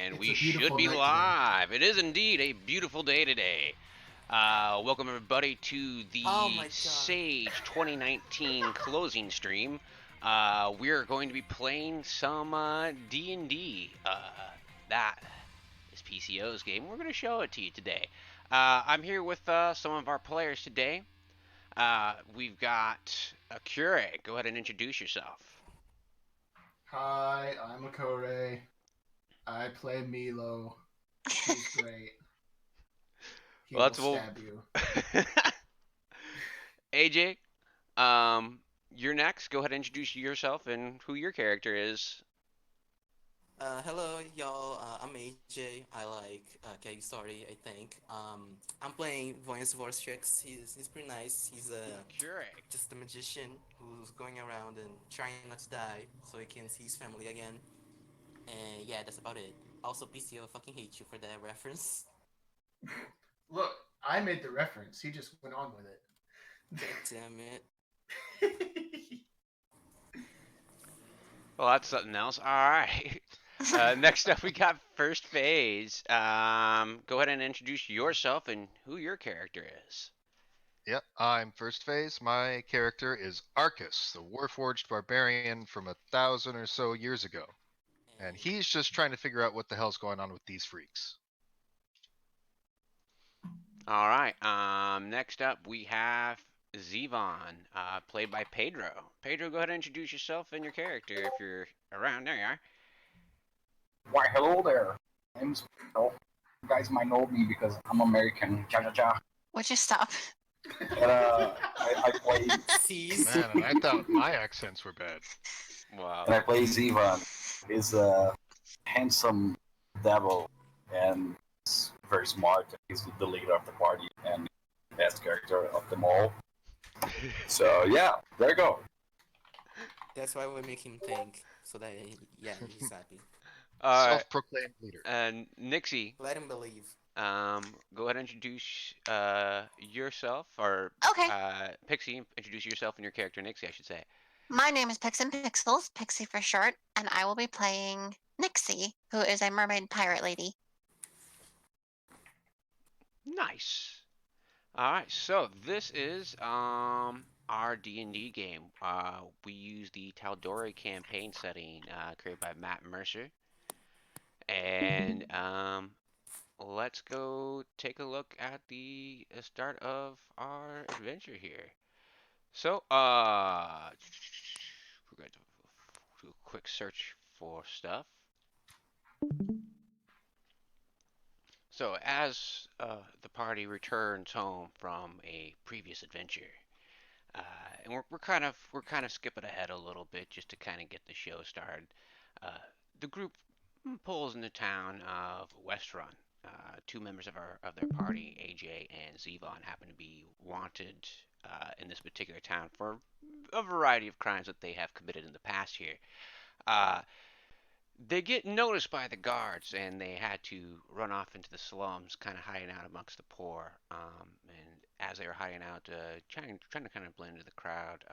And It's we a should beautiful be night today. live. It is indeed a beautiful day today. Welcome everybody to Oh the my god. Sage 2019 closing stream. We're going to be playing some D&D. That is PC0's game. We're going to show it to you today. I'm here with some of our players today. We've got Akurei. Go ahead and introduce yourself. Hi, I'm Akurei. I play Milo. He's great. He Well, will that's well. stab you. AJ, you're next. Go ahead and introduce yourself and who your character is. Hello, y'all. I'm AJ. I like Keg Story, I think. I'm playing Westruun. He's pretty nice. He's Akurei. just a magician who's going around and trying not to die so he can see his family again. And yeah, that's about it. Also, PCO fucking hate you for that reference. Look, I made the reference. He just went on with God damn it. it. Well, that's something else. All right. Next up, we got first phase. Go ahead and introduce yourself and who your character is. Yep, I'm first phase. My character is Arcus, the Warforged barbarian from 1,000 or so years ago. And he's just trying to figure out what the hell's going on with these freaks. All right. Next up, we have Zevon, played by Pedro. Pedro, go ahead and introduce yourself and your character if you're around. There you are. Why, hello there. My name's Pedro. You guys might know me because I'm American. Cha cha cha. Would you stop? But I play Seize. Man, and I thought my accents were bad. Wow. and I play Zivan. He's a handsome devil and he's very smart. He's the leader of the party and the best character of them all. So yeah, there you go. That's why we make him think. So that, yeah, he's happy. All right. Self-proclaimed leader. And Nixie, Let him believe. go ahead and introduce yourself, or Okay. Pixie, introduce yourself and your character, Nixie, I should say. My name is Pixels, Pixie for short, and I will be playing Nixie, who is a mermaid pirate lady. Nice. All right, so this is our D&D game. We use the Tal'Dorei campaign setting created by Matt Mercer, and let's go take a look at the start of our adventure here. So, we're going to do a quick search for stuff. So, as the party returns home from a previous adventure, and we're kind of skipping ahead a little bit just to kind of get the show started. The group pulls into town of Westruun. Two members of their party, AJ and Zevon, happen to be wanted in this particular town for a variety of crimes that they have committed in the past here. Uh, they get noticed by the guards, and they had to run off into the slums, kind of hiding out amongst the poor. And as they were hiding out, trying to kind of blend into the crowd,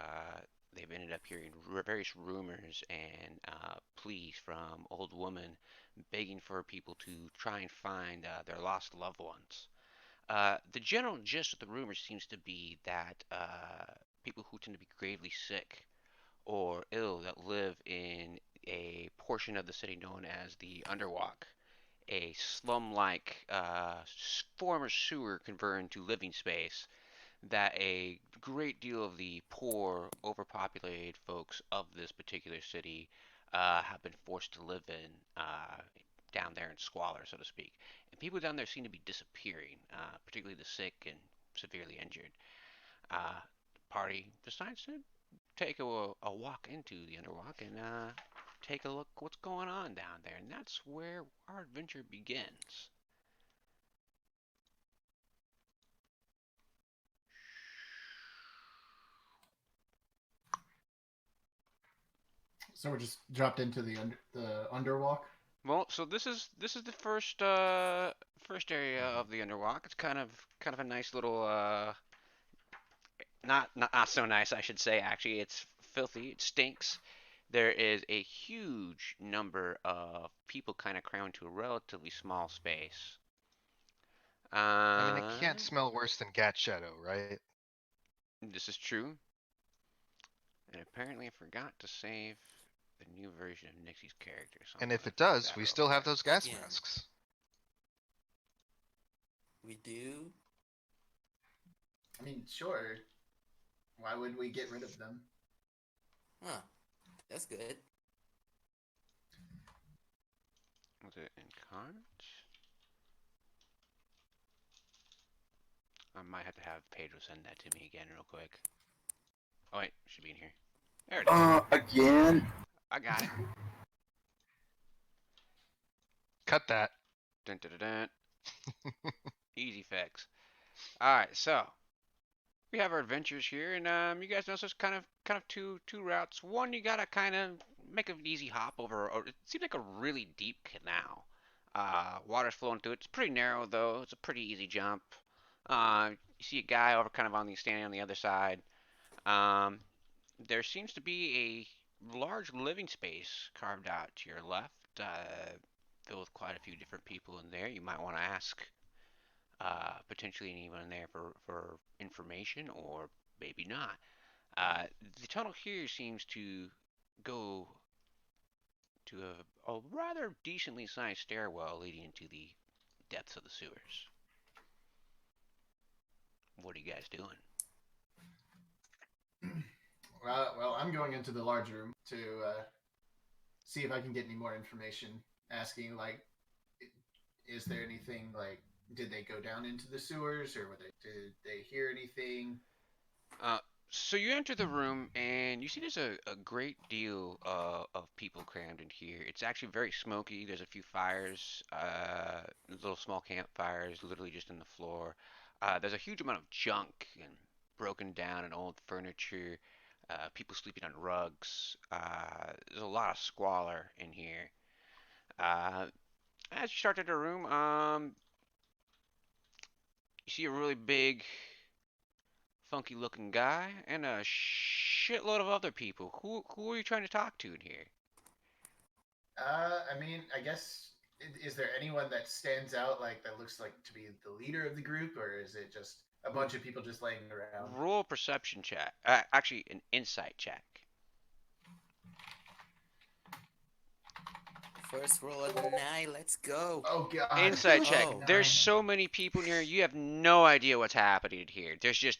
they've ended up hearing various rumors and pleas from old women begging for people to try and find their lost loved ones. The general gist of the rumors seems to be that people who tend to be gravely sick or ill that live in a portion of the city known as the Underwalk, a slum-like former sewer converted into living space that a great deal of the poor, overpopulated folks of this particular city have been forced to live in down there in squalor, so to speak. And people down there seem to be disappearing, particularly the sick and severely injured. The party decides to take a walk into the Underwalk and take a look what's going on down there. And that's where our adventure begins. So we're just dropped into the underwalk. Well, so this is the first area of the Underwalk. It's kind of a nice little not so nice, I should say. Actually, it's filthy. It stinks. there is a huge number of people kind of crammed into a relatively small space. I mean, it can't smell worse than Gat Shadow, right? This is true. And apparently I forgot to save the new version of Nixie's character. So I'm And if gonna it do does, that we real still have quick. those gas Yeah. masks. We do. I mean, sure. Why would we get rid of them? Huh. That's good. Was it in cart? I might have to have Pedro send that to me again real quick. Oh wait, it should be in here. There it is. Again. I got it. Cut that. Dun, dun, dun, dun. Easy fix. Alright, so we have our adventures here, and you guys know there's kind of two routes. One, you gotta kind of make an easy hop over, or it seems like a really deep canal. Water's flowing through it. It's pretty narrow though. It's a pretty easy jump. You see a guy over kind of on the standing on the other side. Um, there seems to be a large living space carved out to your left, filled with quite a few different people in there. You might want to ask potentially anyone in there for information, or maybe not. The tunnel here seems to go to a rather decently sized stairwell leading into the depths of the sewers. What are you guys doing? Well, I'm going into the large room to see if I can get any more information. Asking, like, is there anything, like, did they go down into the sewers, or did they hear anything? So you enter the room and you see there's a great deal of people crammed in here. It's actually very smoky. There's a few fires, little small campfires, literally just in the floor. There's a huge amount of junk and broken down and old furniture. People sleeping on rugs. There's a lot of squalor in here. Uh, as you start to the room, you see a really big funky looking guy and a shitload of other people. Who are you trying to talk to in here? I mean, I guess, is there anyone that stands out, like, that looks like to be the leader of the group, or is it just a bunch of people just laying around? Roll a perception check. Actually, an insight check. First roll of the night. Let's go. Oh god. Insight check. Oh. There's so many people in here. You have no idea what's happening here. There's just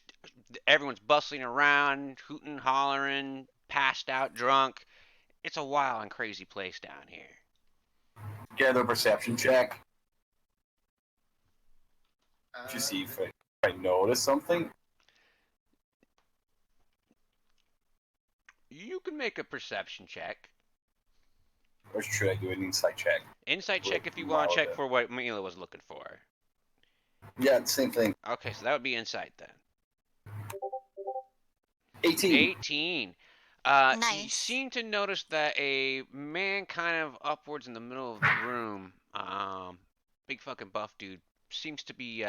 everyone's bustling around, hooting, hollering, passed out, drunk. It's a wild and crazy place down here. Get a perception check to Uh, see if I notice something. You can make a perception check. Or should I do an insight check? Insight check if you Well, want to check then. for what Mila was looking for. Yeah, same thing. Okay, so that would be insight then. 18. 18. You Nice. seem to notice that a man kind of upwards in the middle of the room, big fucking buff dude, seems to be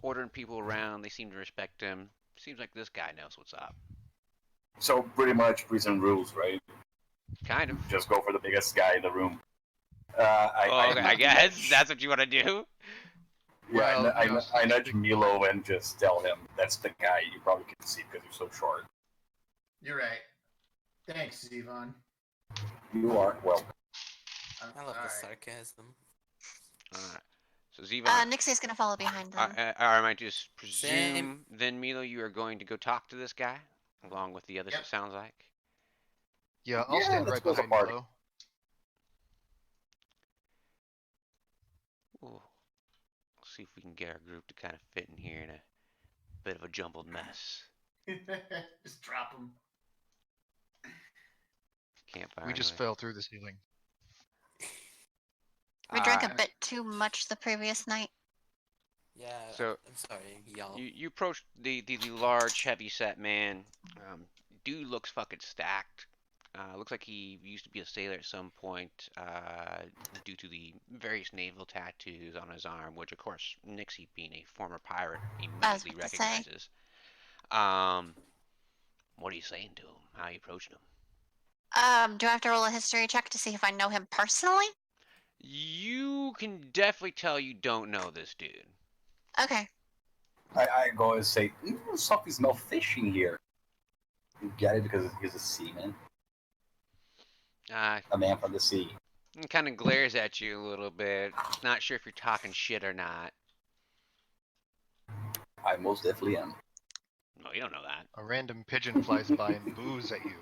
ordering people around. They seem to respect him. Seems like this guy knows what's up. So pretty much prison rules, right? Kind of. Just go for the biggest guy in the room. Okay, I guess that's what you want to do. Yeah, Well, I nudge Milo and just tell him that's the guy you probably couldn't see because you're so short. You're right. Thanks, Zevon. You are welcome. I love the Alright. sarcasm. Alright. So Zevon, Nixie's gonna follow behind them. I might just presume Same. then Milo, you are going to go talk to this guy along with the others. Yep. It sounds like. Yeah, I'll Yeah, stand let's right go to the behind party. Milo. Ooh. See if we can get our group to kind of fit in here in a bit of a jumbled mess. Just drop him. Campfire. We just anyway. fell through the ceiling. We drank a Alright. bit too much the previous night. Yeah. So, I'm sorry, y'all. You approach the large, heavy-set man. Dude looks fucking stacked. Looks like he used to be a sailor at some point, due to the various naval tattoos on his arm, which, of course, Nixie, being a former pirate, I was immediately about to say. recognizes. What are you saying to him? How are you approaching him? Do I have to roll a history check to see if I know him personally? You can definitely tell you don't know this dude. Okay. I go and say, something smells fishy here. You get it because he's a seaman, Uh, a man from the sea. he kind of glares at you a little bit. He's not sure if you're talking shit or not. I most definitely am. No, you don't know that. A random pigeon flies by and boos at you.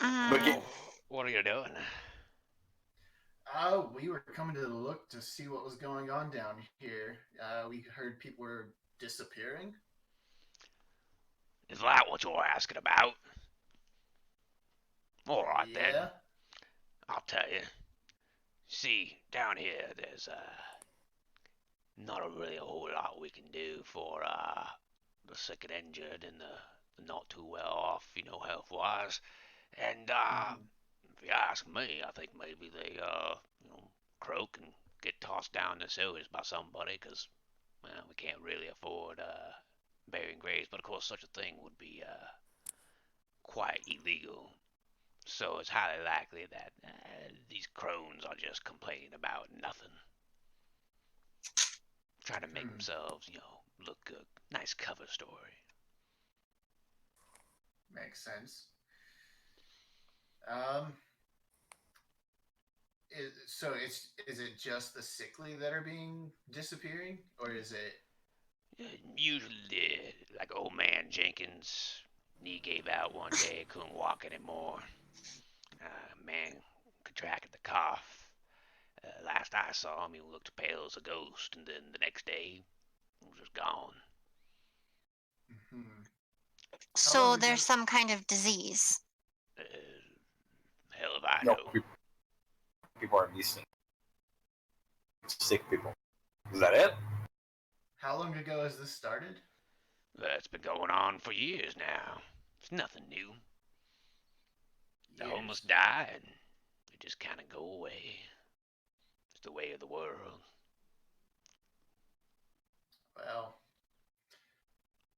Mm, What are you doing? We were coming to look to see what was going on down here. We heard people were disappearing. Is that what you're asking about? All right then, Yeah. I'll tell you. See, down here, there's not really a whole lot we can do for the sick and injured and the not too well off, health-wise. And if you ask me, I think maybe they croak and get tossed down the sewers by somebody, because we can't really afford burying graves. But of course, such a thing would be quite illegal. So it's highly likely that these crones are just complaining about nothing, trying to make themselves, look good. Nice cover story. Makes sense. Um. Is it just the sickly that are being disappearing, or is it? Usually, like old man Jenkins, knee gave out one day, couldn't walk anymore. Man contracted the cough. Last I saw him, he looked pale as a ghost, and then the next day, he was just gone. Hmm. so ago? there's some kind of disease. Uh, Hell if I No, know. people are missing. Sick people. Is that it? How long ago has this started? That's been going on for years now. It's nothing new. The Years. homeless die, and they just kind of go away. It's the way of the world. Well,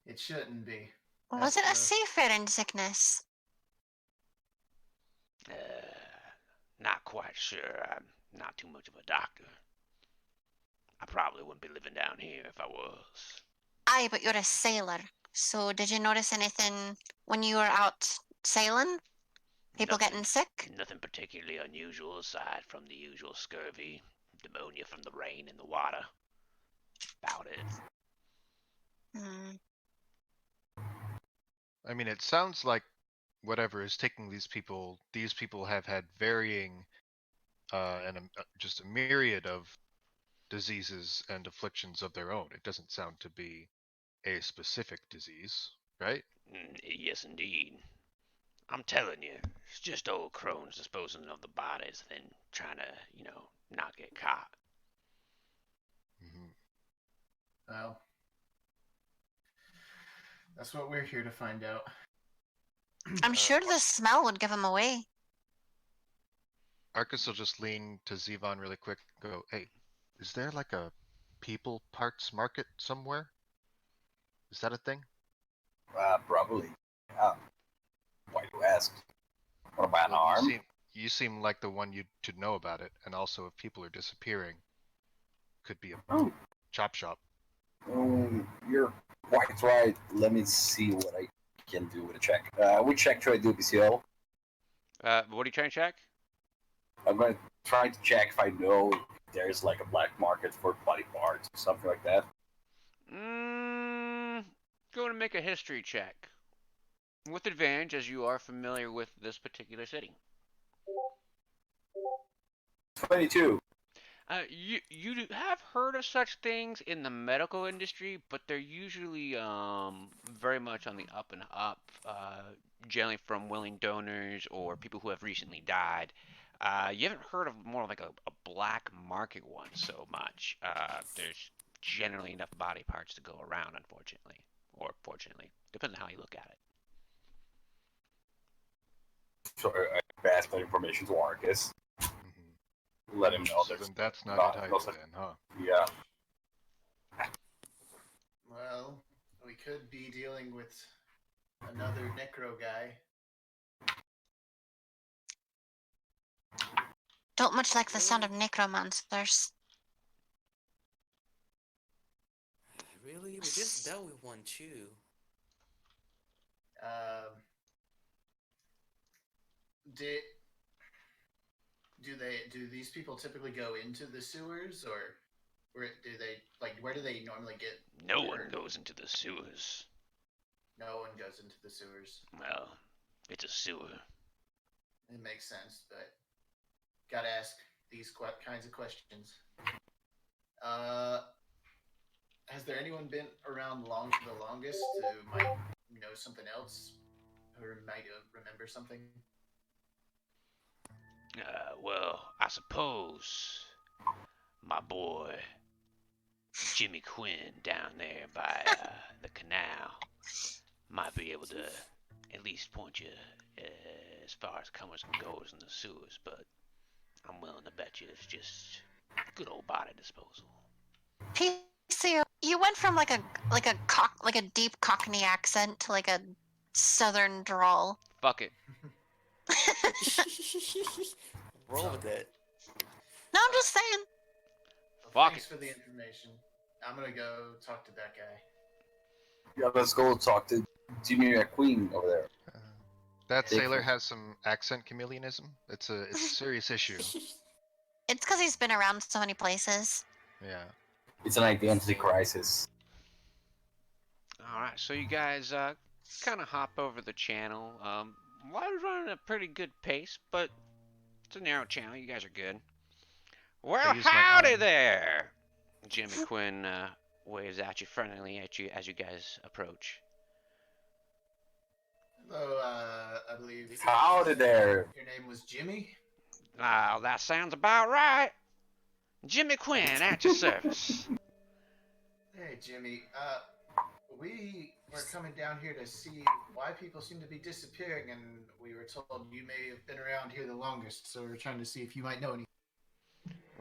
it shouldn't be. Was it a seafaring sickness? Uh, Not quite sure. I'm not too much of a doctor. I probably wouldn't be living down here if I was. Aye, but you're a sailor. So did you notice anything when you were out sailing? People getting sick? Nothing particularly unusual aside from the usual scurvy, pneumonia from the rain and the water. About it. Hmm. I mean, it sounds like whatever is taking these people have had varying just a myriad of diseases and afflictions of their own. It doesn't sound to be a specific disease, right? Yes, indeed. I'm telling you, it's just old crones disposing of the bodies, then trying to, not get caught. Mm-hmm. Well, that's what we're here to find out. I'm sure the smell would give them away. Arcus will just lean to Zevon really quick and go, hey, is there like a people parts market somewhere? Is that a thing? Probably. Yeah. Why do you ask? Want to buy an Well, arm? you seem like the one to know about it, and also if people are disappearing, could be a Oh. chop shop. You're quite right. Let me see what I can do with a check. Which check should I do, PCO? What are you trying to check? I'm going to try to check if I know if there's like a black market for body parts or something like that. Go and make a history check. With advantage, as you are familiar with this particular city. 22. You have heard of such things in the medical industry, but they're usually very much on the up and up. Generally from willing donors or people who have recently died. You haven't heard of more like a black market one so much. There's generally enough body parts to go around, unfortunately, or fortunately, depends on how you look at it. So I pass that information to Arcus. Mm-hmm. Let him know So there's then that's not no entitled such. then, huh? Yeah. Well, we could be dealing with another necro guy. Don't much like the sound of necromancers. Really? We just dealt with one too. Um, did do these people typically go into the sewers, or where do they where do they normally get? No one their- goes into the sewers. No one goes into the sewers. Well, it's a sewer. It makes sense, but gotta ask these kinds of questions. Has there anyone been around the longest who might know something else, or might remember something? Well, I suppose my boy Jimmy Quinn down there by the canal might be able to at least point you as far as comers and goers in the sewers, but I'm willing to bet you it's just good old body disposal. PC, you went from like a deep Cockney accent to like a southern drawl. Fuck it. Roll with it. No, I'm just saying. Fuck Thanks it. for the information. I'm gonna go talk to that guy. Yeah, let's go talk to Junior Queen over there. That Big sailor one. has some accent chameleonism. It's a serious issue. It's because he's been around so many places. Yeah. It's an identity crisis. Alright, so you guys kind of hop over the channel. Water's running at a pretty good pace, but it's a narrow channel. You guys are good. Well, use my howdy arm. there! Jimmy Quinn waves at you friendly as you guys approach. Hello, I believe Howdy there. your name was Jimmy. Ah, that sounds about right. Jimmy Quinn at your service. Hey, Jimmy. We were coming down here to see why people seem to be disappearing, and we were told you may have been around here the longest, so we were trying to see if you might know anything.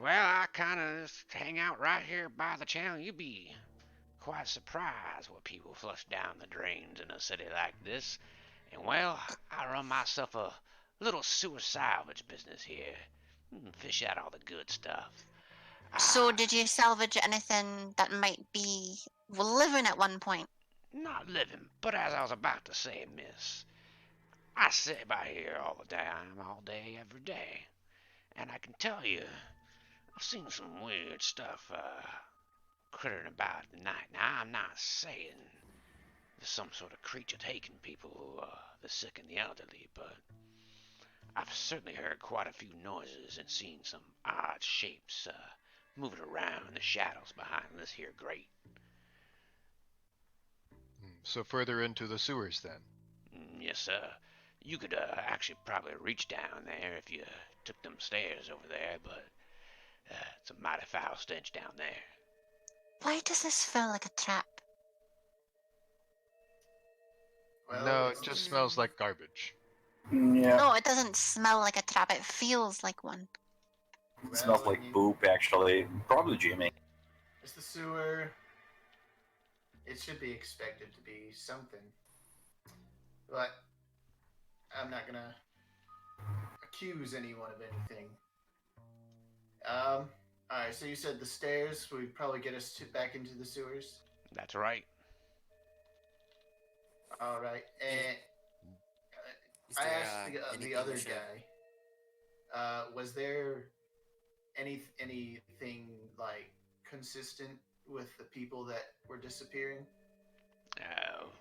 Well, I kind of just hang out right here by the channel. You'd be quite surprised what people flush down the drains in a city like this. And well, I run myself a little sewer salvage business here. Fish out all the good stuff. So, did you salvage anything that might be living at one point? Not living, but as I was about to say, miss, I sit by here all the time, all day, every day. And I can tell you, I've seen some weird stuff, crittering about at night. Now, I'm not saying there's some sort of creature taking people who are the sick and the elderly, but I've certainly heard quite a few noises and seen some odd shapes, moving around in the shadows behind this here grate. So further into the sewers then. Yes, sir. You could actually probably reach down there if you took them stairs over there, but it's a mighty foul stench down there. Why does this feel like a trap? Well, No, it's it just the- smells like garbage. Yeah, No, it doesn't smell like a trap. It feels like one. it smells well, like poop actually. Probably Jimmy. It's the sewer. It should be expected to be something. But I'm not gonna accuse anyone of anything. Alright, so you said the stairs would probably get us back into the sewers? That's right. Alright, and Is I there, asked the anything other we should- guy, was there anything like consistent with the people that were disappearing?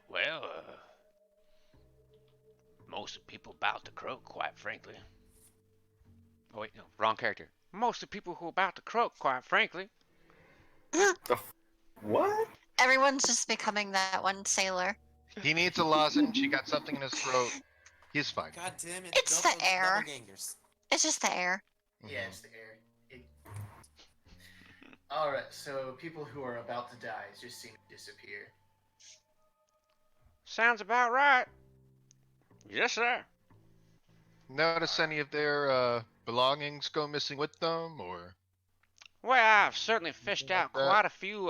Well, most of the people about to croak, quite frankly. Oh wait, no, wrong character. Most of the people who are about to croak, quite frankly. What? Everyone's just becoming that one sailor. He needs a lozenge. He got something in his throat. He's fine. God damn it! It's the air. Doppelgangers. It's just the air. Yeah, it's the air. Alright, so people who are about to die just seem to disappear. Sounds about right. Yes, sir. Notice any of their belongings go missing with them, or Well, I've certainly fished Like out that. quite a few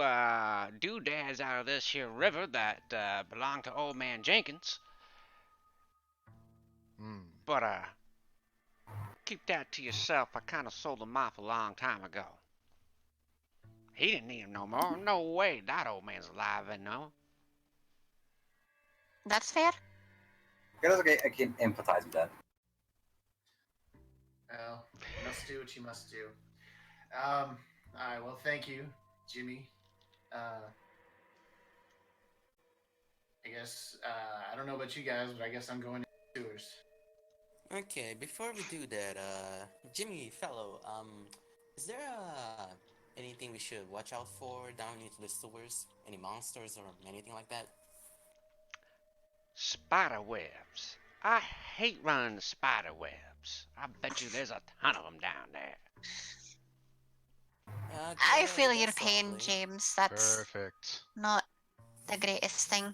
doodads out of this here river that belong to old man Jenkins. Hmm. But keep that to yourself. I kind of sold them off a long time ago. He didn't need them no more. No way. That old man's alive and no. That's fair. Yeah, that's okay. I can empathize with that. Well, you must do what you must do. All right. Well, thank you, Jimmy. I guess I don't know about you guys, but I guess I'm going to the sewers. Okay, before we do that, Jimmy, fellow, is there anything we should watch out for down into the sewers? Any monsters or anything like that? Spider webs. I hate running the spider webs. I bet you there's a ton of them down there. I Okay, feel your that's pain, lovely. James. That's Perfect. not the greatest thing.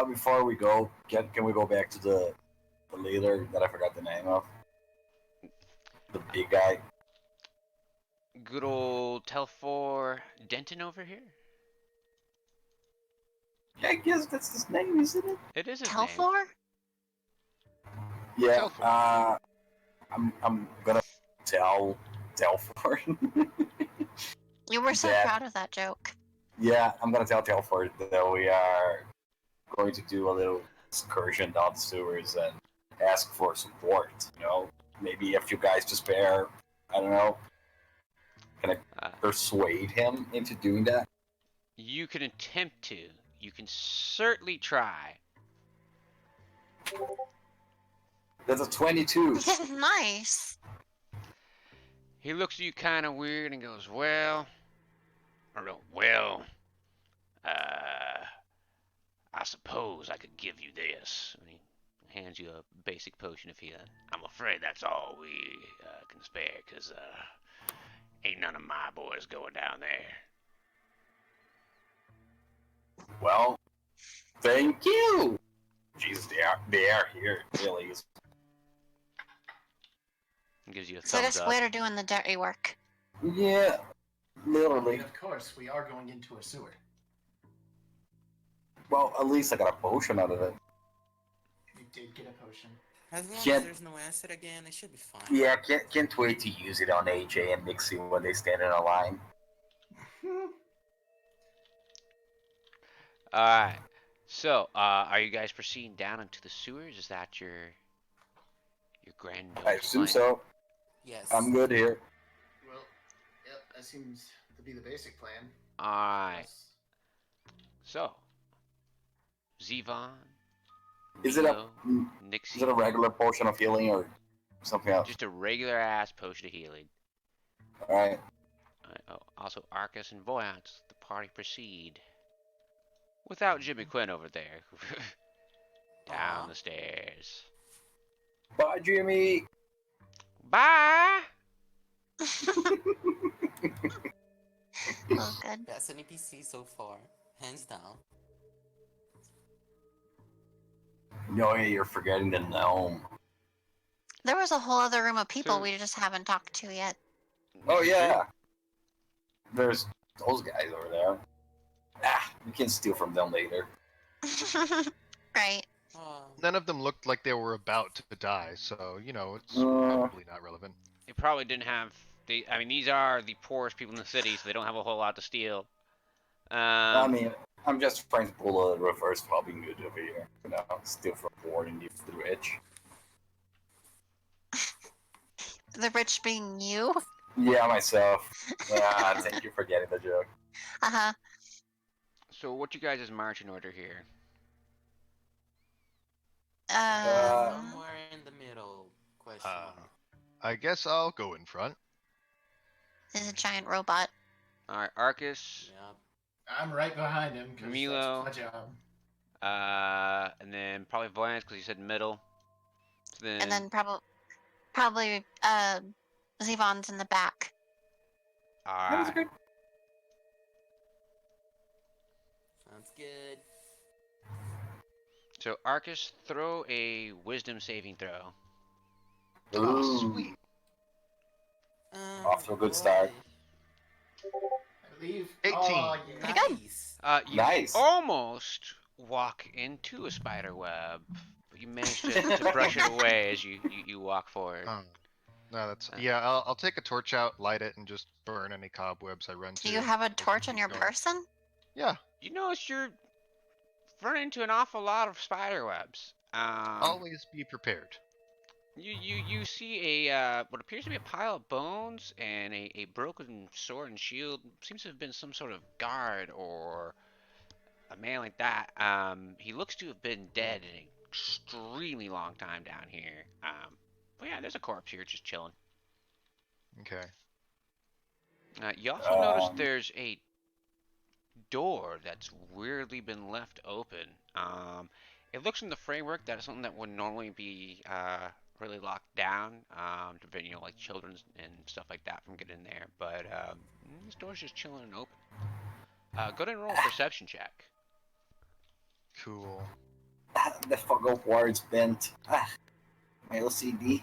Before we go, can we go back to the leader that I forgot the name of? The big guy. Good old Telfor Denton over here. Yeah, I guess that's his name, isn't it? It is his name. Telfor? Yeah. Telfor. I'm gonna tell Telford. You were so That- proud of that joke. Yeah, I'm gonna tell Telford that we are going to do a little excursion down the sewers and ask for support. You know, maybe a few guys to spare. I don't know. Can I Uh, persuade him into doing that? you can attempt to. You can certainly try. That's a 22. Nice. He looks at you kind of weird and goes, well, I suppose I could give you this. And he hands you a basic potion of healing. I'm afraid that's all we can spare, because ain't none of my boys going down there. Well, thank you. Jesus, they are here. Really. He gives you a So thumbs this up. waiter doing the dirty work. Yeah, literally. And of course, we are going into a sewer. Well, at least I got a potion out of it. You did get a potion. As long Can't- as there's no acid again, it should be fine. Yeah, can't wait to use it on AJ and Pixy when they stand in a line. Alright. So, are you guys proceeding down into the sewers? Is that your grand I assume plan? so. Yes. I'm good here. Well, yep, that seems to be the basic plan. Alright. Yes. So, Zevon, Is it a Neo, Nixie, is it a regular potion of healing or something else? just a regular ass potion of healing. All right. Oh, also, Arcus and Voyance, the party proceed. Without Jimmy Quinn over there. Down Aw. the stairs. Bye, Jimmy. Bye! Oh, good. Best NPC so far, hands down. No, you're forgetting the gnome. There was a whole other room of people So- we just haven't talked to yet. Oh yeah. There's those guys over there. Ah, we can steal from them later. Right. None of them looked like they were about to die, so you know it's Uh. probably not relevant. They probably didn't have. I mean, these are the poorest people in the city, so they don't have a whole lot to steal. I mean, I'm just trying to pull a reverse Robin Hood over here. You know, steal from poor and give to the rich. The rich being you? Yeah, myself. Thank you for getting the joke. Uh-huh. So, what you guys' marching order here? Somewhere in the middle, question Uh, mark. I guess I'll go in front. There's a giant robot. Alright, Arcus, Yep. I'm right behind him because Milo. that's my job. and then probably Voyance, because you said middle. So then, And then probably Zevon's in the back. alright. Sounds good. So, Arcus, throw a wisdom saving throw. Oh, Ooh. sweet. Off to a good start. I believe. 18. Oh, Pretty yeah. good. Nice. You Nice. almost walk into a spider web, but you manage to brush it away as you walk forward. Oh, no, that's Uh, yeah. I'll take a torch out, light it, and just burn any cobwebs I run Do to. you have a so we can torch on keep your going. person? Yeah, You notice you're running into an awful lot of spider webs. always be prepared. You see a what appears to be a pile of bones and a broken sword and shield. Seems to have been some sort of guard or a man like that. He looks to have been dead in an extremely long time down here. But yeah, there's a corpse here just chilling. Okay. You also notice Um, there's a door that's weirdly been left open. It looks in the framework that is something that would normally be really locked down to prevent, like children and stuff like that from getting in there. But this door's just chilling and open. Go ahead and roll a perception check. Cool. The fog words bent. My OCD.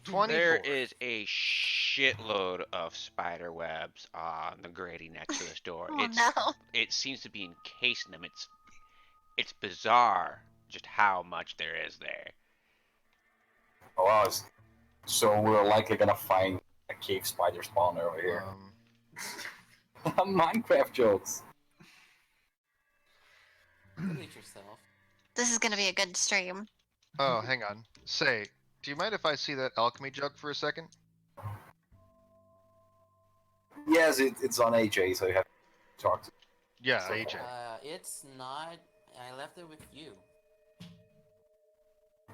24. There is a shitload of spider webs on the grating next to this door. Oh no. It seems to be encasing them. It's bizarre just how much there is there. Oh, wow. So we're likely gonna find a cave spider spawner over here. Minecraft jokes. Delete yourself. This is gonna be a good stream. Oh, hang on. Say, do you mind if I see that alchemy jug for a second? Yes, it's on AJ, so you have to talk to. Yeah, So- AJ. It's not. I left it with you.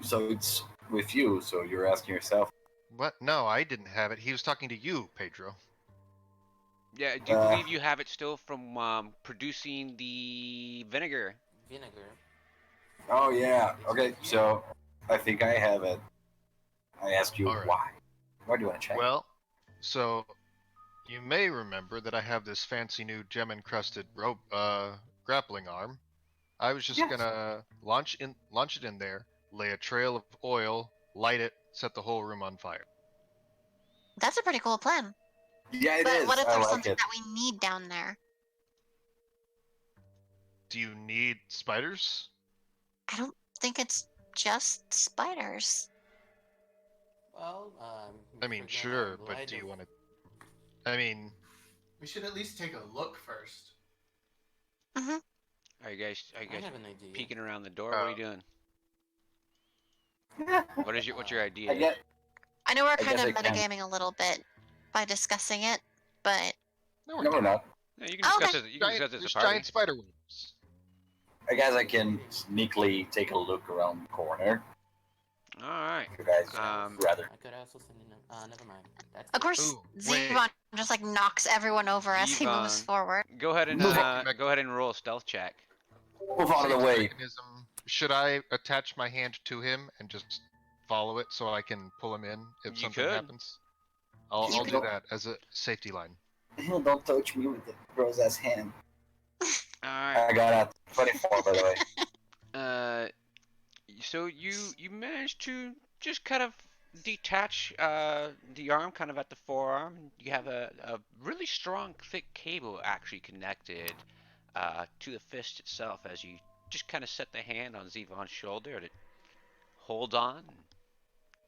So it's with you. So you're asking yourself. What? No, I didn't have it. He was talking to you, Pedro. Yeah, do you believe you have it still from producing the vinegar? Vinegar. Oh yeah. Okay. So I think I have it. I asked you All right. why. Why do you want to check? Well, so you may remember that I have this fancy new gem-encrusted rope, grappling arm. I was just Yes. gonna launch it in there, lay a trail of oil, light it, set the whole room on fire. That's a pretty cool plan. Yeah, it But is. what if I there's like something it. that we need down there? Do you need spiders? I don't think it's just spiders. Well, I mean, sure, but do you want to? I mean, We should at least take a look first. Are you guys I have an idea. peeking around the door? What are you doing? What's your I idea? get. I know we're I kind guess of I can. metagaming a little bit by discussing it, but no, No, we're not. No, you can Oh, discuss okay. it. You can discuss it as There's a party. giant spider webs. I guess I can sneakily take a look around the corner. All right. You guys rather. I could also send in. Never mind. That's of course Ooh, wait. Zevon just like knocks everyone over as he moves Zevon. forward. Go ahead and Move on. go ahead and roll a stealth check. Move out of the Safety way. mechanism. Should I attach my hand to him and just follow it so I can pull him in if You something could. happens? I'll You do could. that as a safety line. Don't touch me with the gross ass hand. All right. I got a 24 by the way. So you managed to just kind of detach the arm kind of at the forearm. You have a really strong, thick cable actually connected to the fist itself as you just kind of set the hand on Zevon's shoulder and it holds on.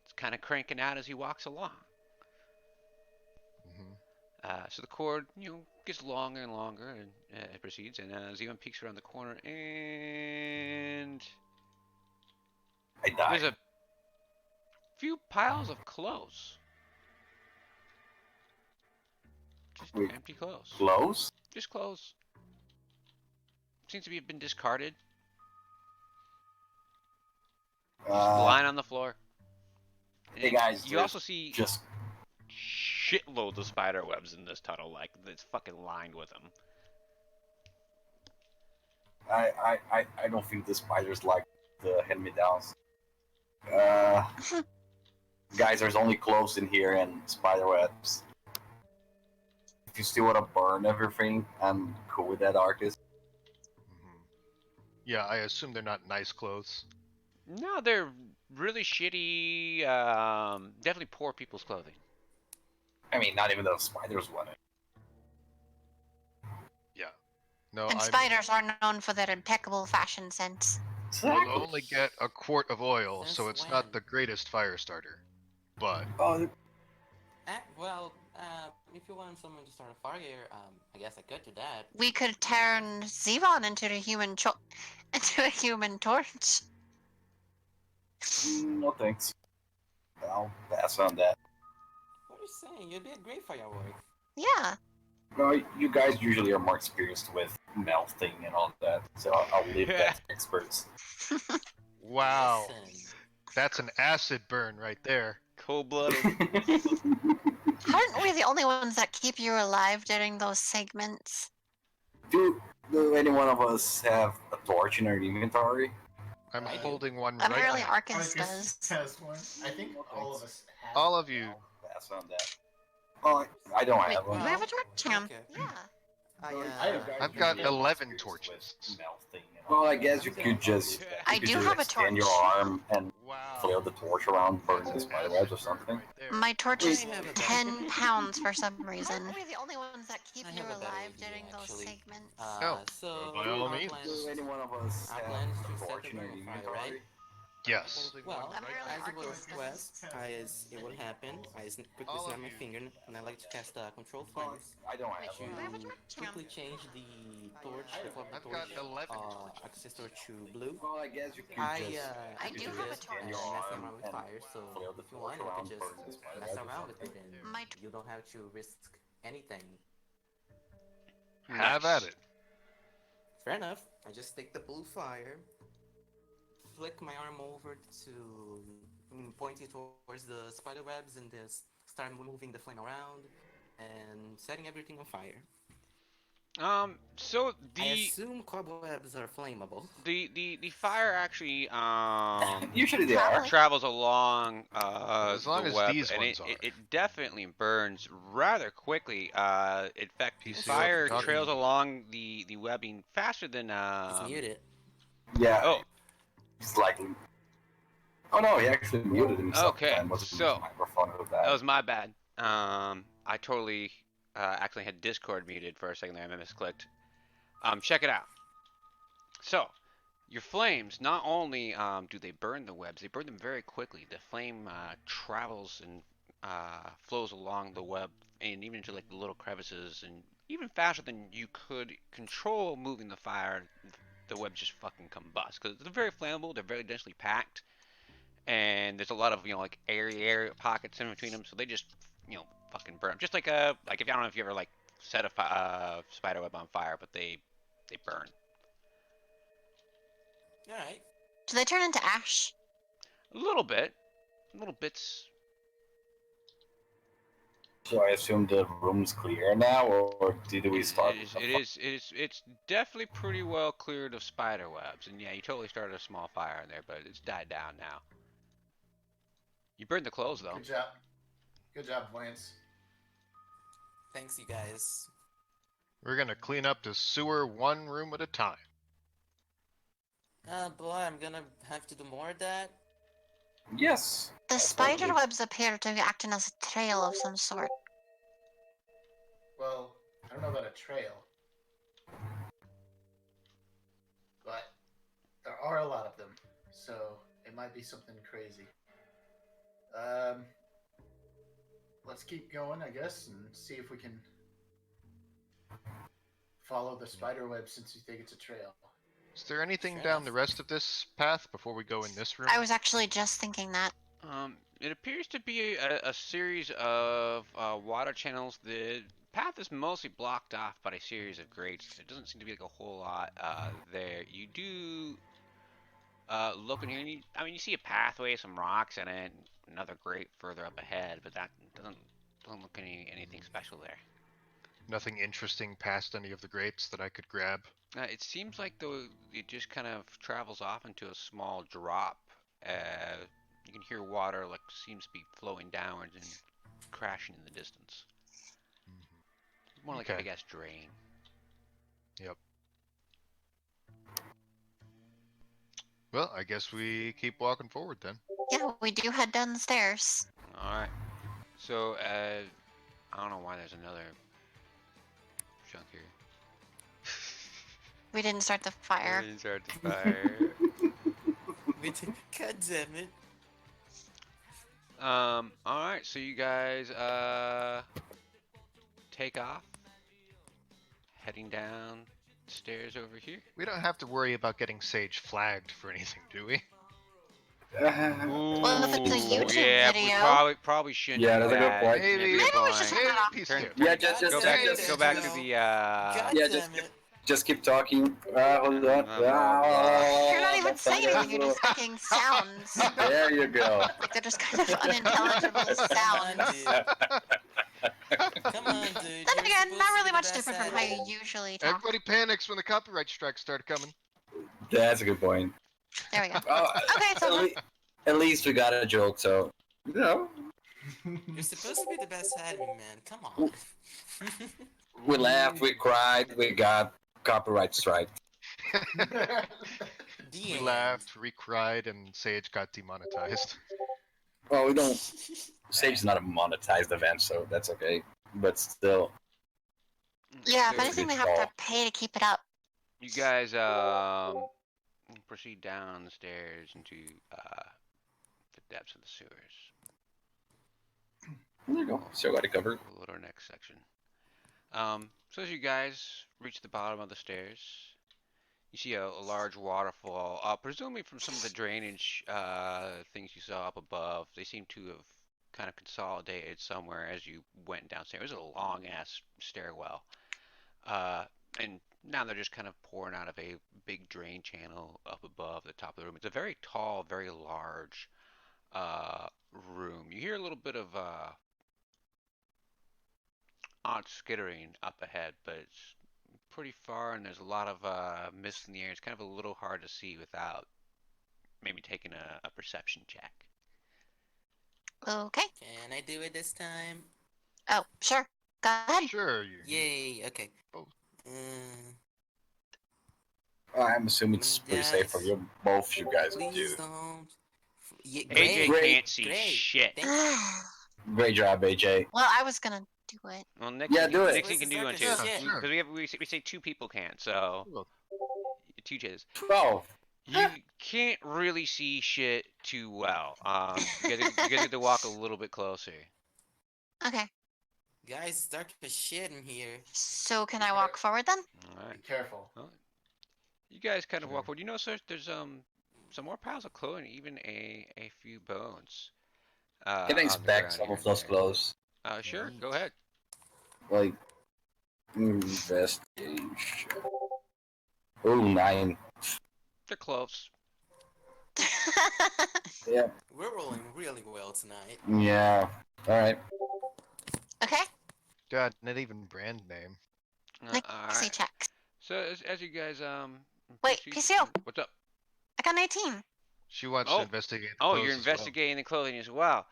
It's kind of cranking out as he walks along. Hmm. So the cord, gets longer and longer, and it proceeds. And Zevon peeks around the corner, and I there's died. a few piles of clothes. Just Wait. empty clothes. Close? Just clothes. Seems to have been discarded. Just lying on the floor. And Hey guys, you also see just shitloads of spider webs in this tunnel. Like it's fucking lined with them. I don't think the spiders like the hand-me-downs. Guys, there's only clothes in here and spider webs. If you still want to burn everything, I'm cool with that, Arcus. Hmm. Yeah, I assume they're not nice clothes. No, they're really shitty. Definitely poor people's clothing. I mean, not even the spiders want it. Yeah. No, And I'm. spiders are known for their impeccable fashion sense. We'll only get a quart of oil, Since so it's when? not the greatest fire starter. But Oh, Well, if you want someone to start a fire, I guess I could do that. We could turn Zevon into a into a human torch. no thanks. I'll pass on that. What are you saying? You'd be a great firework. Yeah. No, you guys usually are more experienced with melting and all that, so I'll leave that to experts. wow, Listen, that's an acid burn right there. Cold-blooded. Aren't we the only ones that keep you alive during those segments? do any one of us have a torch in our inventory? I'm I do. holding one Apparently right now. Arcus does. has one. I think No all of thanks. us have. All of you. I'll pass on that. Oh, I don't Wait, have you one. have a torch, Cam? okay. Yeah. I've got 11 torches. Well, I guess you could just. I you could do just have a extend your torch. arm and Wow. flail the torch around, burn That's the an spider acid webs or burn something. right there. My torch I is have a 10 pounds for some reason. Aren't we the only ones that keep I you have a better alive idea, during those actually. segments? No, So by all our means. plan Do is any one of us Our have plan is to a set torch the in our room on fire, inventory? right? Yes. Well, Apparently as it was Arcus request, does. as it would happen, I quickly All snap of my you. finger and I like to cast control Well, flames I don't Wait, have to do I have a one. torch, Cam? quickly change the torch, the flame of I've the got torch, 11 torches. access torch to blue. Well, I guess you could I just. I you do could have a just torch. extend your messing arm around with and fire, so flail the if you torch want, you around, could just burn the spider mess webs or around with it something. and My you don't have to risk anything. Have at it. Fair enough. I just take the blue fire, flick my arm over to pointing towards the spider webs, and just start moving the flame around and setting everything on fire. So I assume cobwebs are flammable. the fire actually Usually they are. Probably. travels along As long the as web, these and ones it definitely burns rather quickly. In fact, the PC0, fire if you're talking trails to me. along the webbing faster than He's muted. Yeah. Oh, It's likely. Oh no, he actually muted himself. Okay, And wasn't so, his microphone with that that. was my bad. I totally actually had Discord muted for a second there. I misclicked. Check it out. So, your flames, not only do they burn the webs, they burn them very quickly. The flame travels and flows along the web and even into like the little crevices, and even faster than you could control moving the fire. The webs just fucking combust because they're very flammable. They're very densely packed, and there's a lot of like area pockets in between them, so they just fucking burn. Just like if I don't know if you ever like set a spider web on fire, but they burn. Alright. Do they turn into ash? A little bit, little bits. So I assume the room's clear now, or did we start? It's definitely pretty well cleared of spider webs, and yeah, you totally started a small fire in there, but it's died down now. You burned the clothes though. Good job. Good job, Lance. Thanks, you guys. We're gonna clean up the sewer one room at a time. Boy, I'm gonna have to do more of that. Yes. The spider webs appear to be acting as a trail of some sort. Well, I don't know about a trail, but there are a lot of them, so it might be something crazy. Let's keep going, I guess, and see if we can follow the spider web since you think it's a trail. Is there anything Fair down enough. the rest of this path before we go in this room? I was actually just thinking that. It appears to be a series of water channels. The path is mostly blocked off by a series of grates. There doesn't seem to be like a whole lot there. You do look in here, and you see a pathway, some rocks in it, another grate further up ahead, but that doesn't look anything special there. Nothing interesting past any of the grates that I could grab. It seems like though it just kind of travels off into a small drop. You can hear water like seems to be flowing downwards and crashing in the distance. More like a Okay. big ass drain. Yep. Well, I guess we keep walking forward then. Yeah, we do head down the stairs. All right. So I don't know why there's another chunk here. We didn't start the fire. Start the fire. God damn it. Alright, so you guys, take off. Heading down stairs over here. We don't have to worry about getting Sage flagged for anything, do we? Well, if it's a Ooh, YouTube yeah, we video. probably shouldn't Yeah, do that's a good that. point. Maybe Maybe. a Maybe we point. should turn it off. Maybe Turn, skip. turn, Yeah, just go back. just- Go back to the. God Yeah, damn it. just keep talking. Hold on. You're not even saying anything, you're just making sounds. There you go. Like they're just kind of unintelligible sounds. Come on, dude. Then You're again, supposed not to really be the much best different at from how it. you usually talk. Everybody panics when the copyright strikes start coming. That's a good point. There we go. Oh, Okay, it's over. at least we got a joke, so you know. You're supposed to be the best at it, man. Come on. We laughed, we cried, we got copyright strike. The We end. laughed, recried, and Sage got demonetized. Well, we don't. Sage is not a monetized event, so that's okay. But still, Yeah, if So anything, good they have to call. pay to keep it up. you guys proceed down the stairs into the depths of the sewers. there you go. Still got it covered. We'll go to our next section. So as you guys reach the bottom of the stairs, you see a large waterfall, presumably from some of the drainage things you saw up above. They seem to have kind of consolidated somewhere as you went downstairs. It was a long ass stairwell, and now they're just kind of pouring out of a big drain channel up above the top of the room. It's a very tall, very large room. You hear a little bit of odd skittering up ahead, but it's pretty far and there's a lot of mist in the air. It's kind of a little hard to see without maybe taking a perception check. Okay. Can I do it this time? Oh, sure. Go ahead. Sure, you. Yay, okay. Oh. I'm assuming it's pretty safe for you, both you guys to Please do. don't. Yeah, AJ great, can't see great. shit. Thank you. Great job, AJ. Well, I was gonna do it. Well, Nixon, Yeah, do it. Nixon can do one too. Yeah, Because sure. we say two people can't, so Well, two J's. 12. You can't really see shit too well. You guys have to walk a little bit closer. Okay. Guys, it's dark as shit in here. So can I walk forward then? All right. Be careful. You guys kind of Sure. walk forward. You know, sir, there's some more piles of clothing, even a few bones. Can I on the inspect ground some here of and those there. clothes? Sure, go ahead. Like, investigation. Oh, 9. They're close. Yeah. We're rolling really well tonight. Yeah. Alright. Okay. God, not even brand name. Like All PC right. checks. So as you guys Wait, proceed- PCO. What's up? I got an 18. She wants Oh. to investigate the Oh, clothes you're as investigating the clothing as well.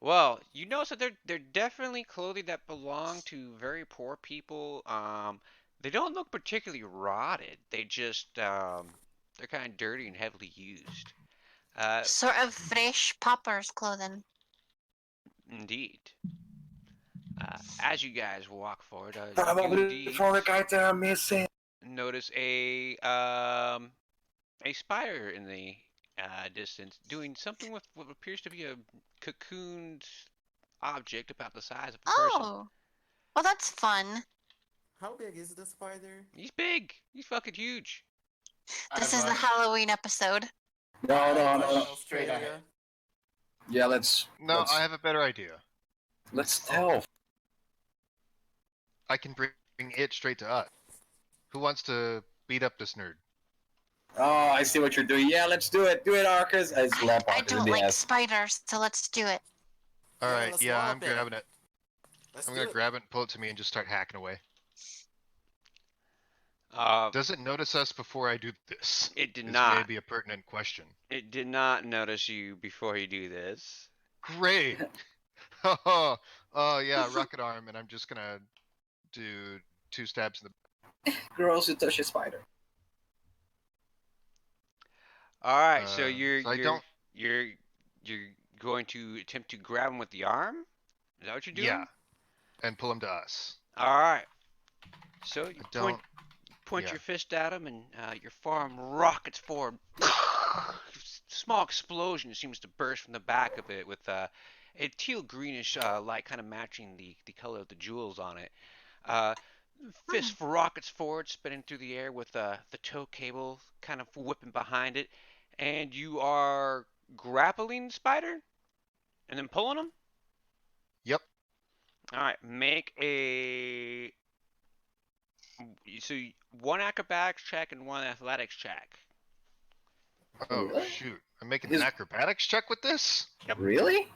Well, you notice that they're definitely clothing that belong to very poor people. They don't look particularly rotted. They just they're kind of dirty and heavily used. Sort of fresh pauper's clothing. Indeed. As you guys walk forward, you Probably indeed for the guy that I'm missing. notice a spider in the distance doing something with what appears to be a cocooned object about the size of a person. Oh. Well, that's fun. How big is the spider? He's big. He's fucking huge. This is the Halloween episode. No. Straight on it. Yeah, let's. well. No, let's, I have a better idea. Let's tell. I can bring it straight to us. Who wants to beat up this nerd? Oh, I see what you're doing. Yeah, let's do it. Do it, Arcus. I slap I Arcus in don't the like ass. spiders, so let's do it. Yeah, Alright, let's yeah, I'm wallop it. grabbing it. Let's I'm do gonna it. grab it and pull it to me and just start hacking away. Does it notice us before I do this? It did This not. may be a pertinent question. It did not notice you before you do this. Great! Oh, yeah, rocket arm, and I'm just gonna do 2 stabs in the... Girls who touch a spider. All right, so so I don't... you're going to attempt to grab him with the arm? Is that what you're doing? Yeah. and pull him to us. All right. So you I don't. point Yeah. your fist at him, and your forearm rockets forward. Small explosion seems to burst from the back of it, with a teal greenish light kind of matching the color of the jewels on it. Uh, Fist rockets forward, spinning through the air with the tow cable kind of whipping behind it, and you are grappling the spider and then pulling him. Yep. All right, make a so one acrobatics check and one athletics check. Oh Really? shoot! I'm making His- an acrobatics check with this. Really?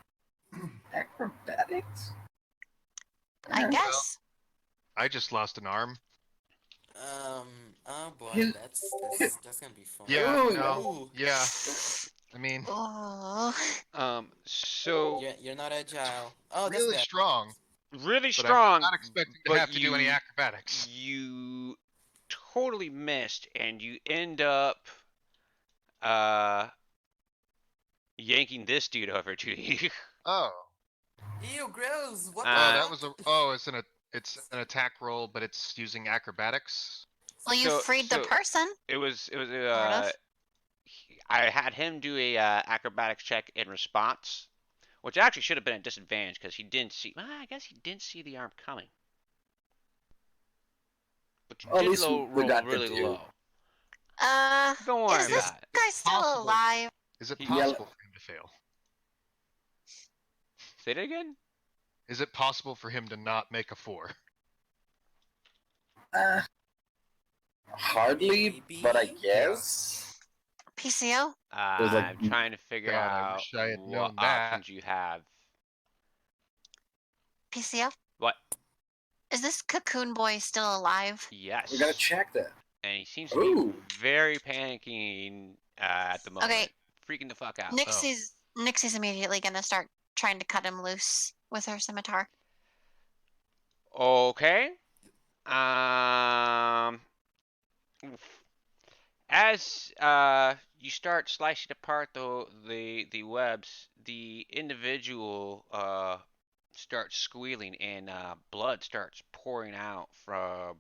Acrobatics? I Uh, guess. I just lost an arm. Oh boy, His- that's gonna be fun. Yeah. Ooh, No. Ooh. Yeah. I mean, Oh. So You're not agile. Oh, that's really bad. strong, really but strong, I'm not expecting to but have to do any acrobatics. you totally missed, and you end up uh yanking this dude over to you. Oh. Ew, gross. What Uh, the That fuck? was a. Oh, it's an attack roll, but it's using acrobatics. Well, you So- freed the so- person. It was Sort I had him do a acrobatics check in response, which actually should have been a disadvantage because he didn't see. Well, I guess he didn't see the arm coming. But you Well, at did least we roll got the really dude. low. Uh, Don't worry is this about it. guy still Possible. alive? Is it Yeah. possible for him to fail? Say that again. Is it possible for him to not make a 4? Uh, hardly, Maybe? but I guess. PCO? There's like- I'm trying to figure God, I out wish I had what known that. options you have. PCO? What? Is this cocoon boy still alive? Yes. We gotta check that. And he seems to be Ooh. very panicking at the moment. Okay. Freaking the fuck out. Nixie's immediately gonna start trying to cut him loose with her scimitar. Okay. As you start slicing apart the webs, the individual starts squealing, and blood starts pouring out from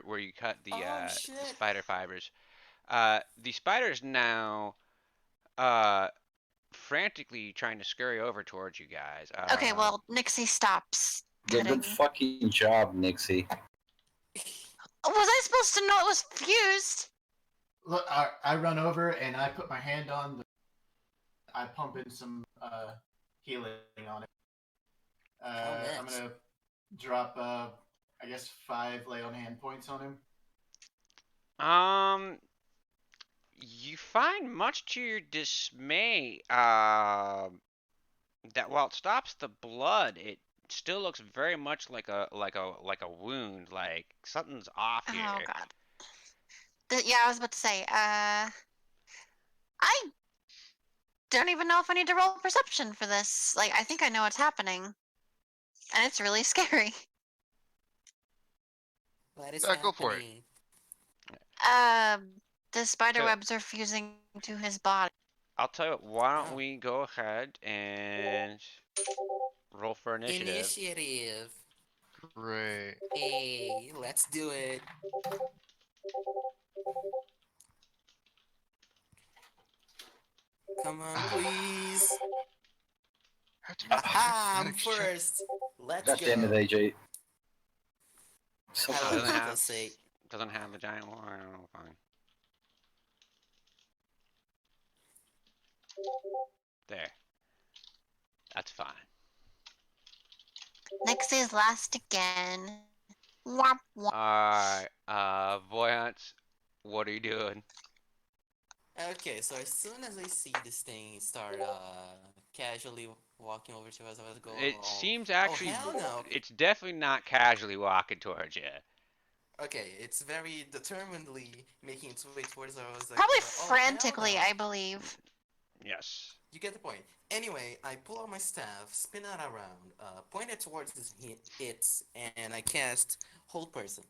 where you cut the Oh, the shit. spider fibers. The spider is now frantically trying to scurry over towards you guys. Okay, well, Nixie stops Yeah, cutting. good fucking job, Nixie. Was I supposed to know it was fused? Look, I run over and I put my hand on the. I pump in some healing on it. I'm nice. gonna drop I guess 5 lay on hand points on him. You find, much to your dismay, that while it stops the blood, it still looks very much like a wound. Like something's off here. Oh god. Yeah, I was about to say. I don't even know if I need to roll perception for this. Like, I think I know what's happening, and it's really scary. What is Yeah, go for it. happening? The spider So- webs are fusing to his body. I'll tell you what, why don't Oh. we go ahead and roll for initiative. Initiative. Great. Hey, let's do it. Come on, please. Have to make an Aha, I'm acrobatics check. first. Let's God go. damn it, AJ. So Hello, Doesn't close. have- Pixy. Doesn't have the giant one. I don't know, fine. There. That's fine. Nixie's last again. Womp womp. Alright, Voyance, what are you doing? Okay, so as soon as I see this thing start casually walking over to us, I was going. It seems actually, hell no. it's definitely not casually walking towards you. Okay, it's very determinedly making its way towards us. I was like, Probably oh, hell frantically, no. I believe. Yes. You get the point. Anyway, I pull out my staff, spin it around, point it towards its, and I cast Hold Person.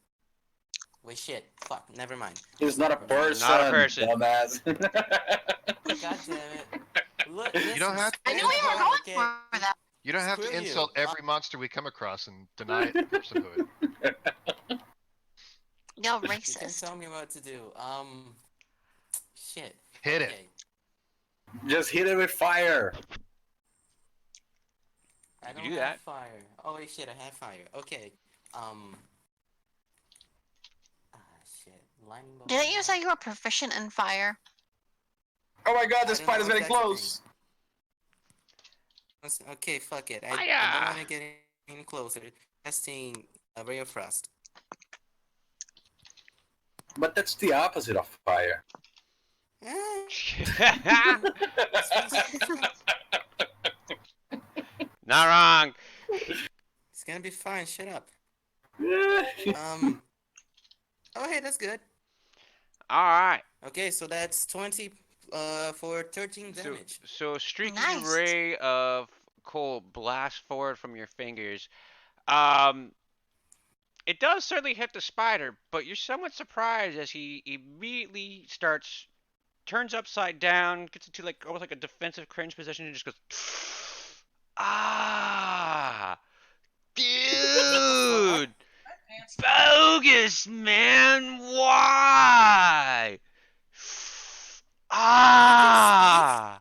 Wait, shit. Fuck, never mind. He's not a person. Not a person. Dumbass. God damn it. Look, You don't have to I do knew we were going okay. for that. You don't have Screw to you. insult every monster we come across and deny it personhood. You're You can racist. tell me what to do. Shit. Hit it. Okay. Just hit it with fire. I You can don't do have that. fire. Oh wait, shit, I have fire. Okay. Ah, shit. Lightning bolt. Didn't you say you were proficient in fire? Oh my god, I the don't know spider's if getting that's a thing. close. Okay, fuck it. I don't Fire! want to get any closer. Testing a ray of frost. But that's the opposite of fire. Not wrong. It's gonna be fine. Shut up. Yeah. Oh hey, that's good. All right. Okay, so that's 20 for 13 damage. So streaking Nice. ray of cold blast forward from your fingers. It does certainly hit the spider, but you're somewhat surprised as he immediately turns upside down, gets into like almost like a defensive cringe position, and just goes, ah, dude, bogus, man, why? Ah,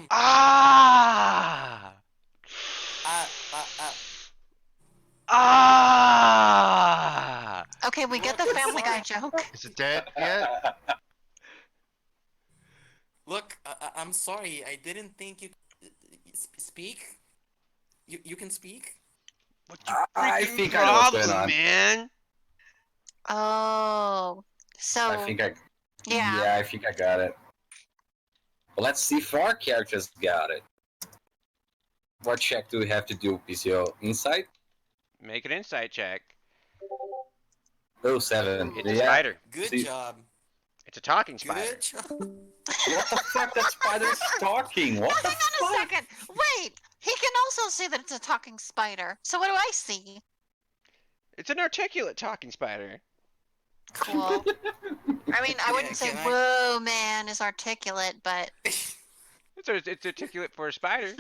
ah, ah. Okay, we get the Family Guy joke. Is it dead yet? Look, I'm sorry. I didn't think you speak. You can speak. What's your I freaking think I know what's going problem, on. man? Oh, so I think I yeah. I think I got it. Well, let's see if our characters got it. What check do we have to do, PCO? Insight? Make an insight check. Oh, 7. It's a Yeah. spider. Good See- job. It's a talking spider. Good job. What the fuck? That spider's talking. What the Hang on a fuck? second. Wait, he can also see that it's a talking spider. So what do I see? It's an articulate talking spider. Cool. I mean, I wouldn't say can I- "whoa, man" is articulate, but It's articulate for a spider.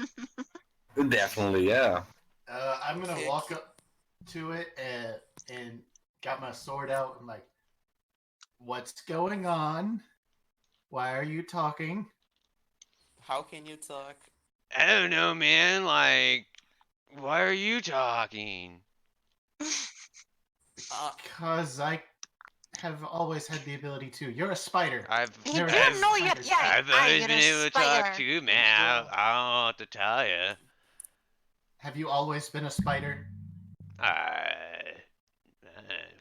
Definitely, yeah. I'm gonna Okay. walk up to it and got my sword out and like, what's going on? Why are you talking? How can you talk? I don't know, man. Like, why are you talking? Cause I have always had the ability to. You're a spider. he There didn't is know yet. spiders. Yeah, I've always been able to talk spider. too, man. I don't know what to tell you. Have you always been a spider?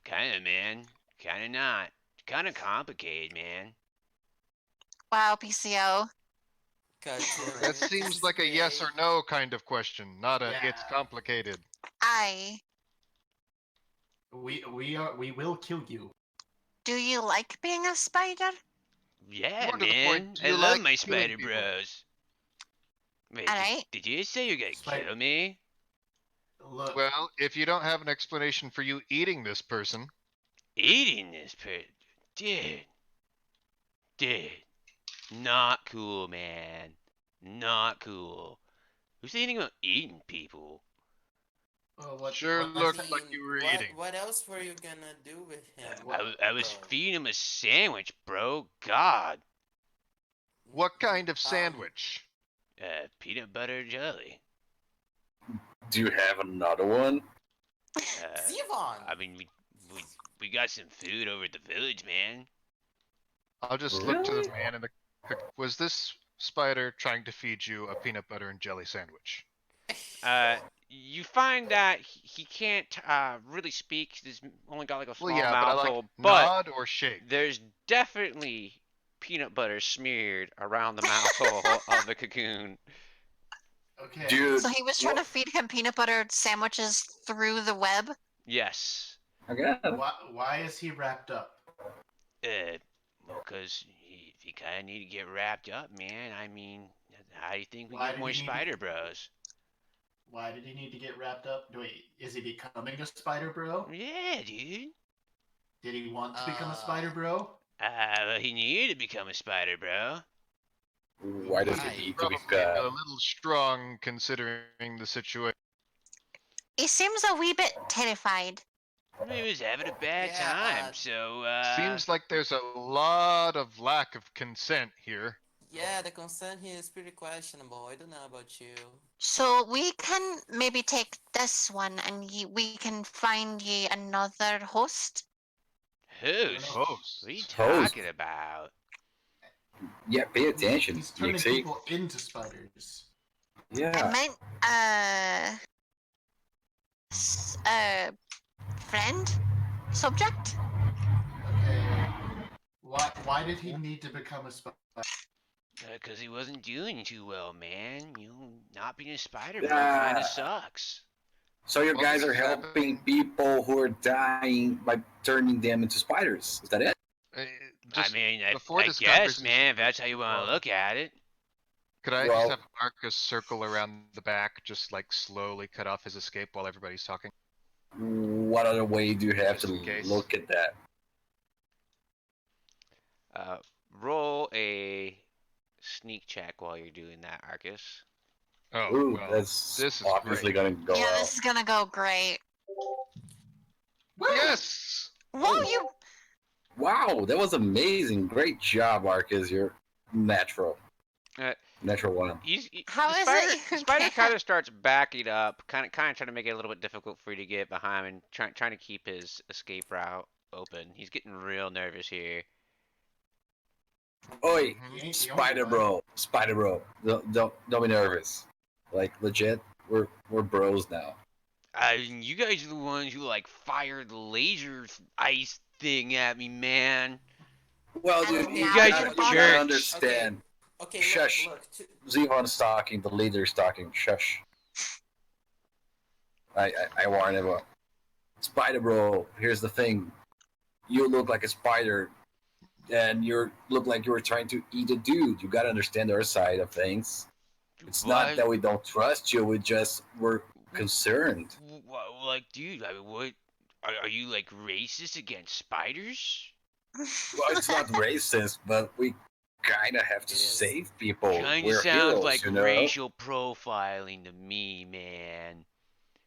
Kind of, man. Kind of not. Kind of complicated, man. Wow, PCO. That seems like a yes or no kind of question, not a it's Yeah. complicated. We will kill you. Do you like being a spider? Yeah, More to the man. point, do I you love like my killing spider people? bros. Wait, Alright. did you say you're gonna kill me? Look, Well, if you don't have an explanation for you eating this person, Eating this dude. Not cool, man. Not cool. Who's thinking about eating people? sure what- looked like you were eating. What else were you gonna do with him? I was bro? feeding him a sandwich, bro. God. What kind of sandwich? Peanut butter jelly. Do you have another one? Zevon! I mean, we got some food over at the village, man. I'll just look to the Really? man in the. Was this spider trying to feed you a peanut butter and jelly sandwich? You find that he can't really speak. He's only got like a small Well, yeah, but I mouth like hole, but nod or shake. there's definitely peanut butter smeared around the mouth hole of the cocoon. Okay. Dude. So he was trying to feed him peanut butter sandwiches through the web? Yes. Okay. Why is he wrapped up? Well, cause he kind of need to get wrapped up, man. I mean, how do you think we Why get did more he need to- spider bros? Why did he need to get wrapped up? Is he becoming a spider bro? Yeah, dude. Did he want to become a spider bro? Well, he needed to become a spider bro. Why does it Right. need to be Probably a cut? little strong considering the situation. He seems a wee bit terrified. He was having a bad Yeah, time, so Seems like there's a lot of lack of consent here. yeah, the consent here is pretty questionable. I don't know about you. So we can maybe take this one and we can find ye another host. host. Host. What are you Host. talking about? Yeah, pay attention. He's turning Pixy. people into spiders. I Yeah. meant friend? Subject? Okay. Why did he need to become a spider? Because he wasn't doing too well, man. You know, not being a spider bro Yeah. kind of sucks. So you Well, guys this are is helping happening- people who are dying by turning them into spiders. Is that it? I mean, before I this guess, conversation man, if goes that's how you want far, to look at it. Could I Well- just have Marcus circle around the back, just like slowly cut off his escape while everybody's talking? What other way do you have Just to in case. look at that? Roll a sneak check while you're doing that, Arcus. Oh, Ooh, well, that's this is obviously great. gonna go Yeah, out. this is gonna go great. Woo! Yes! Whoa, you Wow, that was amazing. Great job, Marcus. You're natural. Uh, Natural one. How the is spider, it the you spider can't- kind of starts backing up, kind of trying to make it a little bit difficult for you to get behind and trying to keep his escape route open. He's getting real nervous here. Oi, Mhm. He ain't the only Spider one. Bro. Spider Bro. Don't be nervous. Like legit, we're bros now. You guys are the ones who like fired the laser ice thing at me, man. Well, And dude, now you guys gotta, are you gotta jerks. understand. Okay, Shush. look. Zevon's talking, the leader's talking. Shush. I warn everyone. Spider Bro, here's the thing. You look like a spider, and you look like you were trying to eat a dude. You gotta understand our side of things. It's not that we don't trust you. We're concerned. Like, dude, I mean, what? Are you like racist against spiders? Well, it's not racist, but we kind of have to It is. save people. Kind of We're sounds heroes, like you know? racial profiling to me, man.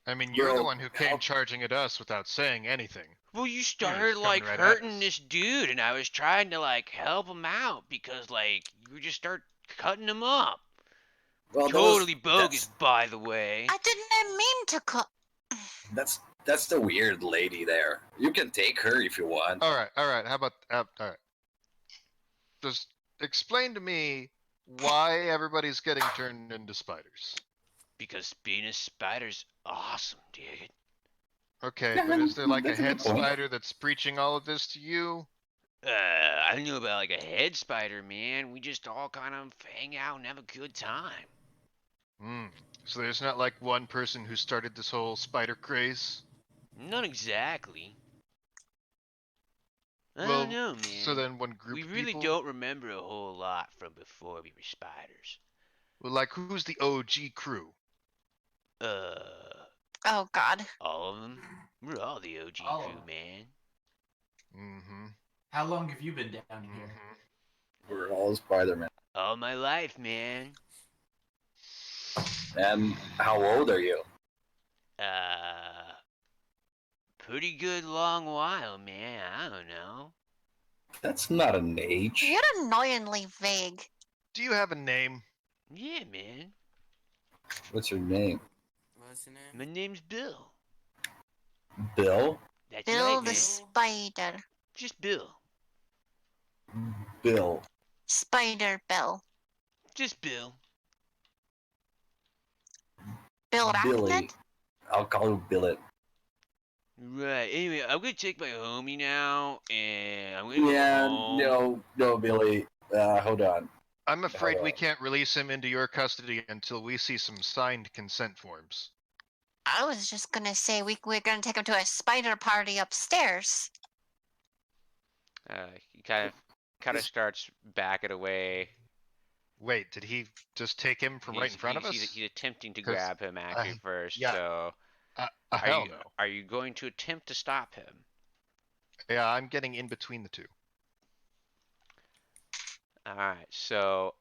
I mean, you're the Bro, one who came how- charging at us without saying anything. Well, you just started coming like right at hurting us. this dude, and I was trying to like help him out because like you just start cutting him up. Well, Totally bogus, by the way. I didn't mean to cut. That's the weird lady there. You can take her if you want. All right. How about all right? Just explain to me why everybody's getting turned into spiders. Because being a spider's awesome, dude. Okay, Yeah, but is there like a that's a head good point. spider that's preaching all of this to you? I don't know about like a head spider, man. We just all kind of hang out and have a good time. Hmm. So there's not like one person who started this whole spider craze? Not exactly. I Well, don't know, man. so then one group we of really people? don't remember a whole lot from before we were spiders. Well, like who's the OG crew? Oh God. All of them. We're all the OG All of crew, them. man. Mm-hmm. How long have you been down here? Mm-hmm. We're all Spider-Man. All my life, man. And how old are you? Pretty good long while, man. I don't know. That's not an age. You're annoyingly vague. Do you have a name? Yeah, man. What's your name? What's your name? My name's Bill. Bill? That's Bill right, the man. Spider. Just Bill. Bill. Spider Bill. Just Bill. Bill Billy. Arachnid? I'll call you Billet. Right. Anyway, I'm gonna take my homie now, and I'm gonna Yeah, go home. no, Billy. Hold on. I'm afraid we on. can't release him into your custody until we see some signed consent forms. I was just gonna say we're gonna take him to a spider party upstairs. He kind of starts backing away. Wait, did he just take him from right in front of us? He's attempting to 'Cause grab him actually first. yeah. So, Hell no. are you going to attempt to stop him? Yeah, I'm getting in between the two. All right. So,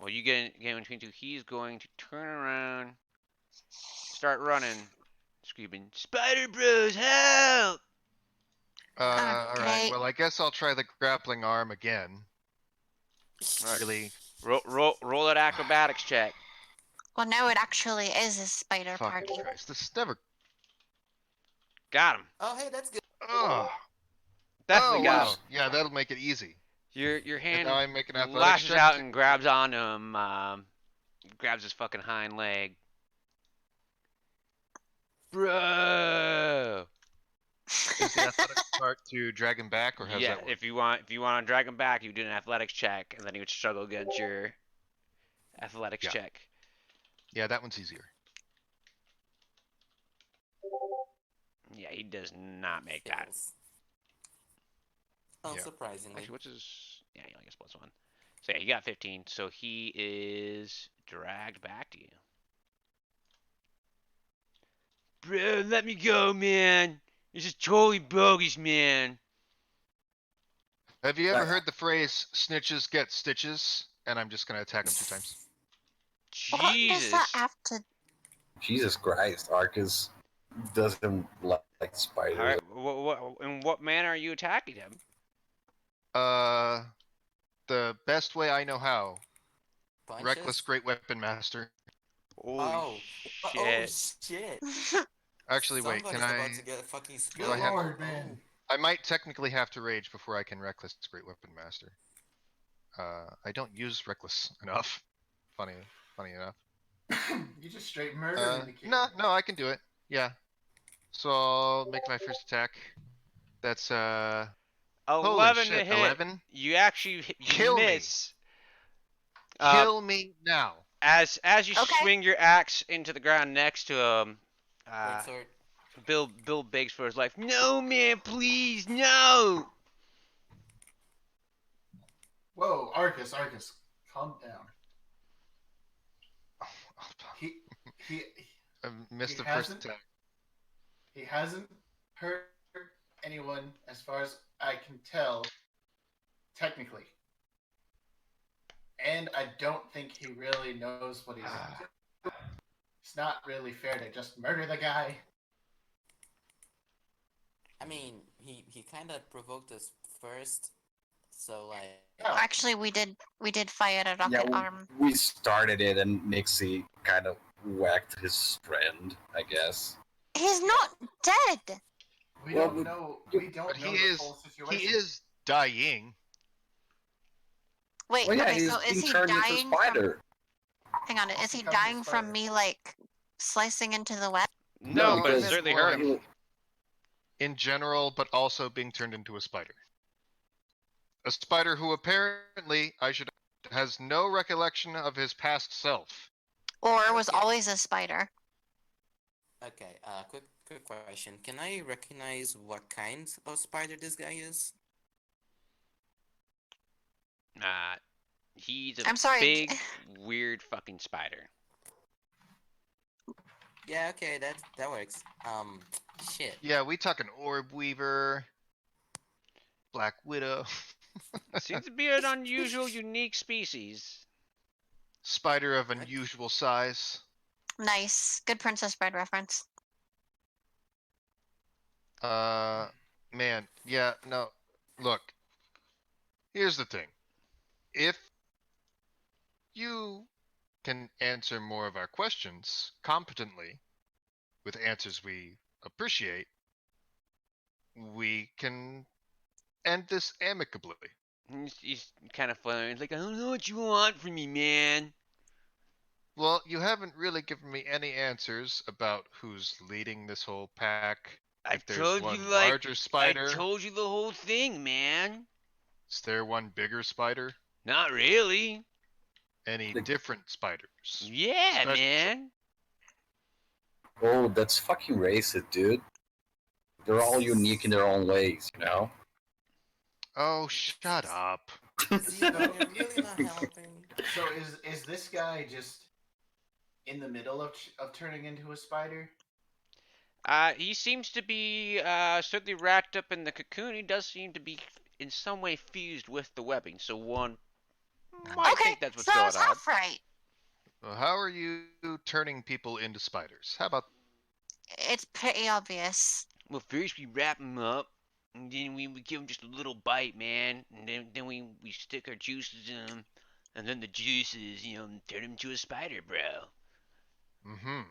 Well, you get in between two. He's going to turn around, start running, screaming, "Spider Bros, help!" Alright, Okay. well, I guess I'll try the grappling arm again. Alright. Really? Roll that acrobatics check. Well, no, it actually is a spider Fucking party. Christ. This is never. Got him. Oh, hey, that's good. Ugh. Definitely Oh, got wow. him. Yeah, that'll make it easy. Your And hand now I make an athletics lashes check. out and grabs onto him. Grabs his fucking hind leg. Bro. Is the athletics part to drag him back, or how's Yeah, that work? if you want to drag him back, you do an athletics check, and then he would struggle against your athletics Yeah. check. Yeah, that one's easier. Yeah, he does not make that. Fails. Yeah. Unsurprisingly. Actually, what's his? Yeah, he only gets +1. So yeah, he got 15. So he is dragged back to you. Bro, let me go, man. This is totally bogus, man. Have you ever heard the phrase "snitches get stitches"? And I'm just gonna attack him 2 times. What does Jesus. that have to? Jesus Christ, Arcus doesn't like spiders. All right. In what manner are you attacking him? The best way I know how. Punches? Reckless Great Weapon Master. Holy Oh, shit. shit. Actually, wait, Somebody's can I? about to get a fucking Good Do I have- lord, man. I might technically have to rage before I can Reckless Great Weapon Master. I don't use Reckless enough. Funny enough. You just straight murdered the kid. No, I can do it. Yeah. So I'll make my first attack. That's 11 holy to shit, hit. 11. You actually Kill me. miss. Kill me now. As you Okay. swing your axe into the ground next to him, Great sword. Bill begs for his life. No, man, please, no. Whoa, Arcus, calm down. He I missed He the first hasn't? attack. he hasn't hurt anyone, as far as I can tell, technically. And I don't think he really knows what he's doing. It's not really fair to just murder the guy. I mean, he kind of provoked us first, so like. Yeah. Actually, we did fire a rocket arm. we started it, and Nixie kind of whacked his friend, I guess. He's not dead. We Well, don't know. We don't But know he the is full situation. he is dying. Wait, Well, yeah, okay, he's so is being he turned into a dying from? spider. Hang on, What's is he becoming a dying from spider? me like slicing into the web? No, but it because certainly more hurt him. like- In general, but also being turned into a spider. A spider who apparently, has no recollection of his past self. Or was Okay. always a spider? Okay, quick question. Can I recognize what kind of spider this guy is? He's a I'm sorry. big, weird fucking spider. Yeah, okay, that works. Shit. Yeah, we talking Orb Weaver, Black Widow, Seems to be an unusual, unique species. spider of unusual size. Nice. Good Princess Bride reference. Man, yeah, no. Look, here's the thing. If you can answer more of our questions competently, with answers we appreciate, we can end this amicably. He's kind of flailing. He's like, I don't know what you want from me, man. Well, you haven't really given me any answers about who's leading this whole pack. I If there's told one you, like, larger spider, I told you the whole thing, man. is there one bigger spider? Not really. Any different spiders? Yeah, Special- man. Oh, that's fucking racist, dude. They're all unique in their own ways, you know? Oh, shut up. See, you're really not helping. So is this guy just in the middle of turning into a spider? He seems to be certainly wrapped up in the cocoon. He does seem to be in some way fused with the webbing. So one I Okay, think that's what's so I going was on. half right. Well, how are you turning people into spiders? How about It's pretty obvious. Well, first we wrap them up, and then we give them just a little bite, man, and then we stick our juices in them, and then the juices, turn them into a spider, bro. mm-hmm.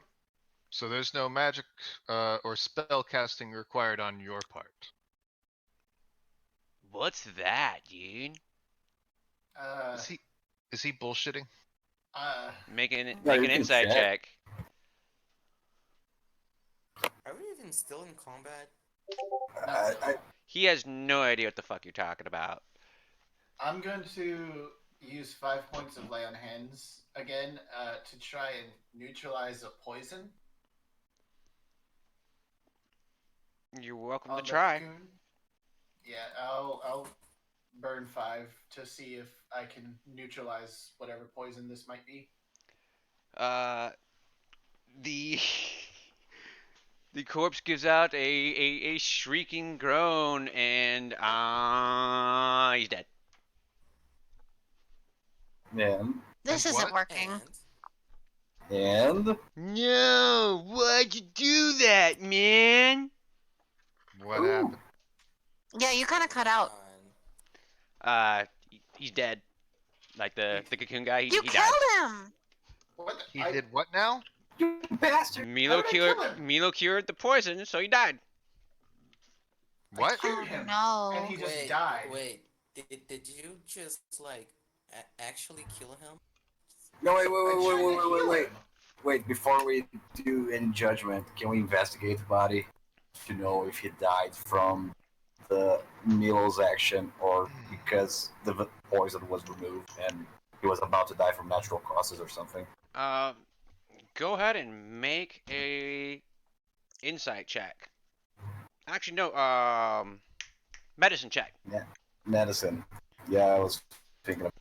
So there's no magic or spell casting required on your part. What's that, dude? Uh, Is he is he bullshitting? Make an Yeah, make you an can insight check. Are we even still in combat? I He has no idea what the fuck you're talking about. I'm going to use 5 points of lay on hands again to try and neutralize a poison You're welcome on to the try. cocoon. Yeah, I'll burn 5 to see if I can neutralize whatever poison this might be. Uh, the the corpse gives out a shrieking groan, and he's dead. and This And isn't what? working. and No, why'd you do that, man? What Ooh. happened? Yeah, you kind of cut out. He's dead. Like the cocoon guy, You he killed died. him. What? He did what now? you bastard! Milo How did I cured kill him? Milo cured the poison, so he died. What? cured Oh him, no. and he just Wait, died. wait. Did you just like actually kill him? No, wait, I tried to heal wait. him. Wait, before we do any judgment, can we investigate the body to know if he died from the Milo's action or because the poison was removed and he was about to die from natural causes or something? Go ahead and make a insight check. Actually, no. Medicine check. Yeah, medicine. Yeah, I was thinking of.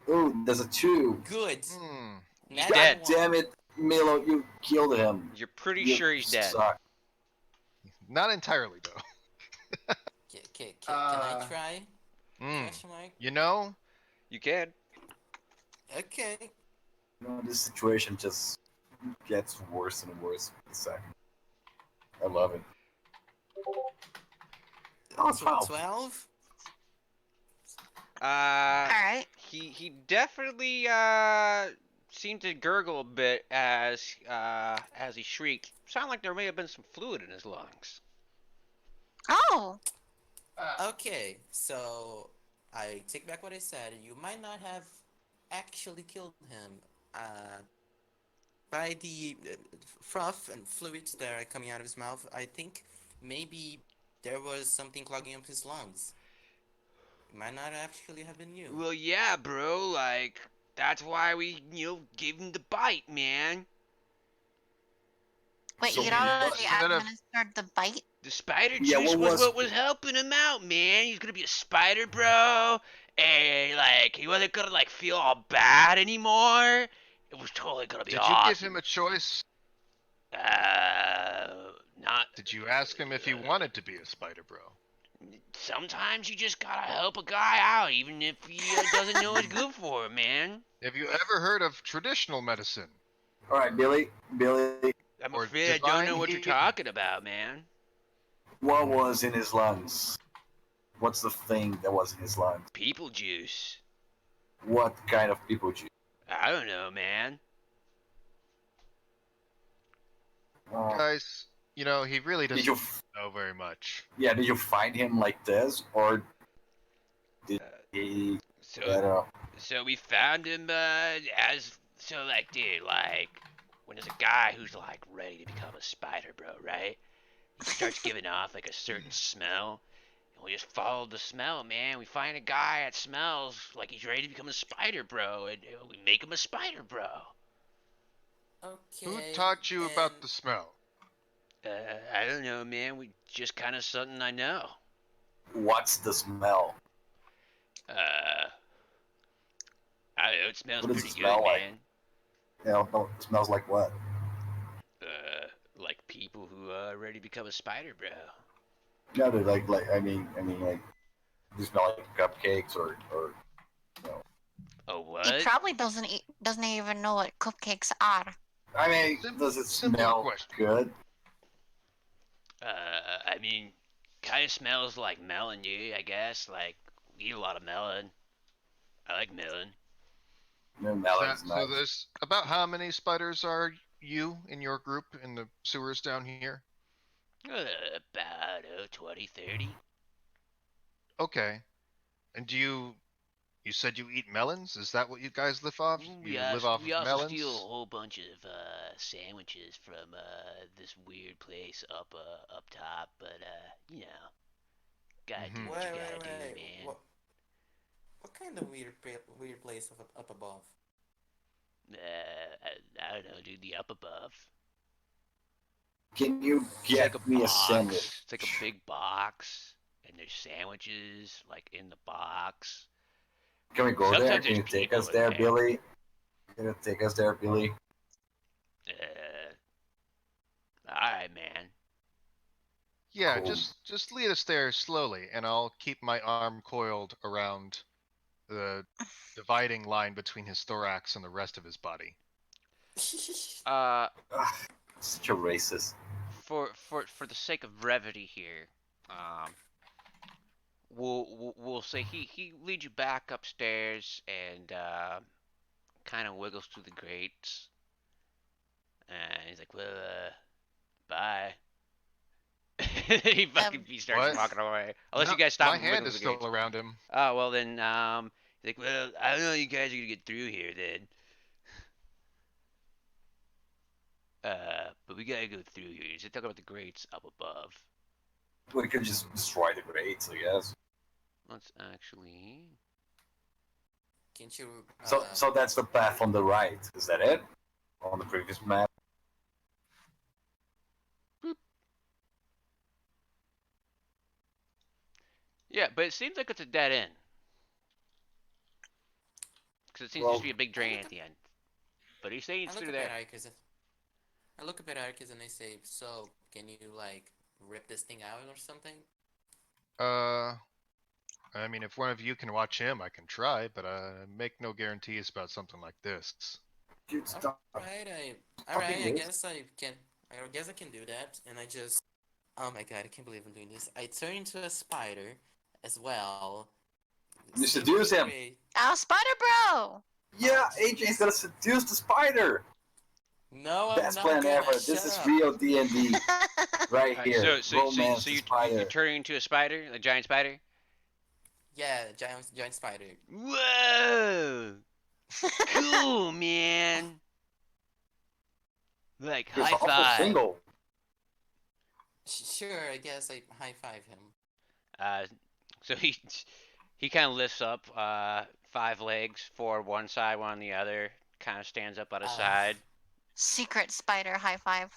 Ooh, there's a 2. Good. Hmm. He's Nat dead. one. Damn it, Milo, you killed him. You're pretty You sure he's dead. suck. Not entirely though. Can I try? Hmm. Question mark. You know, You can. Okay. You know, this situation just gets worse and worse with the second. I love it. Oh, So 12. 12. All right. He definitely seemed to gurgle a bit as he shrieked. Sounded like there may have been some fluid in his lungs. Oh. Okay, so I take back what I said. You might not have actually killed him. By the froth and fluids that are coming out of his mouth, I think maybe there was something clogging up his lungs. It might not actually have been you. Well, yeah, bro. Like that's why we gave him the bite, man. Wait, So you'd what- already instead of- administered the bite? The spider Yeah, juice what was what was helping him out, man. He's gonna be a spider, bro. And like he wasn't gonna like feel all bad anymore. It was totally gonna be did awesome. you give him a choice? Not. Did you ask him if he wanted to be a spider bro? Sometimes you just gotta help a guy out, even if he doesn't know it's good for him, man. Have you ever heard of traditional medicine? All right, Billy. I'm Or afraid I don't know divine what you're healing. talking about, man. What was in his lungs? What's the thing that was in his lungs? People juice. What kind of people juice? I don't know, man. Guys, you know, he really Did doesn't you? know very much. Yeah, did you find him like this, or did he? I don't So know. so we found him dude, like when there's a guy who's like ready to become a spider, bro, right? He starts giving off like a certain smell. And we just follow the smell, man. We find a guy that smells like he's ready to become a spider, bro, and we make him a spider, bro. Okay. Who taught you about and- the smell? I don't know, man. We just kind of something I know. What's the smell? I don't know. It smells What does pretty it smell good, like? man. You know, it smells like what? Like people who are ready to become a spider, bro. No, dude, like, I mean, like, do you smell like cupcakes or Oh, He what? probably doesn't even know what cupcakes are. I mean, does it Simple smell question. good? I mean, kind of smells like melon, I guess. Like, we eat a lot of melon. I like melon. No, That, melon's so nice. there's about how many spiders are you in your group in the sewers down here? About 20, 30. Okay. And you said you eat melons? Is that what you guys live off? You live off We of also steal a melons? whole bunch of sandwiches from this weird place up top. But you know, gotta do Mm-hmm. what you Wait, gotta wait, do, wait. man. What kind of weird place up above? I don't know, dude. The up above. Can you It's like a get me a sandwich? box. It's like a big box, and there's sandwiches like in the box. Can we go there? Sometimes Can there's you take people us in there, there. Billy? Can you take us there, Billy? All right, man. Yeah, Cool. just lead us there slowly, and I'll keep my arm coiled around the dividing line between his thorax and the rest of his body. Uh, Ugh, such a racist. for the sake of brevity here, um, we'll say he leads you back upstairs and kind of wiggles through the grates, and he's like, "Well, bye." He starts What? walking away. Unless No, you guys stop my and hand wiggle is through the still grates. around him. Oh well, then he's like, "Well, I don't know. You guys are gonna get through here then." But we gotta go through here. He's talking about the grates up above. We could just destroy the grates, I guess. Let's actually. Can't you? So that's the path on the right. Is that it? On the previous map? Yeah, but it seems like it's a dead end. Because it seems to Well, be a big I drain look at up. the end. But he's saying I it's look through up at there. Arcus. I look up at Arcus and I say, "So, can you like rip this thing out or something?" Uh, I mean, if one of you can watch him, I can try, but make no guarantees about something like this. dude, stop. All right. Fucking this. I guess I can do that. And I just. Oh my god! I can't believe I'm doing this. I turn into a spider, as well. You Same seduce him. Akurei. Oh, Spider Bro! Yeah, AJ's gonna seduce the spider. No, I'm Best not plan gonna. ever. This Shut is up. real D&D right Alright, here. Romance the you spider. turning into a spider, a giant spider. Yeah, giant spider. Whoa! Cool, man. Like He's high awful five. single. Sure, I guess I high five him. Uh, so he kind of lifts up 5 legs, 4 on one side, 1 on the other. Kind of stands up on his side. Secret spider high five.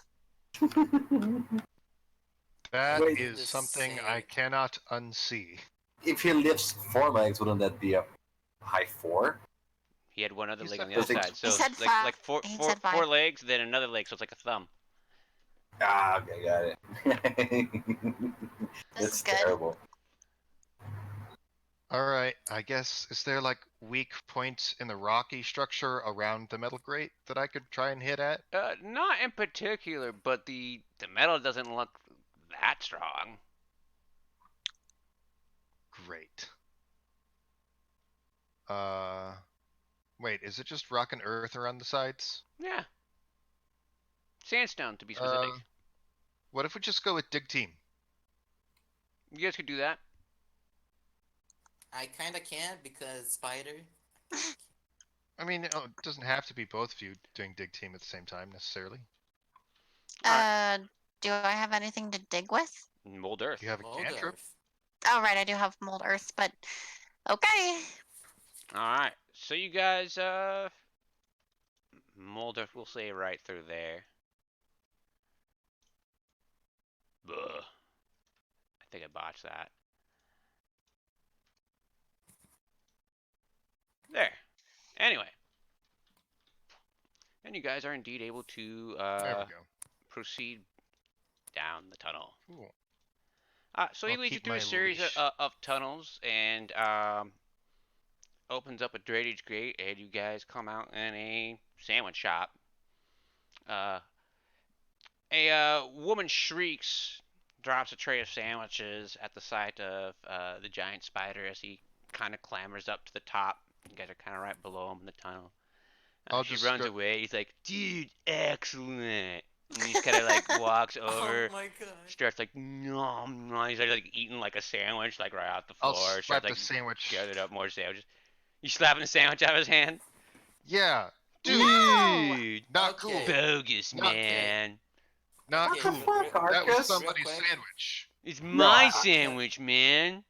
That Wait. is This something I sick. cannot unsee. If he lifts 4 legs, wouldn't that be a high 4? He had one other He leg on said the other Does it- side. He So said like five. like four He four said four five. legs, then another leg, so it's like a thumb. Ah, okay, got it. This That's is good. terrible. Alright, I guess, is there like weak points in the rocky structure around the metal grate that I could try and hit at? Not in particular, but the metal doesn't look that strong. Great. Wait, is it just rock and earth around the sides? Yeah, sandstone to be specific. What if we just go with dig team? You guys could do that. I kinda can't because spider. I mean, it doesn't have to be both of you doing dig team at the same time necessarily. Do I have anything to dig with? Mold earth. You have a cantrip? Earth. Oh, right, I do have mold earth, but okay. All right. So you guys mold earth. We'll say right through there. Ugh. I think I botched that. There. Anyway. And you guys are indeed able to There we go. proceed down the tunnel. Cool. So he I'll leads you keep through a my series leash. of tunnels, and opens up a drainage grate, and you guys come out in a sandwich shop. Uh, a woman shrieks, drops a tray of sandwiches at the sight of the giant spider as he kind of clambers up to the top. You guys are kind of right below him in the tunnel. I'll She just runs go. away. He's like, dude, excellent. And he just kind of like walks Oh over, my god. starts like, nom, nom. He's like eating like a sandwich, like right off the I'll floor. slap Starts like the sandwich. gathering up more sandwiches. You slapping the sandwich out of his hand? Yeah, dude, No! Dude, not Okay. cool. bogus, Not- man. Not Okay, What cool. the fuck, That was Arcus? somebody's quick. sandwich. It's No, my I- sandwich, man.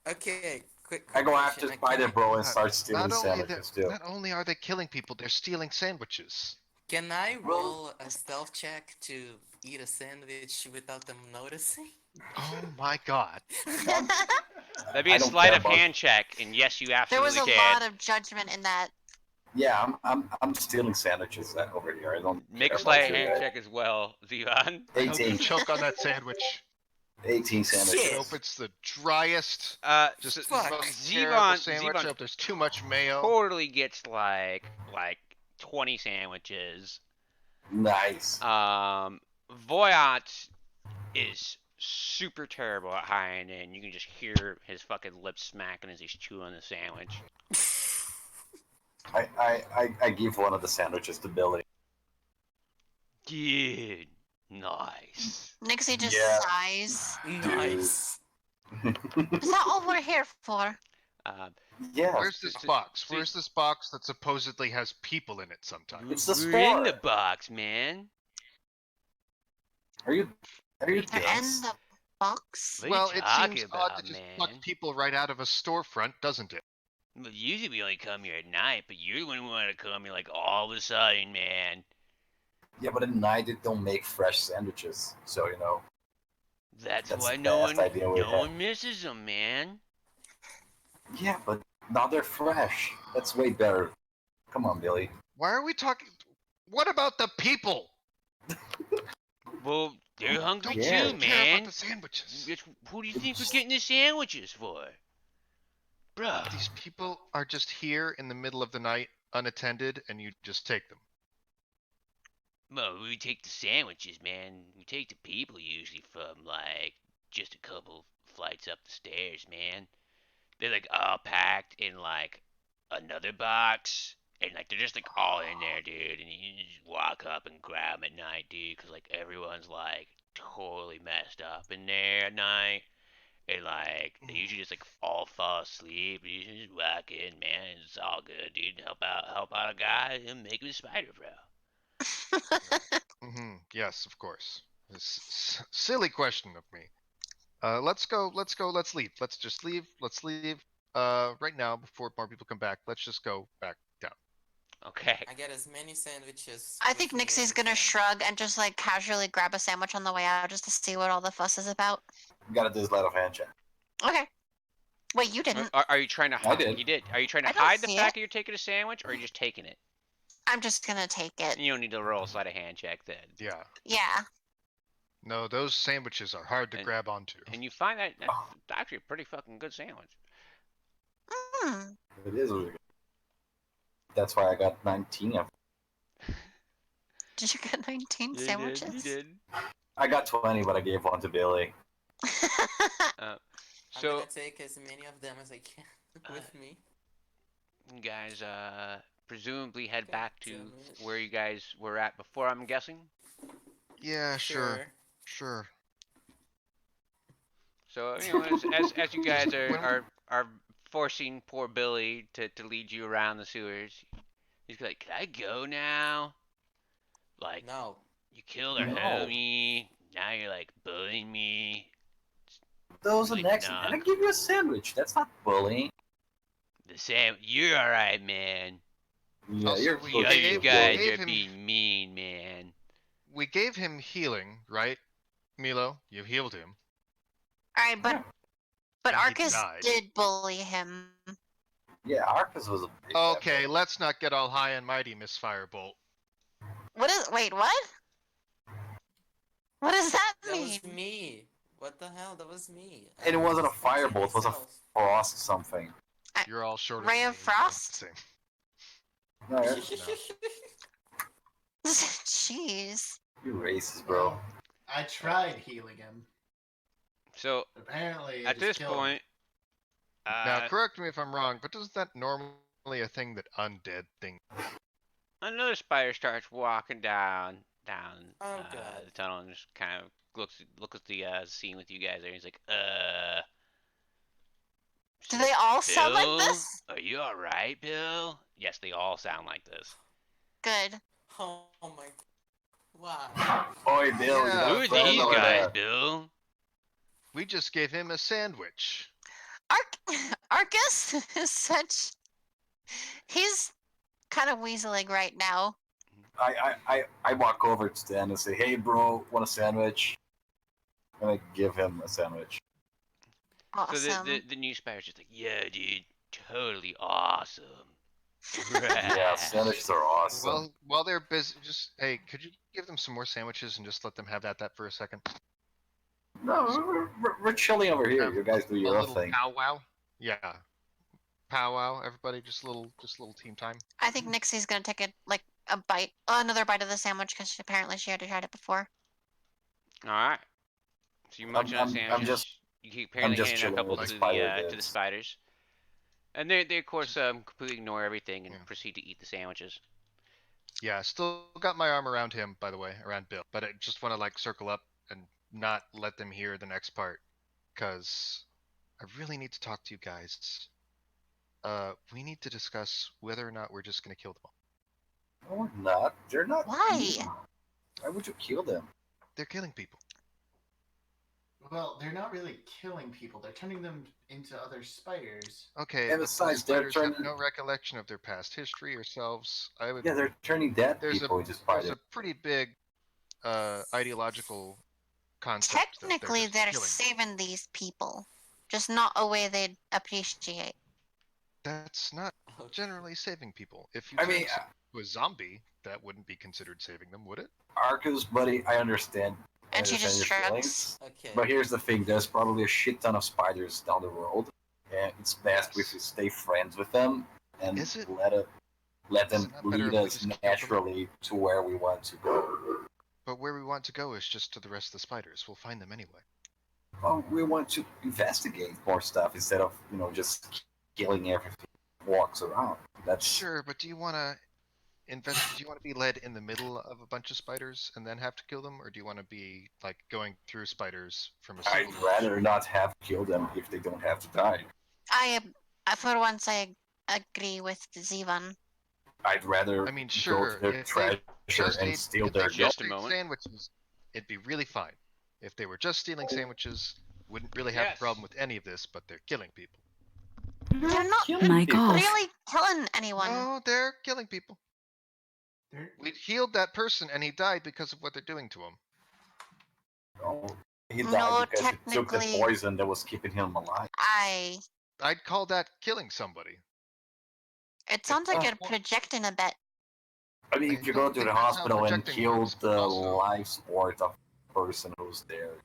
Okay, quick I go question. after Spider Bro and Not- start stealing sandwiches too. Not only are they killing people, they're stealing sandwiches. Can I Well- roll a stealth check to eat a sandwich without them noticing? Oh my god. That'd be I a don't sleight care of about- hand check, and yes, you There absolutely was a can. lot of judgment in that. Yeah, I'm stealing sandwiches over here. I don't Make a care sleight about of you hand guys. check as well, Zivan. I hope you 18. choke on that sandwich. 18 I sandwiches. Shit. hope it's the driest, Just fuck. most terrible Zivan, sandwich. I Zivan hope there's too much mayo. totally gets like 20 sandwiches. Nice. Voyant is super terrible at hiding in. You can just hear his fucking lips smacking as he's chewing the sandwich. I give one of the sandwiches to Billy. Dude, nice. Nixie just Yeah. sighs. Nice. Is that all we're here for? Yeah. Where's this box? Where's this box that supposedly has people in it sometimes? It's the We're in the spore. box, man. Are you They're in dense? the box. What Well, are you it talking seems about, odd to just man? pluck people right out of a storefront, doesn't it? Well, usually we only come here at night, but you're the one who want to come here like all of a sudden, man. Yeah, but at night they don't make fresh sandwiches, so That's That's why the no best one, idea we no have. one misses them, man. Yeah, but now they're fresh. That's way better. Come on, Billy. Why are we talking? What about the people? Well, they're hungry Yeah. too, Care about man. the sandwiches. Who do you think we're getting the sandwiches for? Bruh. These people are just here in the middle of the night, unattended, and you just take them. Well, we take the sandwiches, man. We take the people usually from like just a couple flights up the stairs, man. They're like all packed in like another box, and like they're just like all in there, dude. And you just walk up and grab them at night, dude, because like everyone's like totally messed up in there at night. And like they usually just like all fall asleep. And you just walk in, man. It's all good, dude. Help out a guy and make him a spider, bro. Yes, of course. Silly question of me. Let's go. Let's leave. Let's just leave. Let's leave. Right now, before more people come back, let's just go back down. Okay. I get as many sandwiches. I with think me as Nixie's I gonna can. shrug and just like casually grab a sandwich on the way out just to see what all the fuss is about. You gotta do this sleight of hand check. Okay. Wait, you didn't. Are you trying to hide? did. You did. Are you trying to I don't hide the see fact it. that you're taking a sandwich, or are you just taking it? I'm just gonna take it. You don't need to roll a sleight of hand check then. Yeah. Yeah. No, those sandwiches are hard to And- grab onto. And you find that that's actually a pretty fucking good sandwich. Hmm. It is really good. That's why I got 19 of them. Did you get 19 You sandwiches? did. I got 20, but I gave one to Billy. I'm So gonna take as many of them as I can with me. you guys presumably head God back to damn it. where you guys were at before, I'm guessing. Yeah, sure. So as you guys are forcing poor Billy to lead you around the sewers, he's like, "Can I go now? Like No. you killed our No. homie. Now you're like bullying me. Those are Really next. not And I give you cool. a sandwich. That's not bullying. The same. You're all right, man. Yeah, Also, you're we You close to other gave- guys gave are him- being mean, man. We gave him healing, right? Milo, you healed him. Alright, but And he Arcus died. did bully him. Yeah, Arcus was a big Okay, bad boy. let's not get all high and mighty, Miss Firebolt. Wait, what? What does that That mean? was me. What the hell? That was me. And it wasn't a I sponsored firebolt, it was a myself. frost something. You're all shorter Ray than of me. and you look the Frost? same. No, Jeez. you racist, bro. Well, I tried healing him. So Apparently, at it this just killed him. point, Now, correct me if I'm wrong, but isn't that normally a thing that undead thing? another spider starts walking down Oh, God. the tunnel and just kind of looks at the scene with you guys there. He's like, Do so they all sound like Bill, this? are you all right, Bill? Yes, they all sound like this. Good. Oh my. Wow. Oi, Bill, you Yeah. got Who a are friend these over guys, there. Bill? We just gave him a sandwich. Arcus is such. He's kind of weaseling right now. I walk over to Dan and say, "Hey, bro, want a sandwich?" And I give him a sandwich. Awesome. So the new spider's just like, yeah, dude, totally awesome. Yeah, sandwiches are awesome. Well, while they're busy, hey, could you give them some more sandwiches and just let them have that for a second? No, we're chilling over here. You guys do A your little thing. powwow. Yeah, powwow. Everybody, just a little team time. I think Nixie's gonna take a bite, another bite of the sandwich because apparently she already tried it before. All right. So you're munching on I'm sandwiches. just- You keep apparently just handing a chilling couple with to the the spider to the dudes. spiders, and they of course completely ignore everything and Yeah. proceed to eat the sandwiches. Yeah, still got my arm around him, by the way, around Bill. But I just want to circle up and not let them hear the next part, cause I really need to talk to you guys. We need to discuss whether or not we're just gonna kill them all. No, we're not. They're not. Why? evil. Why would you kill them? They're killing people. Well, they're not really killing people. They're turning them into other spiders. Okay, And but besides, the they're spiders have turning- no recollection of their past history or selves. I would. Yeah, they're turning dead There's people into there's spiders. a pretty big ideological concept that Technically, just they're killing. saving these people, just not a way they'd appreciate. That's not Okay. generally saving people. If you I turn mean, someone into a zombie, that wouldn't be considered saving them, would it? Arcus, buddy, I understand. I And she understand just your shrugs. feelings. Okay. But here's the thing: there's probably a shit ton of spiders down the road, and it's best if Yes. we stay friends with them and Is it? let Is them it not better lead if we us just kill them? naturally to where we want to go. But where we want to go is just to the rest of the spiders. We'll find them anyway. Well, we want to investigate more stuff instead of just killing everything that walks around. That's Sure, but do you want to invest? Do you want to be led in the middle of a bunch of spiders and then have to kill them, or do you want to be going through spiders from a I'd single? rather not have to kill them if they don't have to die. For once, I agree with Zivan. I'd rather I mean, go sure, to their if they treasure just and ate, steal if they their Just just a ate moment. sandwiches, it'd be really fine. If they were just stealing sandwiches, wouldn't really have a Yes. problem with any of this. But they're killing people. They're not Mic off. really killing anyone. No, they're killing people. They're, We healed that person, and he died because of what they're doing to him. No, he No, died because he took the technically- poison that was keeping him alive. I'd call that killing somebody. It sounds like you're projecting a bit. I mean, I if you go don't to think the that's how hospital and projecting kill works, but the also- life support of the person who's there,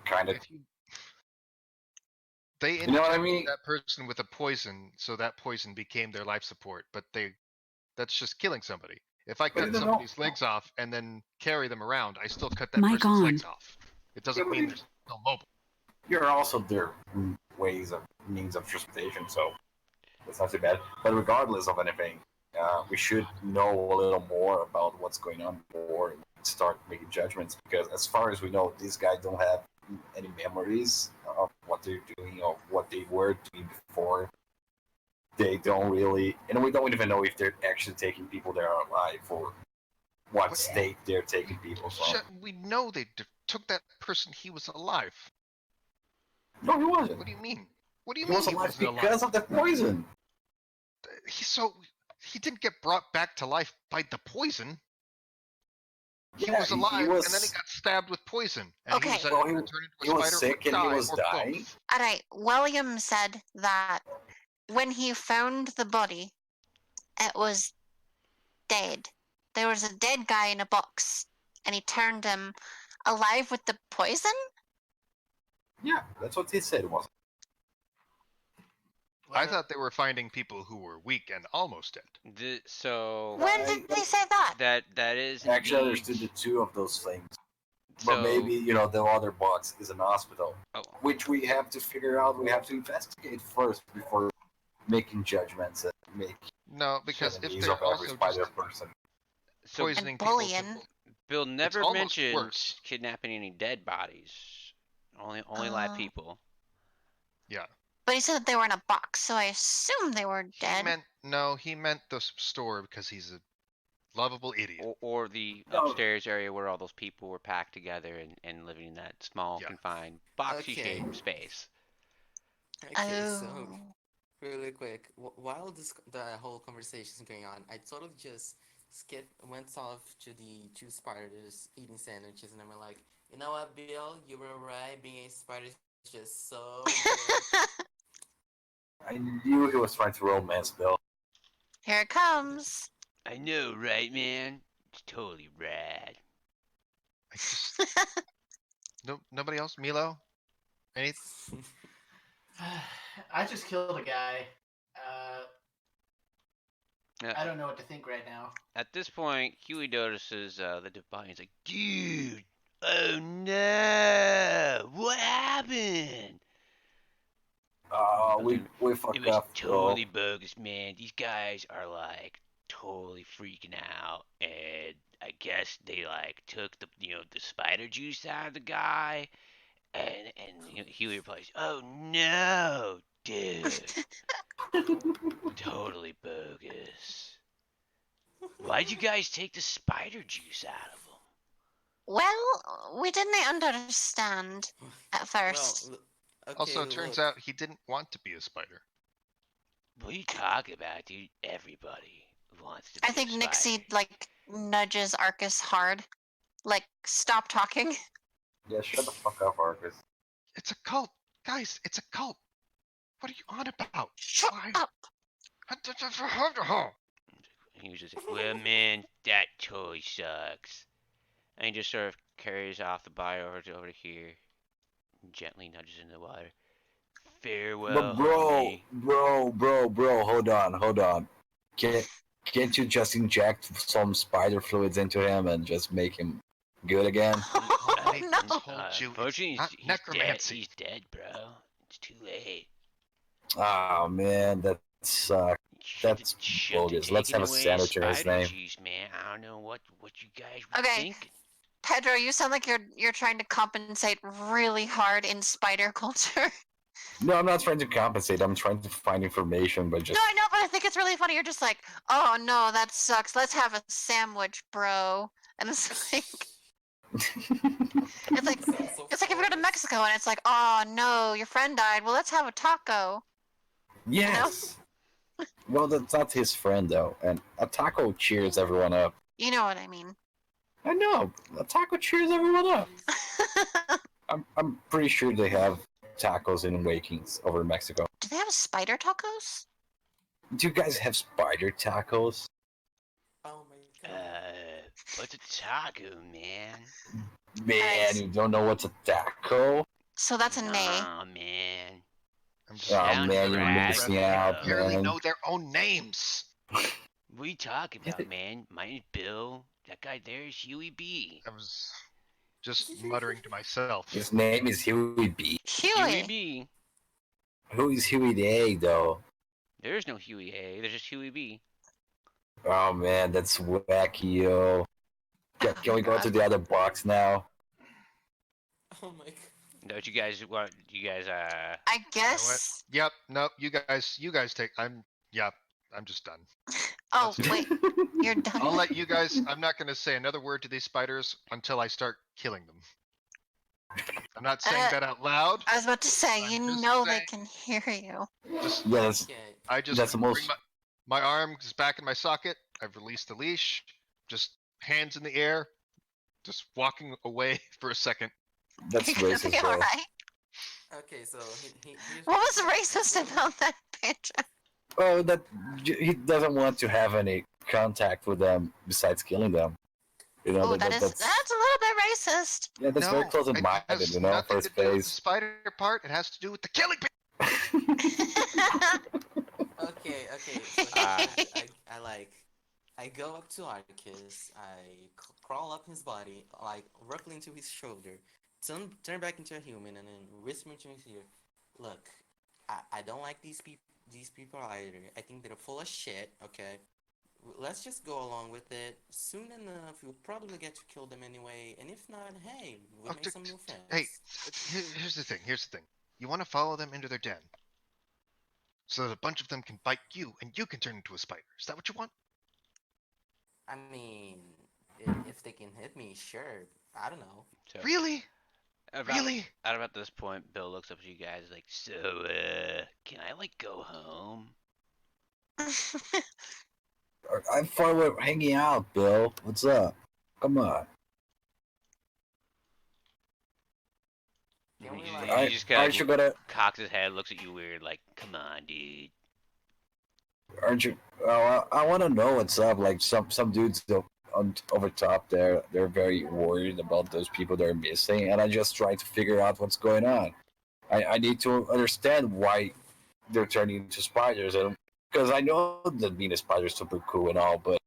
kind of. If you... They You know what I injected mean? that person with a poison, so that poison became their life support. But that's just killing somebody. If I But cut you don't somebody's know- legs off and then carry them around, I still cut that Mic person's on. legs off. It doesn't Yeah, but mean you- they're still mobile. You're also their means of transportation, so that's not too bad. But regardless of anything, we should know a little more about what's going on before we start making judgments. Because as far as we know, these guys don't have any memories of what they're doing or what they were doing before. They don't really, and we don't even know if they're actually taking people that are alive or what What? state they're taking people from. We know they took that person. He was alive. No, he wasn't. What do you mean? What do you He mean was he alive wasn't because alive? of the poison. He didn't get brought back to life by the poison. He Yeah, was alive, and then he got stabbed with poison. And Okay. he was Well, either turned he into a was spider sick or and he die, was or dying. both. Alright, William said that when he found the body, it was dead. There was a dead guy in a box, and he turned him alive with the poison? Yeah, that's what he said it was. I thought they were finding people who were weak and almost dead. So When did they say that? that is Actually, I indeed. understood the two of those things. But So maybe, the other box is an hospital, oh, which we have to figure out. We have to investigate first before making judgments and make No, because if enemies they're of every also spider just person. so poisoning And people to bullying. Bill it's never almost mentioned worse. kidnapping any dead bodies. Only live Oh. people. Yeah. But he said that they were in a box, so I assume they were dead. He meant the store because he's a lovable idiot. Or the No. upstairs area where all those people were packed together and living in that small, Yeah. confined, boxy Okay. shaped space. Okay, so Oh. really quick, while the whole conversation is going on, I totally just went off to the two spiders eating sandwiches, and I went like, you know what, Bill, you were right. Being a spider is just so good. I knew he was trying to romance Bill. Here it comes. I know, right, man? It's totally rad. I just nobody else. Milo, any? I just killed a guy. Uh, I don't know what to think right now. At this point, Huey notices the dead body. He's like, dude, oh no, what happened? We It fucked was up. totally bogus, man. These guys are like totally freaking out, and I guess they like took the spider juice out of the guy, and Huey replies, "Oh no, dude, totally bogus. Why'd you guys take the spider juice out of him?" Well, we didn't understand at first. Well, okay, Also, it turns look. out he didn't want to be a spider. What are you talking about, dude? Everybody wants to be I think a spider. Nixie nudges Arcus hard. Like, stop talking. Yeah, shut the fuck up, Arcus. It's a cult, guys. It's a cult. What are you on about? Shut Why? up. He was just like, well, man, that toy sucks. And he just sort of carries off the body over to here, and gently nudges into the water. Farewell, But homie. bro, hold on. Can't you just inject some spider fluids into him and just make him good again? Oh, They no. told you Unfortunately, it's not he's dead. necromancy. He's dead, bro. It's too late. Oh man, that sucks. That's bogus. Let's have a sandwich in his spider name. juice, man. I don't know what you guys were Okay. thinking. Pedro, you sound like you're trying to compensate really hard in spider culture. No, I'm not trying to compensate. I'm trying to find information, but No, just I know, but I think it's really funny. You're just like, oh no, that sucks. Let's have a sandwich, bro. And it's like, it's like, Sounds so it's like if you go to forced. Mexico and it's like, oh no, your friend died. Well, let's have a taco. yes. Well, that's not his friend though, and a taco cheers everyone up. You know what I mean. I know a taco cheers everyone up. I'm pretty sure they have tacos in Wakings over in Mexico. Do they have spider tacos? Do you guys have spider tacos? Oh my god. What's a taco, man? Man, Alright. you don't know what's a taco? So that's a nay. Nah, man. I'm just Oh Sounds man, you're rad, missing bro. out, barely man. know their own names. What are you talking about, man? My name's Bill. That guy there is Huey B. I was just muttering to myself. His name is Huey B. Huey Huey. B. Who is Huey A though? There is no Huey A. There's just Huey B. Oh man, that's wacky, yo. Yeah, can we go to the other box now? Oh my god. Don't you guys want? You guys I guess. Yep. Nope. You guys take. I'm just done. Oh That's it. wait, you're done. I'll let you guys. I'm not gonna say another word to these spiders until I start killing them. I'm not saying that out loud. I was about to say, I'm you just know they saying- can hear you. Just Yes. Okay. I just That's the bring most- my arm is back in my socket. I've released the leash. Just hands in the air. Just walking away for a second. That's You're gonna racist, be bro. alright. Okay, so here's What was racist about that picture? Oh, that he doesn't want to have any contact with them besides killing them. You know, Oh, that's a little bit racist. yeah, that's very No, close it minded. has You know, nothing first to do with the phase. spider part. It has to do with the killing. Okay, okay. So Uh, I go up to Arcus. Crawl up his body, like roughly into his shoulder, turn back into a human, and then whisper into his ear, "Look, I don't like these people either. I think they're full of shit. Okay, let's just go along with it. Soon enough, we'll probably get to kill them anyway. And if not, hey, we'll Oh, make some new hey, friends." here's the thing. Here's the thing. You want to follow them into their den, so that a bunch of them can bite you, and you can turn into a spider. Is that what you want? I mean, if they can hit me, sure. I don't know. so Really? about Really? at about this point, Bill looks up at you guys like, so can I like go home? I'm fine with hanging out, Bill. What's up? Come on. Can we He like? just, he just kind Aren't you of gonna? cocks his head, looks at you weird, like, come on, dude. Aren't you? I want to know what's up. Like some dudes on over top there, they're very worried about those people they're missing, and I just try to figure out what's going on. I need to understand why they're turning into spiders, and because I know that being a spider is super cool and all, but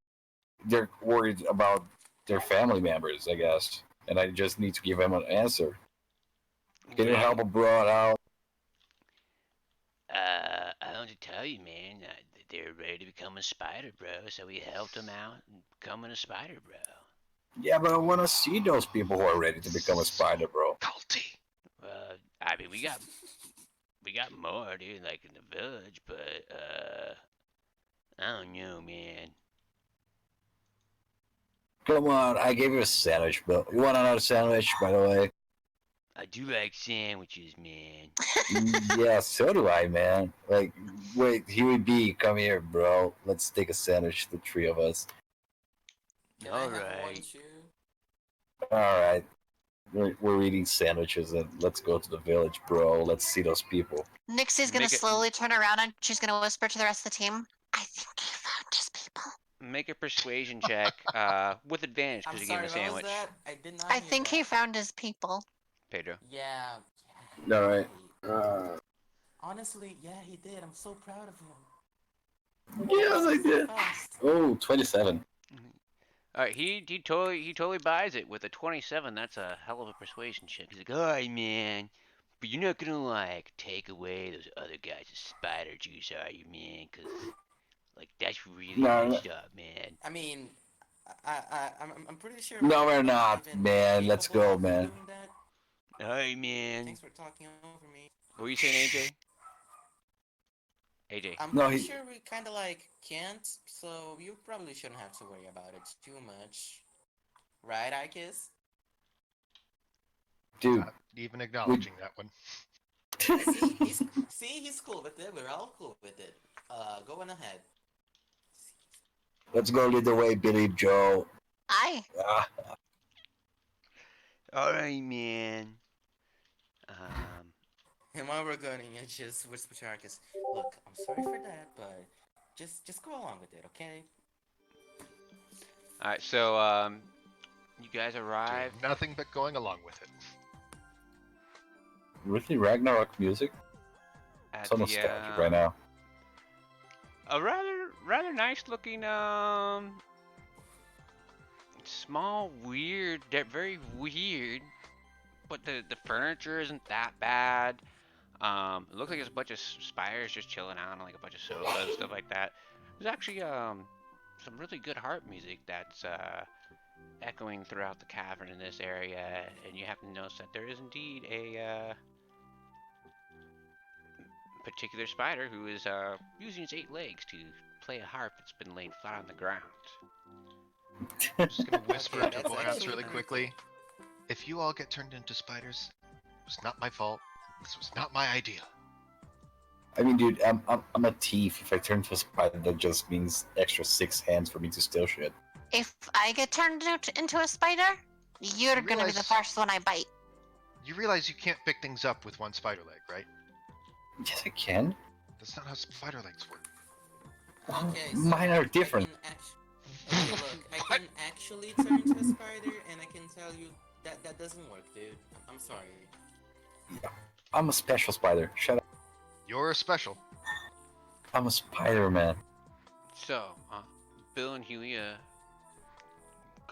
they're worried about their family members, I guess, and I just need to give them an answer. Can you help Well, a bro out? I want to tell you, man, they're ready to become a spider, bro. So we helped them out and becoming a spider, bro. Yeah, but I want to see those people who are ready to become a So spider, bro. Culty. I mean, we got more, dude, like in the village, but I don't know, man. Come on, I gave you a sandwich, Bill. You want another sandwich, by the way? I do like sandwiches, man. Yeah, so do I, man. Like, wait, Huey B, come here, bro. Let's take a sandwich, the three of us. Can I All have one right. too? All right, we're eating sandwiches, and let's go to the village, bro. Let's see those people. Nixie's gonna Make it slowly turn around and she's gonna whisper to the rest of the team, I think he found his people. make a persuasion check, with advantage I'm because you're getting sorry, a what was sandwich. that? I did not I hear think that. he found his people. Pedro. Yeah. All right. Honestly, yeah, he did. I'm so proud of him. Yes, I So did. fast. Oh, 27. All right, he totally buys it with a 27. That's a hell of a persuasion check. He's like, all right, man, but you're not gonna like take away those other guys' spider juice, are you, man? Cause like that's really No, messed up, man. I mean, I'm pretty sure no, we're I'm not not, even man. Let's capable go, of man. doing that. All right, man. Thanks for talking over me. What were you saying, AJ? AJ. I'm No, pretty he. sure we kind of like can't, so you probably shouldn't have to worry about it too much. Right, Ikis? Dude, Not even acknowledging that one. He's cool with it. We're all cool with it. Go on ahead. let's go lead the way, Billy Joe. Aye. Ah, All right, man. Um. And while we're going, you just whisper to Arcus, "Look, I'm sorry for that, but just go along with it, okay?" All right, so you guys Doing arrive nothing but going along with it. really, Ragnarok music? at So the nostalgic right now. a rather nice looking small very weird, but the furniture isn't that bad. It looks like there's a bunch of spiders just chilling out on like a bunch of sofas and stuff like that. There's actually some really good harp music that's echoing throughout the cavern in this area, and you have to notice that there is indeed a particular spider who is using its 8 legs to play a harp that's been laid flat on the ground. I'm just gonna whisper Okay, into that's everyone else actually really pretty quickly. If you all get turned into spiders, it was not my fault. This was not my idea. I mean, dude, I'm a thief. If I turn into a spider, that just means extra 6 hands for me to steal shit. If I get turned into a spider, you're gonna be the realize- first one I bite. You realize you can't pick things up with one spider leg, right? Yes, I can. That's not how spider legs work. Okay, so Mine are different. Okay, look, I can actually turn into a spider, and I can tell you that doesn't work, dude. I'm sorry. I'm a special spider. Shut up. You're special. I'm a Spider-Man. So, Bill and Huey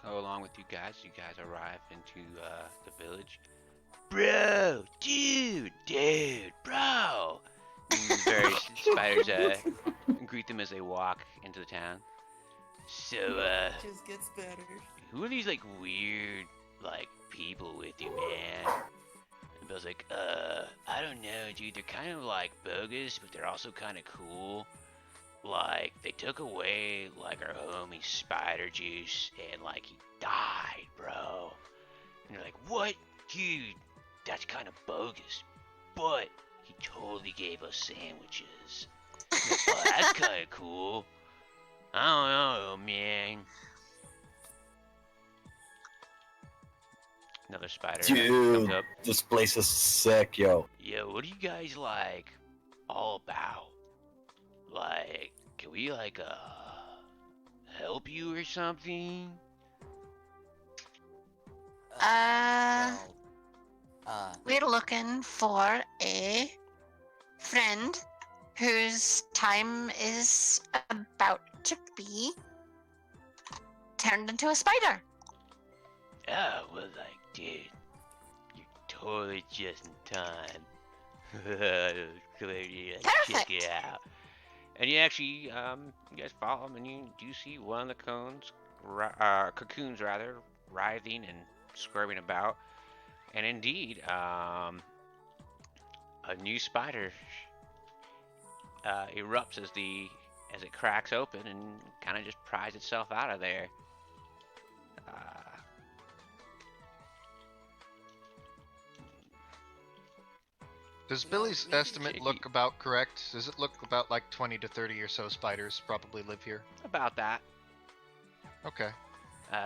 go along with you guys. You guys arrive into the village. Bro, dude, bro. And various spiders greet them as they walk into the town. So, It just gets better. who are these like weird like people with you, man? And Bill's like, I don't know, dude. They're kind of like bogus, but they're also kind of cool. Like, they took away like our homie Spider Juice, and like he died, bro. And you're like, what, dude? That's kind of bogus, but he totally gave us sandwiches. Like, oh, that's kind of cool. I don't know, man. Another spider comes Dude, up. this place is sick, yo. Yo, what are you guys like all about? Like, can we like help you or something? Well, We're looking for a friend whose time is about to be turned into a spider. Oh, well, like, dude, you're totally just in time. Clearly, check it Perfect. out. And you actually, you guys follow him, and you do see one of the cocoons rather, writhing and squirming about. And indeed, a new spider erupts as it cracks open and kind of just pries itself out of there. Does No, Billy's maybe estimate Jakey. look about correct? Does it look about like 20 to 30 or so spiders probably live here? About that. Okay.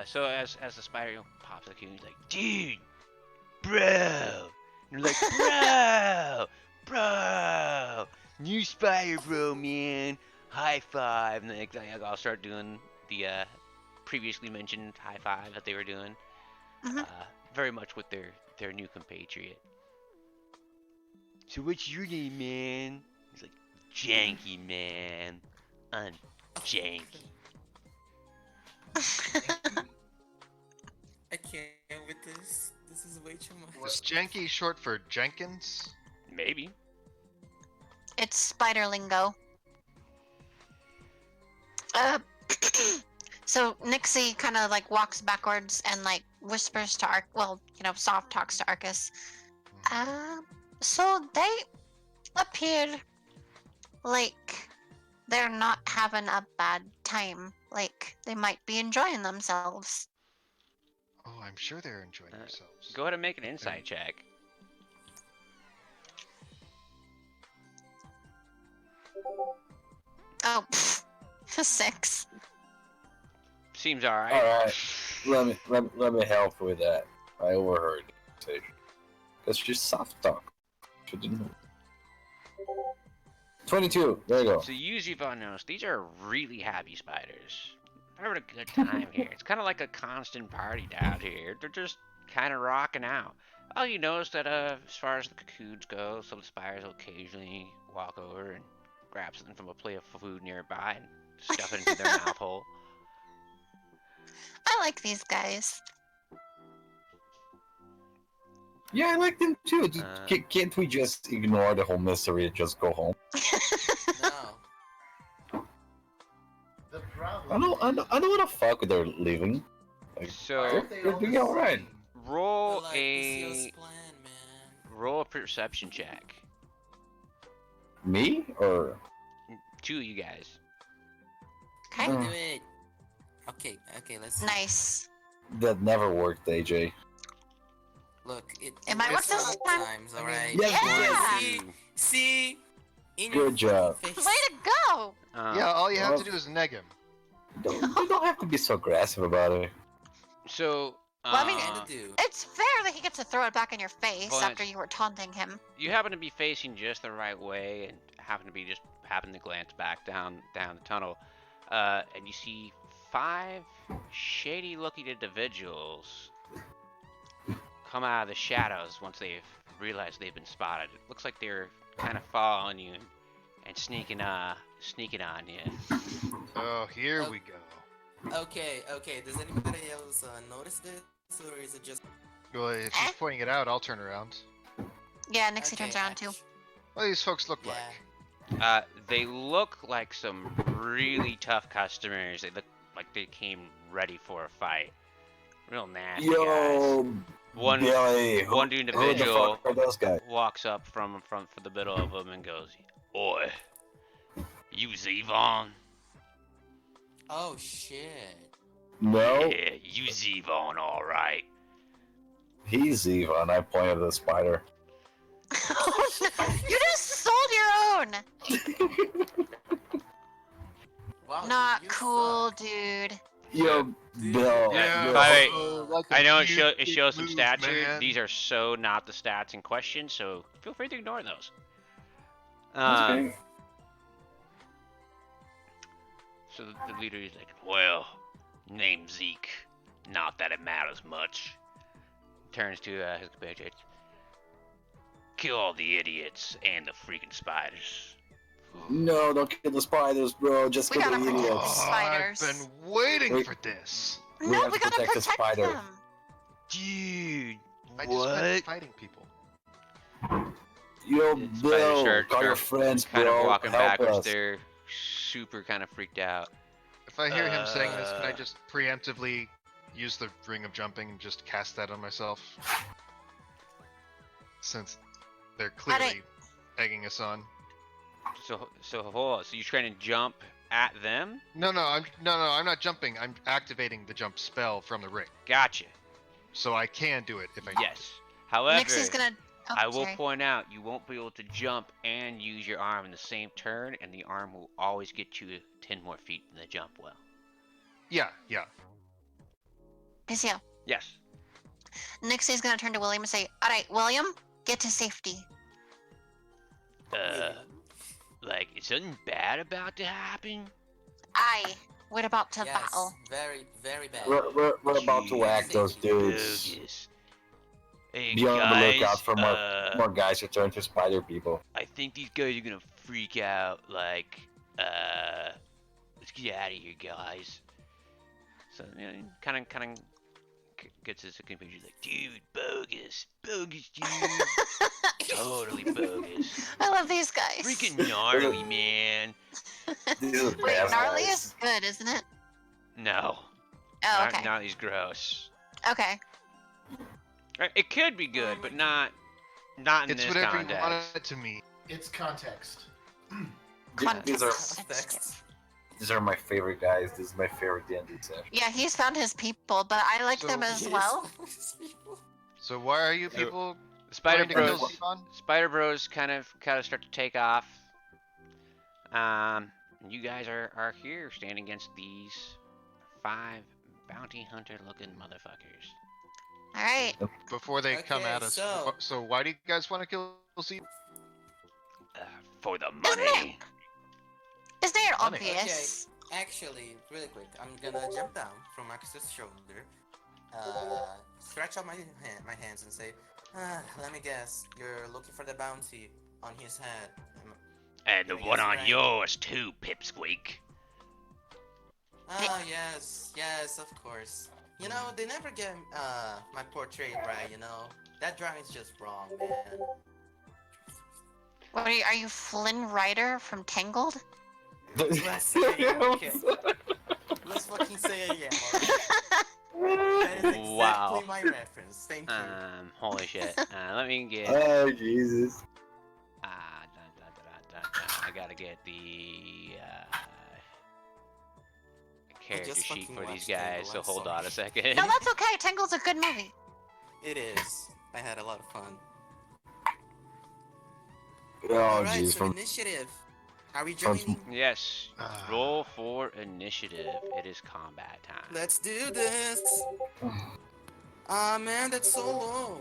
So as the spider pops the cocoon, he's like, dude, bro. And you're like, bro, new spider, bro, man. High five. And then I'll start doing the previously mentioned high five that they were doing. Mhm. Very much with their new compatriot. So what's your name, man? He's like, Janky, man. I'm Janky. I can't with this. This is way too much. Is Janky short for Jenkins? Maybe. It's spider lingo. Uh, so Nixie kind of like walks backwards and like whispers to soft talks to Arcus. So they appear like they're not having a bad time. Like they might be enjoying themselves. Oh, I'm sure they're enjoying Uh, themselves. Go ahead and make an insight check. Oh, 6. Seems alright. Alright, let me help with that. I overheard the conversation. That's just soft talk. She didn't know. 22, there you go. So usually, if I notice, these are really happy spiders. They're having a good time here. It's kind of like a constant party down here. They're just kind of rocking out. Oh, you notice that as far as the cocoons go, some spiders will occasionally walk over and grab something from a plate of food nearby and stuff it into their mouth hole. I like these guys. Yeah, I like them too. Can't we just ignore the whole mystery and just go home? No. The problem. I don't want to fuck with their living. Like, So they're doing alright. roll But, like, a PCO's plan, man. roll a perception check. Me or? Two of you guys. Okay. I'll do it. Okay, let's see. Nice. That never worked, AJ. Look, it might work works this time. sometimes, alright? Yeah, Yeah. See? In Good your job. face. Way to go! Yeah, all you have well- to do is neg him. You don't have to be so aggressive about it. So, Well, I mean, Kinda do. It's fair that he gets to throw it back in your face Well, after you were taunting him. you happen to be facing just the right way and happen to glance back down the tunnel, and you see 5 shady-looking individuals come out of the shadows once they've realized they've been spotted. It looks like they're kind of following you and sneaking on you. Oh, here we go. Okay. Does anybody else notice this, or is it just? Well, if he's pointing it out, I'll turn around. Yeah, Nixie Okay, turns around too. What do these folks look Yeah. like? They look like some really tough customers. They look like they came ready for a fight. Real nasty guys. Yo, One Billy, one who the individual fuck are those guys? walks up from the middle of them and goes, "Oi, you Zevon? Oh shit. No, Yeah, you Zevon, all right." he's Eva, and I pointed at the spider. Oh, no. You just sold your own. Wow. Not dude, you cool, suck. dude. Yo, Bill. Yeah, yo, by the way, like I know it big shows some move, stats here. man. These are so not the stats in question, so feel free to ignore those. okay. So the leader is like, "Well, name Zeke. Not that it matters much." Turns to his compatriot. "Kill all the idiots and the freaking spiders." No, don't kill the spiders, bro. Just We kill the gotta protect idiots. the spiders. I've been waiting Wait. for this. We No, have we to gotta protect the protect spider. them. Dude, I just meant fighting people. Yo, The spiders Bill, start call your friends, kind bro. of walking Help backwards. us. They're super kind of freaked out. If I hear him saying this, can I Uh. just preemptively use the ring of jumping and just cast that on myself? Since they're clearly egging us on. So hold on. So you're trying to jump at them? No, I'm not jumping. I'm activating the jump spell from the ring, Gotcha. so I can do it if I need Yes. However, Nixie's gonna. Oh, I will sorry. point out you won't be able to jump and use your arm in the same turn, and the arm will always get you 10 more feet than the jump will. to. Yeah. PCO. Yes. Nixie's gonna turn to William and say, "Alright, William, get to safety." Like, is something bad about to happen? Aye. We're about to Yes, battle. very, very bad. We're about to whack those dudes. Bogus. Hey, Be on the lookout for guys, more guys who turn to spider people. I think these guys are gonna freak out. Like, let's get out of here, guys. So, you know, kind of gets his conclusion. Like, dude, bogus, dude, totally bogus, I love these guys. freaking gnarly, man. These are Wait, bad gnarly guys. is good, isn't it? No, Oh, okay. gnarly's gross. Okay. It could be good, but not in It's this whatever you context. want it to me. It's context. These are my favorite guys. This is my favorite D&D session. Yeah, he's found his people, but I like them So- as well. So why are you people Spider trying to kill Bros. Zevon? Spider Bros kind of start to take off. You guys are here standing against these 5 bounty hunter looking motherfuckers. Alright. Before they come Okay, at us. so- So why do you guys want to kill Zevon? For the Isn't money. Isn't it Money. obvious? Actually, really quick, I'm gonna jump down from Marcus's shoulder, stretch out my hands and say, let me guess, you're looking for the bounty on his head. And the I one guess on right. yours too, Pipsqueak. Ah, yes, of course. You know, they never get my portrait right, you know? That drawing's just wrong, man. What are you Flynn Rider from Tangled? Let's say it, okay. Let's fucking say it again, alright? That is exactly Wow. my reference, thank you. Holy shit. Let me get. Oh, Jesus. I gotta get the character just sheet fucking for these watched guys. Tangled, So I'm hold sorry. on a second. No, that's okay. Tangled's a good movie. It is. I had a lot of fun. Oh, Alright, jeez. so From initiative. Are we from- joining? Yes. Roll for initiative. It is combat time. Let's do this! Ah man, that's so low.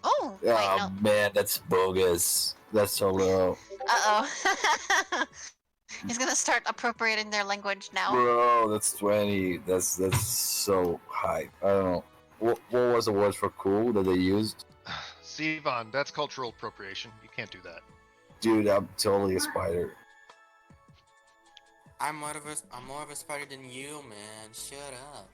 Oh, wait, Oh, no. man, that's bogus. That's so low. Uh-oh. He's gonna start appropriating their language now. Bro, that's 20. That's so high. I don't know. What was the word for cool that they used? Zevon, that's cultural appropriation. You can't do that. Dude, I'm totally a spider. I'm more of a spider than you, man. Shut up.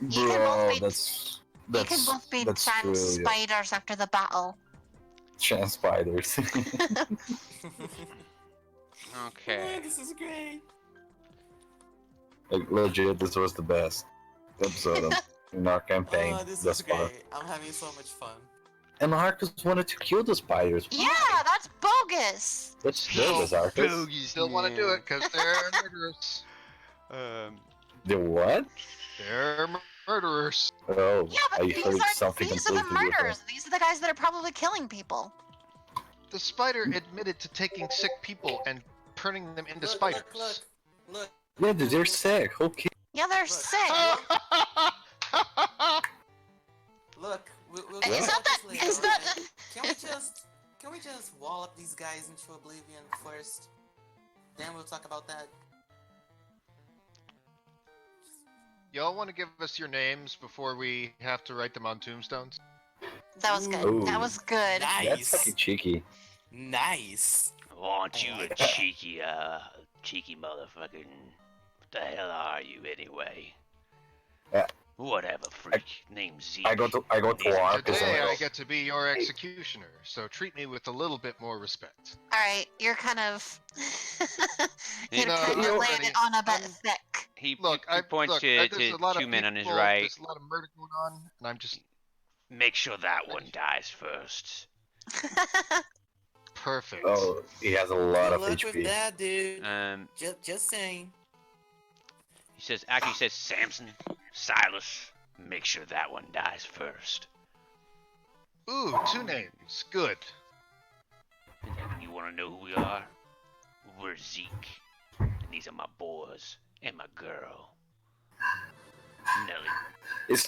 You can both Bro, be- that's You can both be that's trans true. Yeah. spiders after the battle. Trans spiders. Okay. This is great. Like legit, this was the best episode in our campaign Oh, this thus is far. great. I'm having so much fun. And Arcus wanted to kill the spiders. Yeah, that's bogus. Let's kill this Arcus. You still want to do it because they're murderers. The what? They're murderers. Oh, Yeah, but I these heard are something the completely murderers. different. These are the guys that are probably killing people. The spider admitted to taking sick people and turning them into spiders. Look. Yeah, dude, they're sick. Okay. Yeah, they're Look. sick. Look. We'll Is talk that about this is later, that? okay? Can we just wall up these guys into oblivion first? Then we'll talk about that. Y'all want to give us your names before we have to write them on tombstones? That was good. Ooh. That was good. That's Nice. fucking cheeky. Nice. Aren't you a cheeky motherfucking... What the hell are you anyway? Whatever, freak. Name's Zeke. I go to Arcus. Today and I get to be your executioner, so treat me with a little bit more respect. All right, you're kind of You you're know, kind of I'm laying ready. it on a bit I'm- thick. He I points there's to a lot of 2 men on his people, right. There's a lot of murder going on, and I'm just Make sure that one dies first. perfect. Oh, he has a lot Good of luck with HP. that, dude. He Just saying. says Samson, Silas. Make sure that one dies first. Ooh, 2 names. Good. And then you want to know who we are? We're Zeke, and these are my boys and my girl, Nelly.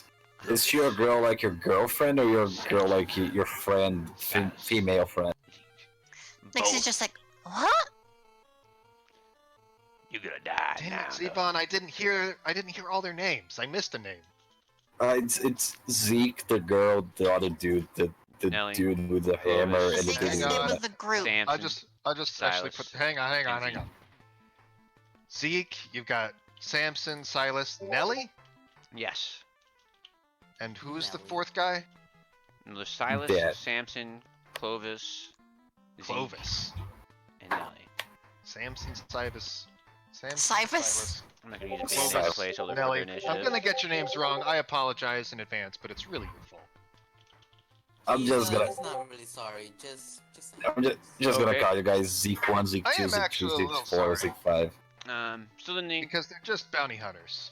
Is she your girl like your girlfriend or your girl like your friend, female friend? Nixie's Both. just like, what? You're gonna die Damn now. it, though. Zevon, I didn't hear all their names. I missed a name. It's Zeke, the girl, the other dude, the Nelly. dude with the hammer, and the Zeke's dude the with Hang name on. of the group. Samson. I just actually put. Silas, Hang on. and Zeke. Zeke, you've got Samson, Silas, Nelly, Yes. and who's the Nelly. 4th guy? And there's Silas, Dead. Samson, Clovis, Zeke, Clovis. and Nelly. Samson, Silas. Cyrus? I'm not gonna use a Clovis. basic placeholder for Nelly, their initiative. I'm gonna get your names wrong. I apologize in advance, but it's really your fault. I'm just gonna He's not really sorry. Just. just gonna Okay. call you guys Zeke 1, Zeke I 2, am Zeke 3, actually a Zeke little 4, sorry. Zeke 5. So then they Because they're just bounty hunters.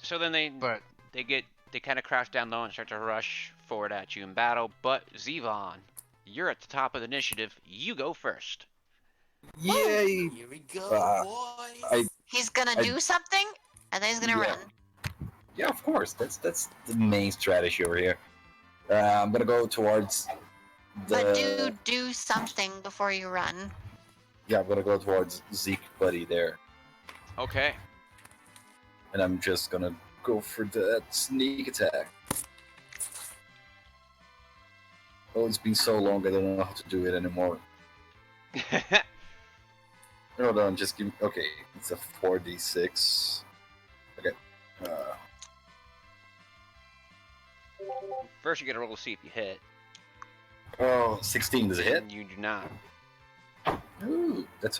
But they kind of crouch down low and start to rush forward at you in battle. But Zevon, you're at the top of the initiative. You go first. Yay! Here we go, Uh, boys. He's gonna I- do something, and then he's gonna Yeah. run. Yeah, of course. That's the main strategy over here. I'm gonna go towards But the. do something before you run. Yeah, I'm gonna go towards Zeke buddy there, Okay. and I'm just gonna go for that sneak attack. Oh, it's been so long I don't know how to do it anymore. Hold on, just give me. Okay, it's a 4d6. Okay. First, you get to roll to see if you hit. Oh, 16 does it hit? And you do not. Ooh, that's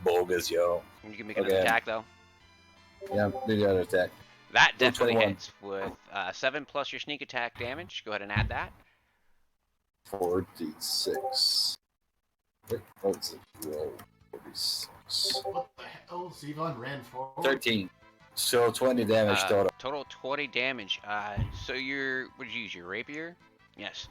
bogus, yo. You can make another Okay. attack though. Yeah, do the other attack. That definitely 21. hits with 7 plus your sneak attack damage. Go ahead and add that. 4d6. Oh, it's a roll. 46. What the hell? Zevon ran forward. 13. So 20 damage total. Total 20 damage. So what did you use? Your rapier? Yes.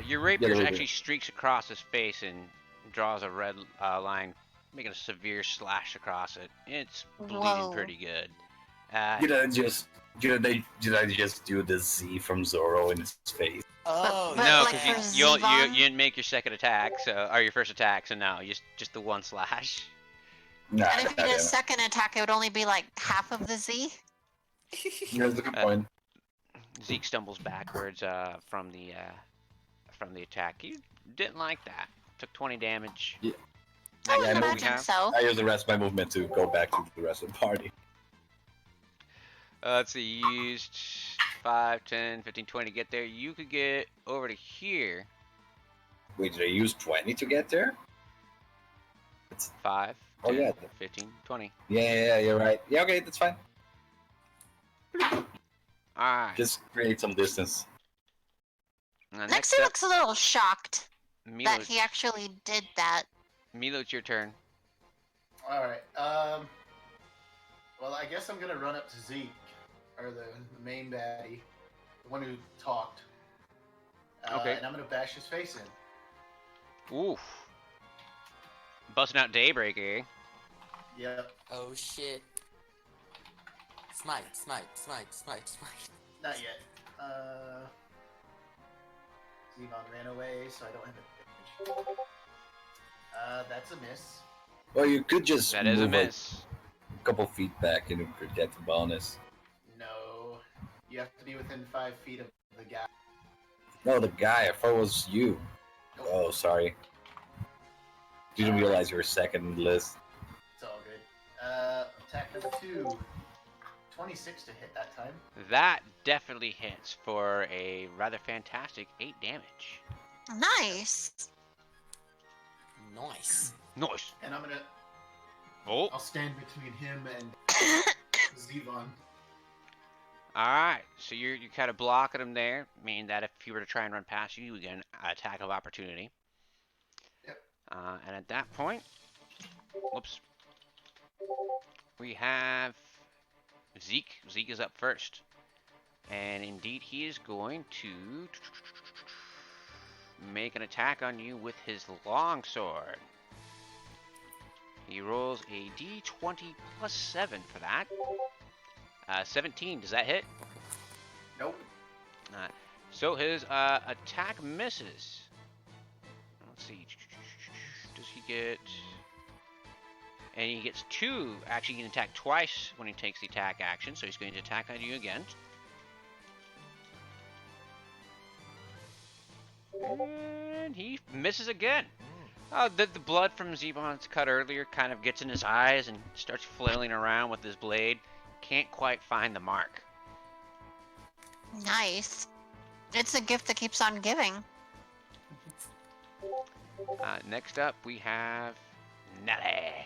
Your rapier rapier. actually streaks across his face and draws a red line, making a severe slash across it. It's bleeding Whoa. pretty good. Did I just do the Z from Zoro in his face? Oh, But No, like because for you Zevon- didn't make your second attack, or your first attack, so no, just the one slash. Nah, And if you did a goddamn it. second attack, it would only be like half of the Z. Here's the good point. Zeke stumbles backwards from the from the attack. You didn't like that. Took 20 damage. Yeah. I Next would I up know. we imagine have. so. I use the rest of my movement to go back to the rest of the party. Let's see, you used 5, 10, 15, 20 to get there. You could get over to here. Wait, did I use 20 to get there? 5, Oh, 10, yeah. 15, 20. Yeah, you're right. Yeah, okay, that's fine. Alright. Just create some distance. Next Nexi up, looks a little shocked that Milo. he actually did that. Milo, it's your turn. All right. Well, I guess I'm gonna run up to Zeke, or the main baddie, the one who talked. Okay. And I'm gonna bash his face in. Oof. Busting out Daybreak, eh? Yep. Oh shit. Smite, smite, smite, smite, smite. Not yet. Zevon ran away, so I don't have advantage. That's a miss. Well, you could just That is a move miss. a couple feet back and you could get the bonus. No. You have to be within 5 feet of the guy. No, the guy. I thought it was you. Oh, sorry. Didn't realize you were second in the list. It's all good. Attack number 2. 26 to hit that time. That definitely hits for a rather fantastic 8 damage. Nice. Nice. Nice. And I'm gonna... Oh. I'll stand between him and Zevon. Alright, so you're kind of blocking him there, meaning that if he were to try and run past you, you would get an attack of opportunity. Yep. And at that point, whoops, we have Zeke. Zeke is up first. And indeed, he is going to make an attack on you with his longsword. He rolls a d20 plus 7 for that. 17, does that hit? Nope. So his attack misses. Let's see. Does he get... And he gets 2. Actually, he can attack twice when he takes the attack action, so he's going to attack on you again. And he misses again. Oh, the blood from Zevon's cut earlier kind of gets in his eyes and starts flailing around with his blade. Can't quite find the mark. Nice. It's a gift that keeps on giving. Next up, we have Nelly.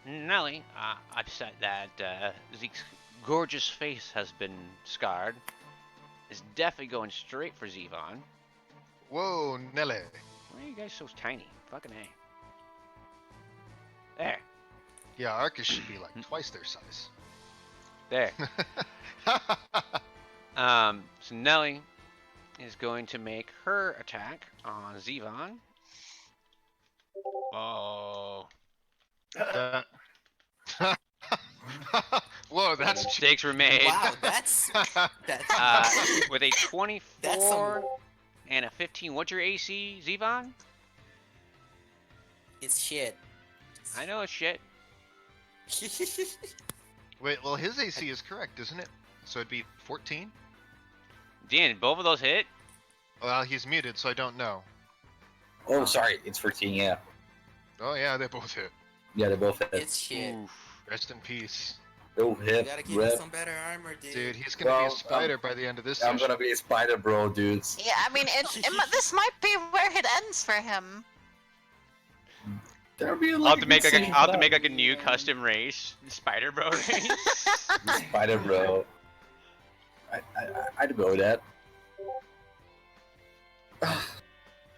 Nelly, I decided that Zeke's gorgeous face has been scarred. Is definitely going straight for Zevon. Whoa, Nelly. Why are you guys so tiny? Fucking A. There. Yeah, Arcus should be like twice their size. There. So Nelly is going to make her attack on Zevon. Oh. Whoa, that's Mistakes were made. Wow, that's With a 24 That's some- and a 15. What's your AC, Zevon? it's shit. I know it's shit. Wait, well, his AC is correct, isn't it? So it'd be 14? Dan, both of those hit? Well, he's muted, so I don't know. Oh, sorry. It's 14, yeah. Oh, yeah, they both hit. Yeah, they both hit. It's shit. Oof. Rest in peace. Oh, You hit. gotta give Rip. him some better armor, dude. Dude, he's gonna be a spider by the end of this I'm session. gonna be a spider, bro, dudes. Yeah, I mean, this might be where it ends for him. There'll be I'll have to make like a new custom race, Spider Bro race. Spider, bro. I'd go that.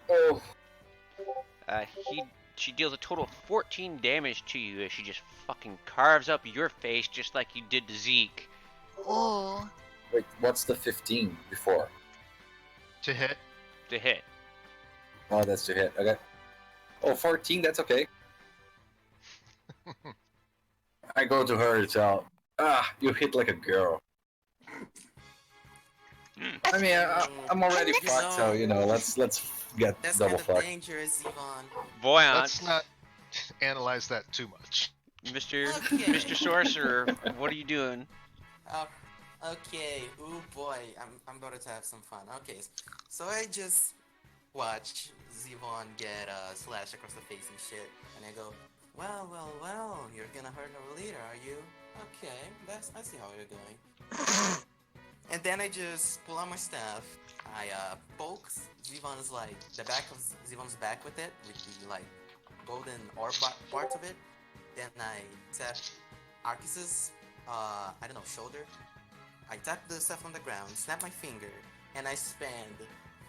Oh. She deals a total of 14 damage to you as she just fucking carves up your face just like you did to Zeke. Ooh. Wait, what's the 15 before? To hit. To hit. Oh, that's to hit. Okay. Oh, 14, that's okay. I go to her and tell, you hit like a girl. I mean, I'm already Next- fucked, so, you know, let's get That's double kind of fucked. dangerous, Yvonne. Voyant, Let's not analyze that too much. Mr. Okay. Mr. Sorcerer, what are you doing? Uh, Okay, oh boy, I'm about to have some fun. Okay, so I just watch Zevon get slashed across the face and shit, and I go, well, you're gonna hurt our leader, are you? Okay, I see how you're going. And then I just pull out my staff. I poke Zevon's like the back of Zevon's back with it, with the like golden orb part of it. Then I tap Arcus's I don't know, shoulder. I tap the stuff on the ground, snap my finger, and I spend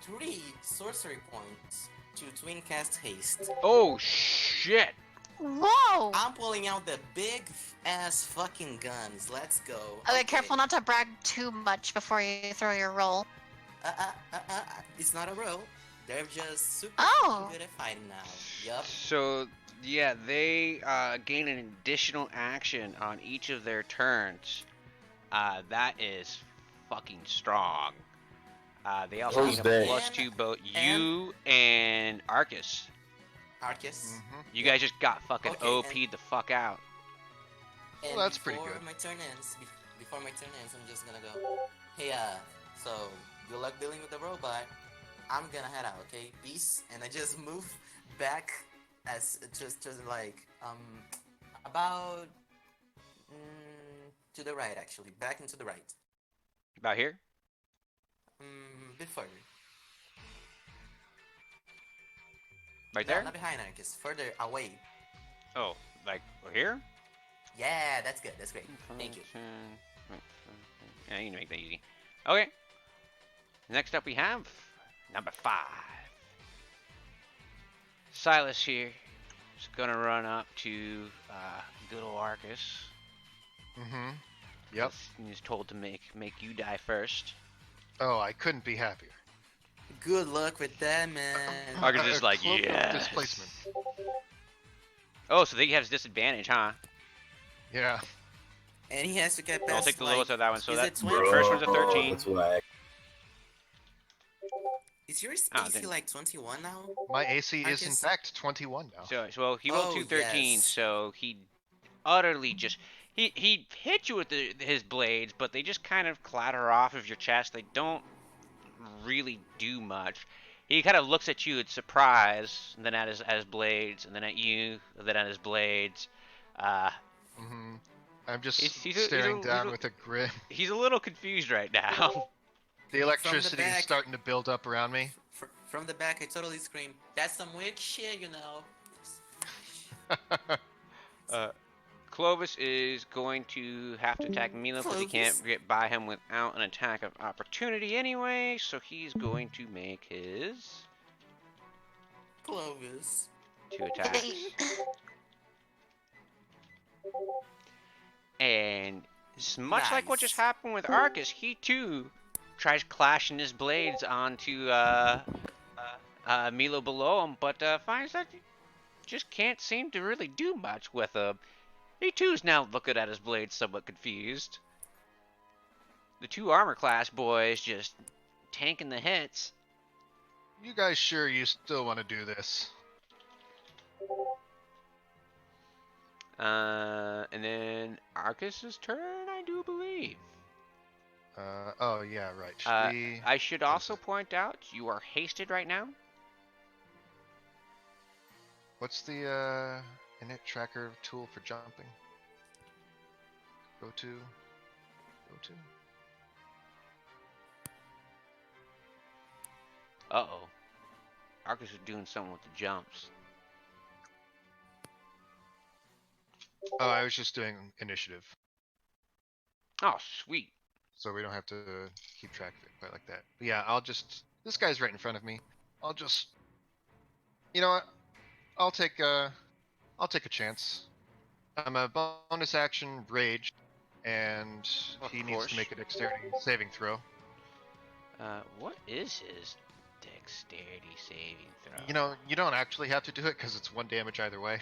3 sorcery points to twin cast haste. Oh shit! Whoa! I'm pulling out the big ass fucking guns. Let's go. Okay, careful not to brag too much before you throw your roll. It's not a roll. They're just super Oh. good at fighting now. Yup. So yeah, they gain an additional action on each of their turns. That is fucking strong. They also Who's gain a they? +2 both you and Arcus. Arcus. Mm-hmm. You guys just got fucking Okay, OP'd the fuck out. And Well, that's pretty before good. My turn ends, before my turn ends, I'm just gonna go. Hey, so good luck dealing with the robot. I'm gonna head out, okay? Peace. And I just move back as just like about to the right actually, back into the right. About here? Bit further. Right No, there? not behind Arcus. Further away. Oh, like here? Yeah, that's good. That's great. Thank you. Yeah, you can make that easy. Okay. Next up we have number 5. Silas here is gonna run up to good old Arcus. Mm-hmm. Yep. He's told to make you die first. Oh, I couldn't be happier. Good luck with that, man. Arcus is like, Cloak of yes. Displacement. Oh, so he has disadvantage, huh? Yeah. And he has to get past. I'll take the like, lowest of that one. So is that it 20? first one's a 13. That's whack. Is your Oh, AC then- like 21 now? My AC is in Arcus? fact 21 now. So well, he rolled Oh, 2 13s, yes. so he utterly just he hit you with his blades, but they just kind of clatter off of your chest. They don't really do much. He kind of looks at you in surprise, and then at his blades, and then at you, and then at his blades. Mm-hmm. I'm just He's staring down he's a- with a grin. He's a little confused right now. The electricity is back. starting to build up around me. From the back, I totally scream, "That's some weird shit, you know." Clovis is going to have to attack Milo because he can't Clovis? get by him without an attack of opportunity anyway, so he's going to make his Clovis. 2 attacks. And much like what just Nice. happened with Arcus, he too tries clashing his blades onto Milo below him, but finds that he just can't seem to really do much with him. He too is now looking at his blades somewhat confused. The 2 armor class boys just tanking the hits. You guys sure you still want to do this? And then Arcus's turn, I do believe. Oh yeah, right. Should we... I should also point out you are hasted right now. What's the init tracker tool for jumping? Go to. Uh-oh. Arcus is doing something with the jumps. Oh, I was just doing initiative, Oh, sweet. so we don't have to keep track of it quite like that. But yeah, I'll just. This guy's right in front of me. I'll just. You know what? I'll take a chance. I'm a bonus action rage, and Of he needs course. to make a dexterity saving throw. What is his dexterity saving throw? You know, you don't actually have to do it because it's 1 damage either way.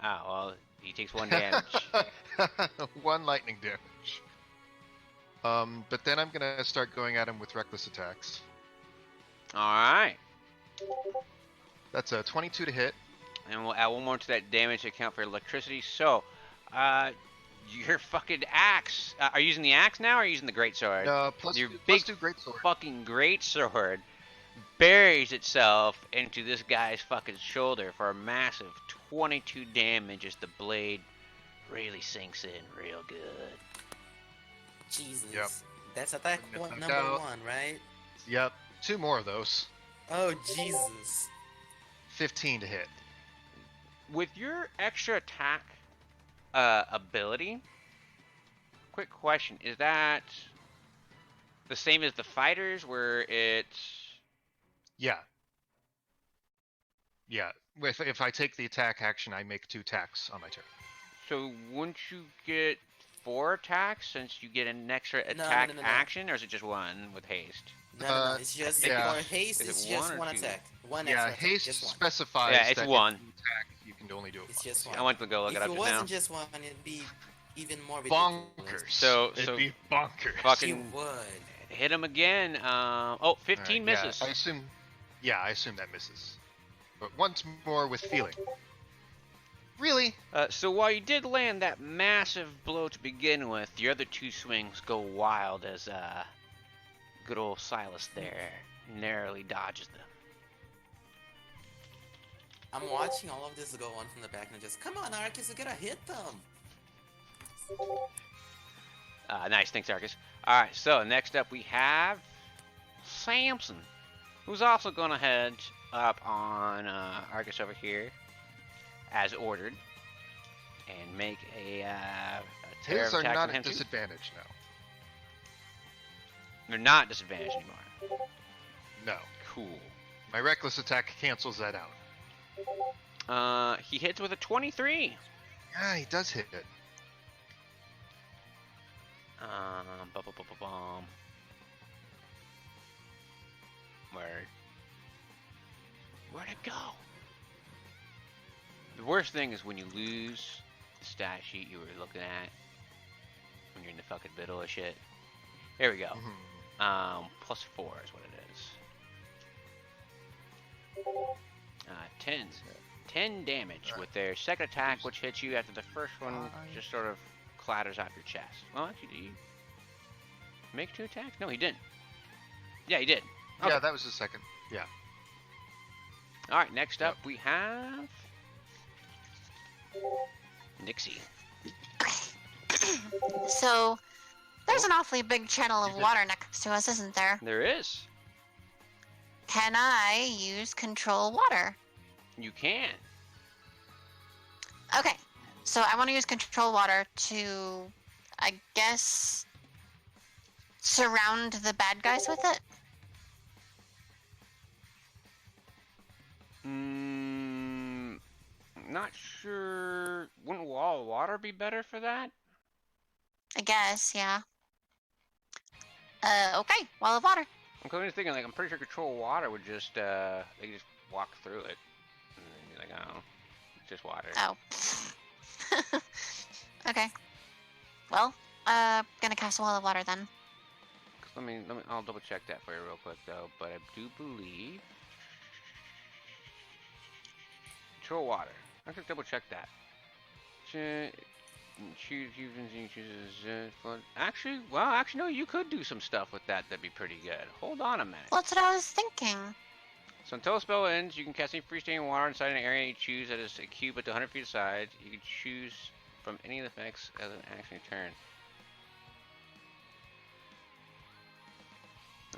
Ah, well, he takes 1 damage. 1 lightning damage. But then I'm gonna start going at him with reckless attacks. Alright. That's a 22 to hit. And we'll add 1 more to that damage to account for electricity. So, your fucking axe. Are you using the axe now or are you using the greatsword? Plus Your two, big plus two great sword. fucking greatsword buries itself into this guy's fucking shoulder for a massive 22 damage as the blade really sinks in real good. Jesus. Yep. That's attack Gets knocked number out. 1, right? Yep, 2 more of those. Oh, Jesus. 15 to hit. With your extra attack ability, quick question, is that the same as the fighters where it's... Yeah. Yeah. If I take the attack action, I make 2 attacks on my turn. So wouldn't you get 4 attacks since you get an extra No, attack no. action, or is it just 1 with haste? No. It's just yeah. for haste. Is it It's one just or 1 two? attack. One Yeah, extra attack, haste just 1. specifies Yeah, it's that 1. if you attack, you can only do it It's once. just Yeah. 1. I went to go look If it up it just wasn't now. just 1, it'd be even more ridiculous. Bonkers. So It'd be bonkers. fucking You would. hit him again. 15 Alright, misses. Yeah, I assume that misses. But once more with feeling. Really? So while you did land that massive blow to begin with, your other 2 swings go wild as good old Silas there narrowly dodges them. I'm watching all of this go on from the back and just, come on, Arcus, you gotta hit them. Nice, thanks, Arcus. Alright, so next up we have Samson, who's also going to head up on Arcus over here, as ordered, and make a terror His are attack not on him at too. disadvantage now. They're not disadvantaged anymore. No. Cool. My reckless attack cancels that out. He hits with a 23. Yeah, he does hit it. Bum. Where'd it go? The worst thing is when you lose the stat sheet you were looking at when you're in the fucking middle of shit. Here we go. Mhm. Plus 4 is what it is. 10 damage with their second attack, which hits you after the first one just sort of clatters off your chest. Well, actually, did you make 2 attacks? No, he didn't. Yeah, he did. Okay. Yeah, that was his second. Yeah. Alright, next up we have Nixie. So, there's an awfully big channel of water next to us, isn't there? There is. Can I use control water? You can. Okay, so I want to use control water to, I guess, surround the bad guys with it. Not sure. Wouldn't wall of water be better for that? I guess, yeah. Okay, wall of water. I'm kind of thinking, like, I'm pretty sure control water would just, they could just walk through it. And then be like, oh, it's just water. Oh. Okay. Well, gonna cast a wall of water then. I'll double check that for you real quick, though. But I do believe control water. I could double check that. Choose actually, no, you could do some stuff with that. That'd be pretty good. Hold on a minute. Well, that's what I was thinking. So until a spell ends, you can cast any freestanding water inside an area you choose that is a cube up to 100 feet aside. You can choose from any of the effects as an action turn.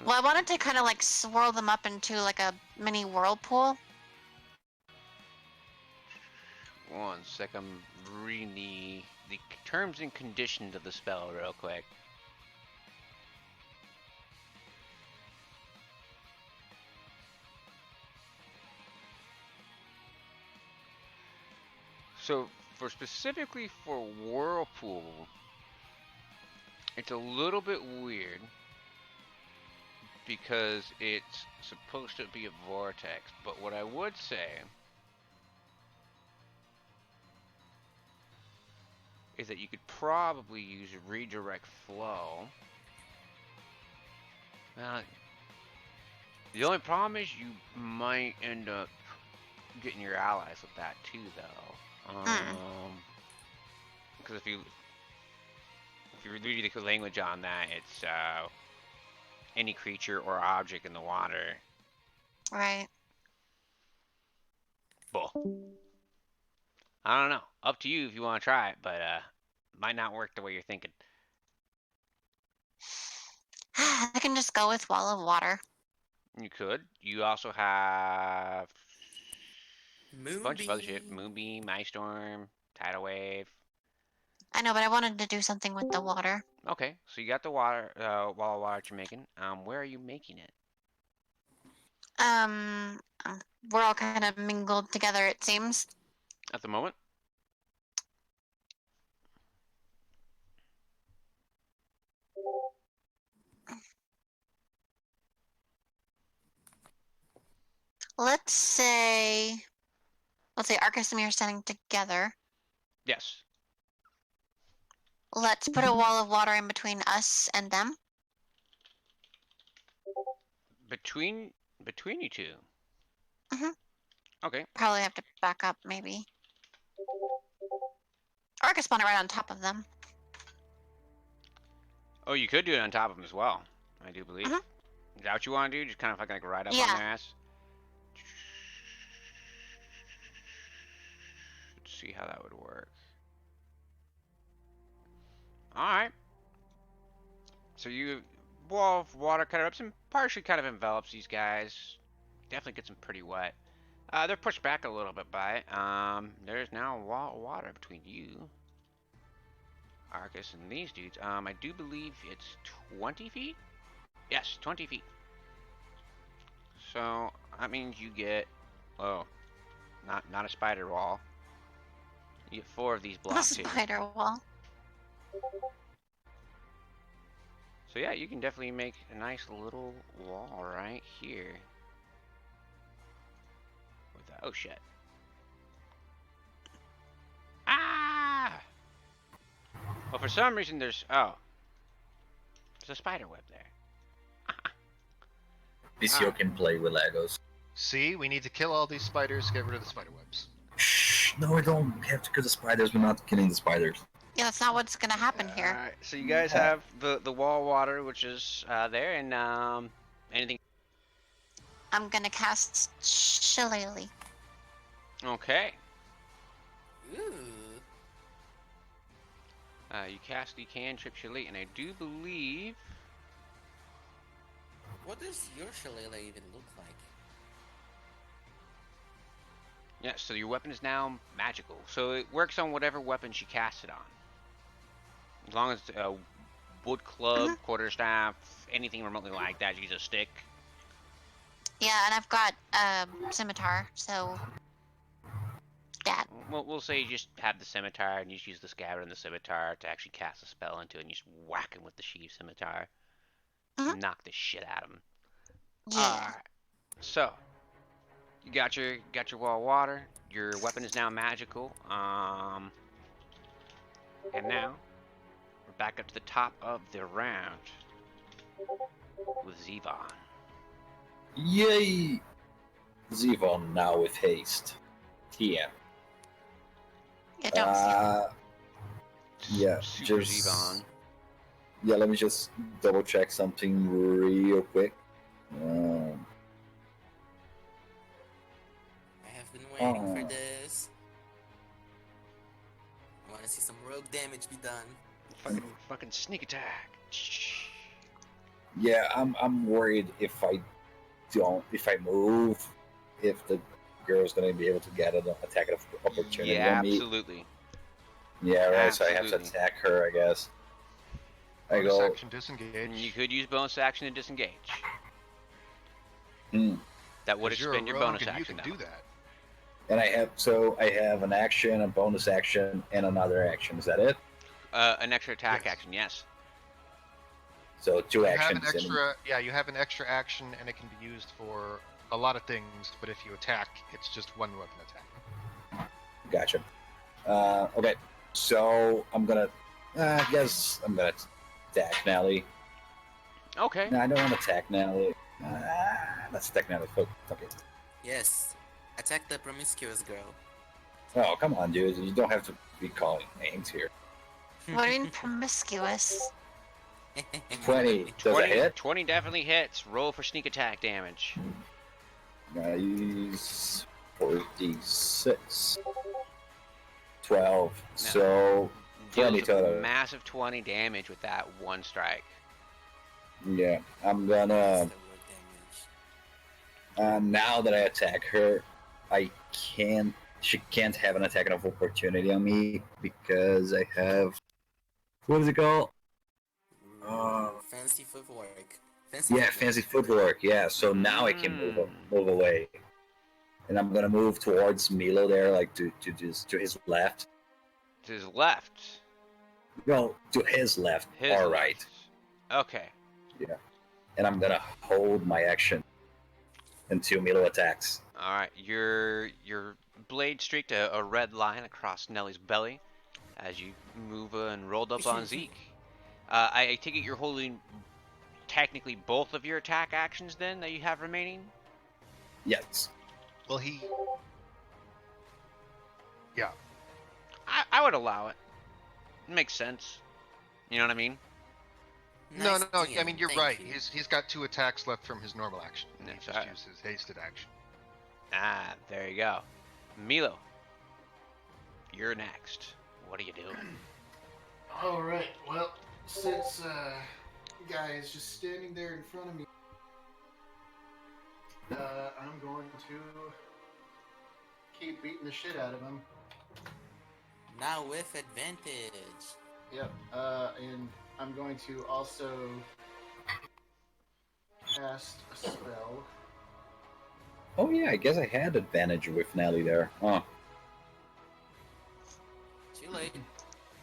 Well, I wanted to kind of like swirl them up into like a mini whirlpool. One sec, I'm reading the terms and conditions of the spell real quick. So, specifically for Whirlpool, it's a little bit weird because it's supposed to be a vortex, but what I would say is that you could probably use redirect flow. The only problem is you might end up getting your allies with that too, though. Because if you you read the language on that, it's any creature or object in the water. Right. Bull. I don't know. Up to you if you want to try it, but might not work the way you're thinking. I can just go with wall of water. You could. You also have a bunch of other shit. Moonbeam. Moonbeam, Ice Storm, Tidal Wave. I know, but I wanted to do something with the water. Okay, so you got the water, wall of water that you're making. Where are you making it? Um, we're all kind of mingled together, it seems. At the moment? Let's say Arcus and me are standing together. Yes. Let's put a wall of water in between us and them. Between you two. Mhm. Okay. Probably have to back up, maybe. Or I could spawn it right on top of them. Oh, you could do it on top of them as well. I do believe. Mhm. Is that what you want to do? Just kind of like ride up Yeah. on their ass? Let's see how that would work. Alright. So you wall of water kind of ups and partially kind of envelops these guys. Definitely gets them pretty wet. They're pushed back a little bit by it. There's now a wall of water between you, Arcus, and these dudes. I do believe it's 20 feet? Yes, 20 feet. So that means you get, oh, not a spider wall. You get 4 of these A blocks here. spider wall. So yeah, you can definitely make a nice little wall right here. With that, oh shit. Ah! Well, for some reason there's a spider web there. PC0 can play with Legos. See, we need to kill all these spiders, get rid of the spider webs. Shh, no, we don't have to kill the spiders. We're not killing the spiders. Yeah, that's not what's gonna happen here. Alright, so you guys have the wall water, which is there, and anything. I'm gonna cast Shillelagh. Okay. Ooh. You cast the cantrip Shillelagh, and I do believe. What does your shillelagh even look like? Yeah, so your weapon is now magical. So it works on whatever weapon she casts it on. As long as it's a wood club, quarterstaff, anything remotely like that, use a stick. Yeah, and I've got scimitar, so that. We'll say you just have the scimitar and you just use the scabbard and the scimitar to actually cast a spell into it, and you just whack him with the sheath scimitar. Knock the shit out of him. Yeah. Alright. So you got your wall of water. Your weapon is now magical. And now we're back up to the top of the round with Zevon. Yay! Zevon now with haste. TM. Yeah, don't see. Yeah, Super just Zevon. yeah. Let me just double check something real quick. I have been waiting for this. I want to see some rogue damage be done. Fucking sneak attack. Yeah, I'm worried if I move, if the girl's gonna be able to get an attack of opportunity Yeah, on me. absolutely. Yeah, right. So I have to Absolutely. attack her, I guess. I Bonus go. action disengage. You could use bonus action to disengage. Hmm. That would 'Cause you're a expend your rogue bonus and action. You can though. do that. And I have an action, a bonus action, and another action. Is that it? An extra attack Yes. action, yes. So two You have actions. an extra, yeah, you have an extra action, and it can be used for a lot of things. But if you attack, it's just one weapon attack. Gotcha. Okay. So I'm gonna. I guess I'm gonna attack Nelly. Okay. No, I don't want to attack Nelly. Let's attack Nelly. Fuck it. Yes. Attack the promiscuous girl. Oh, come on, dude. You don't have to be calling names here. What do you mean promiscuous? 20. Does it 20, hit? 20 definitely hits. Roll for sneak attack damage. Nice. 46. 12. So, 20 Deals total. massive 20 damage with that one strike. Yeah, I'm That's gonna. the word damage. Now that I attack her, I can't. She can't have an attack of opportunity on me because I have. What is it called? Fancy footwork. Fancy footwork. Yeah, so now I can move away, and I'm gonna move towards Milo there, like to his left. To his left. No, to his left. His All left. right. Okay. Yeah, and I'm gonna hold my action until Milo attacks. All right. Your blade streaked a red line across Nelly's belly as you move and rolled up on Zeke. I take it you're holding technically both of your attack actions then that you have remaining? Yes. Well, yeah. I would allow it. It makes sense. You know what I mean? No. Nice I DM, mean, you're thank right. you. He's got 2 attacks left from his normal action. He That's just right. used his hasted action. Ah, there you go. Milo, you're next. What are you doing? All right. Well, since guy is just standing there in front of me, I'm going to keep beating the shit out of him. Now with advantage. Yep. And I'm going to also cast a spell. Oh yeah, I guess I had advantage with Nelly there. Oh. Too late.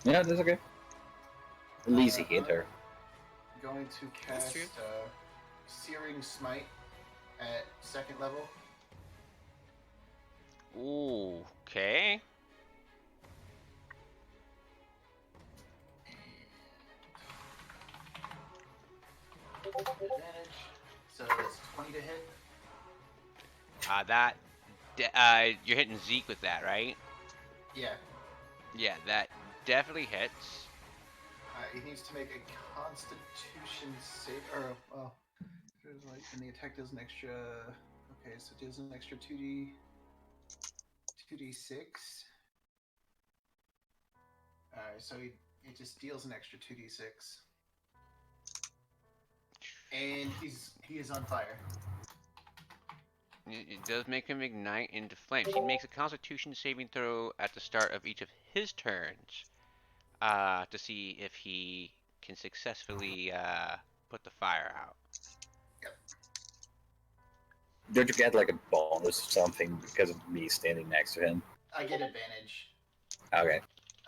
Yeah, that's okay. At least he hit her. Going to That's cast true. Searing Smite at 2nd level. Ooh, okay. Advantage. So it's 20 to hit. You're hitting Zeke with that, right? Yeah. Yeah, that definitely hits. He needs to make a Constitution save. Or well, there's like, and the attack does an extra. Okay, so it does an extra 2d6. Alright, so it just deals an extra 2d6. And he is on fire. It does make him ignite into flames. He makes a Constitution saving throw at the start of each of his turns to see if he can successfully put the fire out. Yep. Don't you get like a bonus or something because of me standing next to him? I get advantage. Okay.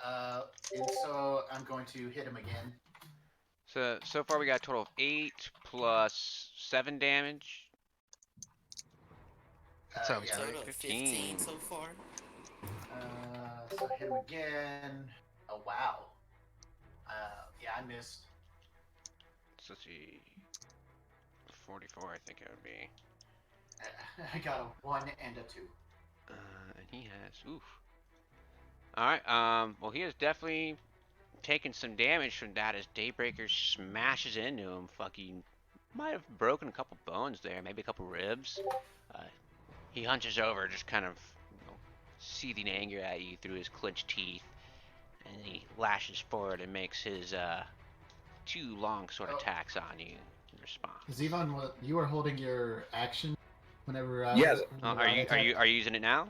And so I'm going to hit him again. So far we got a total of 8 plus 7 damage. That sounds yeah. great. Total of 15 so far. So hit him again. Oh wow. Yeah, I missed. So let's see. 44, I think it would be. I got a 1 and a 2. And he has. Oof. Alright, well, he has definitely taken some damage from that as Daybreaker smashes into him. Fucking might have broken a couple bones there, maybe a couple ribs. He hunches over, just kind of seething anger at you through his clenched teeth, and he lashes forward and makes his 2 long sword attacks on you in response. Zevon, you are holding your action whenever. Yes. Are you using it now?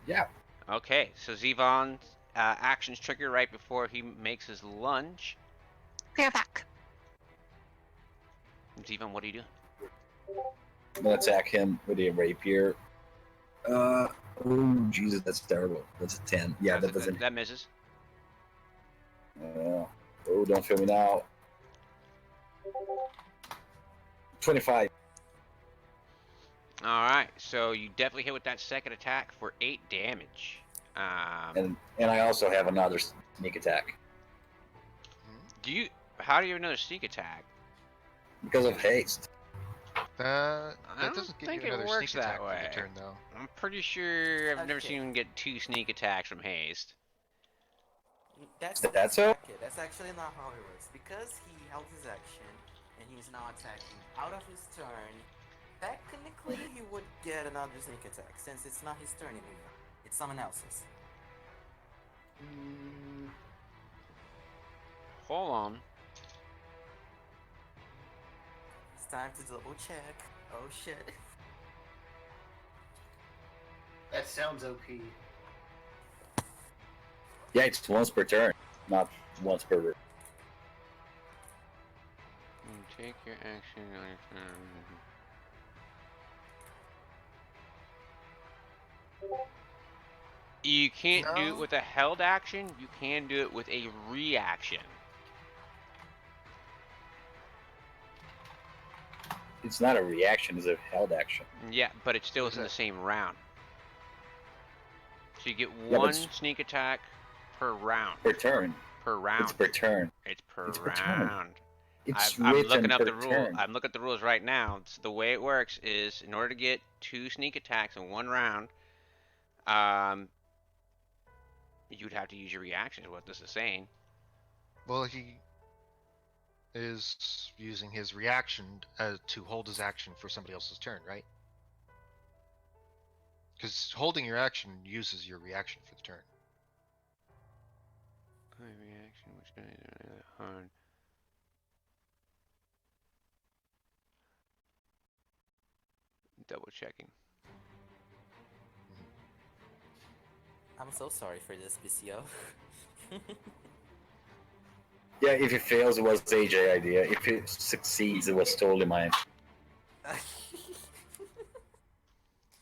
Yeah. Okay, so Zevon's actions trigger right before he makes his lunge. We're back. Zevon, what are you doing? I'm gonna attack him with a rapier. Oh Jesus, that's terrible. That's a 10. Yeah, that doesn't. That misses. Oh, don't feel me now. 25. Alright, so you definitely hit with that second attack for 8 damage. And I also have another sneak attack How do you have another sneak attack? because of haste. That don't doesn't give think you it another works sneak that attack for way. the turn, though. I'm pretty sure I've never Okay. seen him get 2 sneak attacks from haste. That's so? Okay, that's actually not how it works. Because he held his action and he's now attacking out of his turn, technically he would get another sneak attack since it's not his turn anymore. It's someone else's. Hold on. It's time to double check. Oh shit. That sounds OP. Yeah, it's once per turn, not once per. You take your action on your turn. You can't do it with a held action. You can do it with a reaction. It's not a reaction; it's a held action. Yeah, but it still is in the same round. So you get Yeah, one sneak attack per round. Per turn. Per round. It's per turn. It's per It's per turn. round. It's I'm written looking up per the rule. turn. I'm looking at the rules right now. It's the way it works is in order to get 2 sneak attacks in 1 round, you'd have to use your reaction. Is what this is saying. Well, he is using his reaction to hold his action for somebody else's turn, right? Because holding your action uses your reaction for the turn. Reaction, which is hard. Double checking. I'm so sorry for this, PCO. Yeah, if it fails, it was AJ idea. If it succeeds, it was totally mine.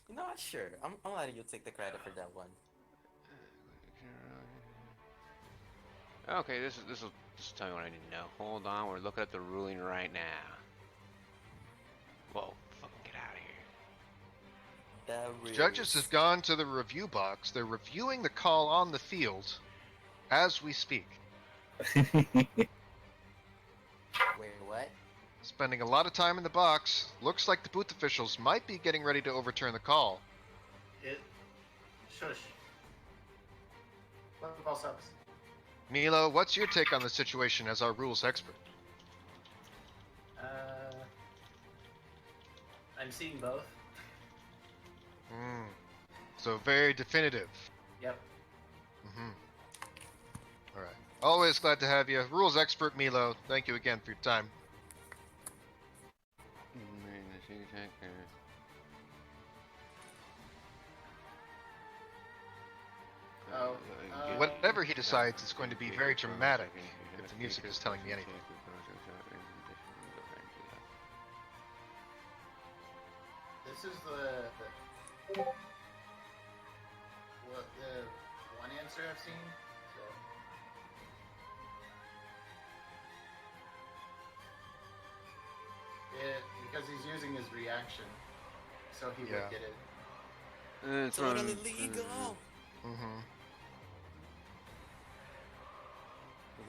You know what? Sure. I'm letting you take the credit for that one. Okay, this will tell me what I need to know. Hold on, we're looking at the ruling right now. Whoa, fucking get out of here. Judges have gone to the review box. They're reviewing the call on the field as we speak. Wait, what? Spending a lot of time in the box. Looks like the booth officials might be getting ready to overturn the call. Shush. Let the ball stops. Milo, what's your take on the situation as our rules expert? I'm seeing both. So very definitive. Yep. All right. Always glad to have you. Rules expert Milo, thank you again for your time. Whatever he decides, it's going to be very dramatic, if the music is telling me anything. This is the one answer I've seen. So. Because he's using his reaction, so he would get it. Totally legal.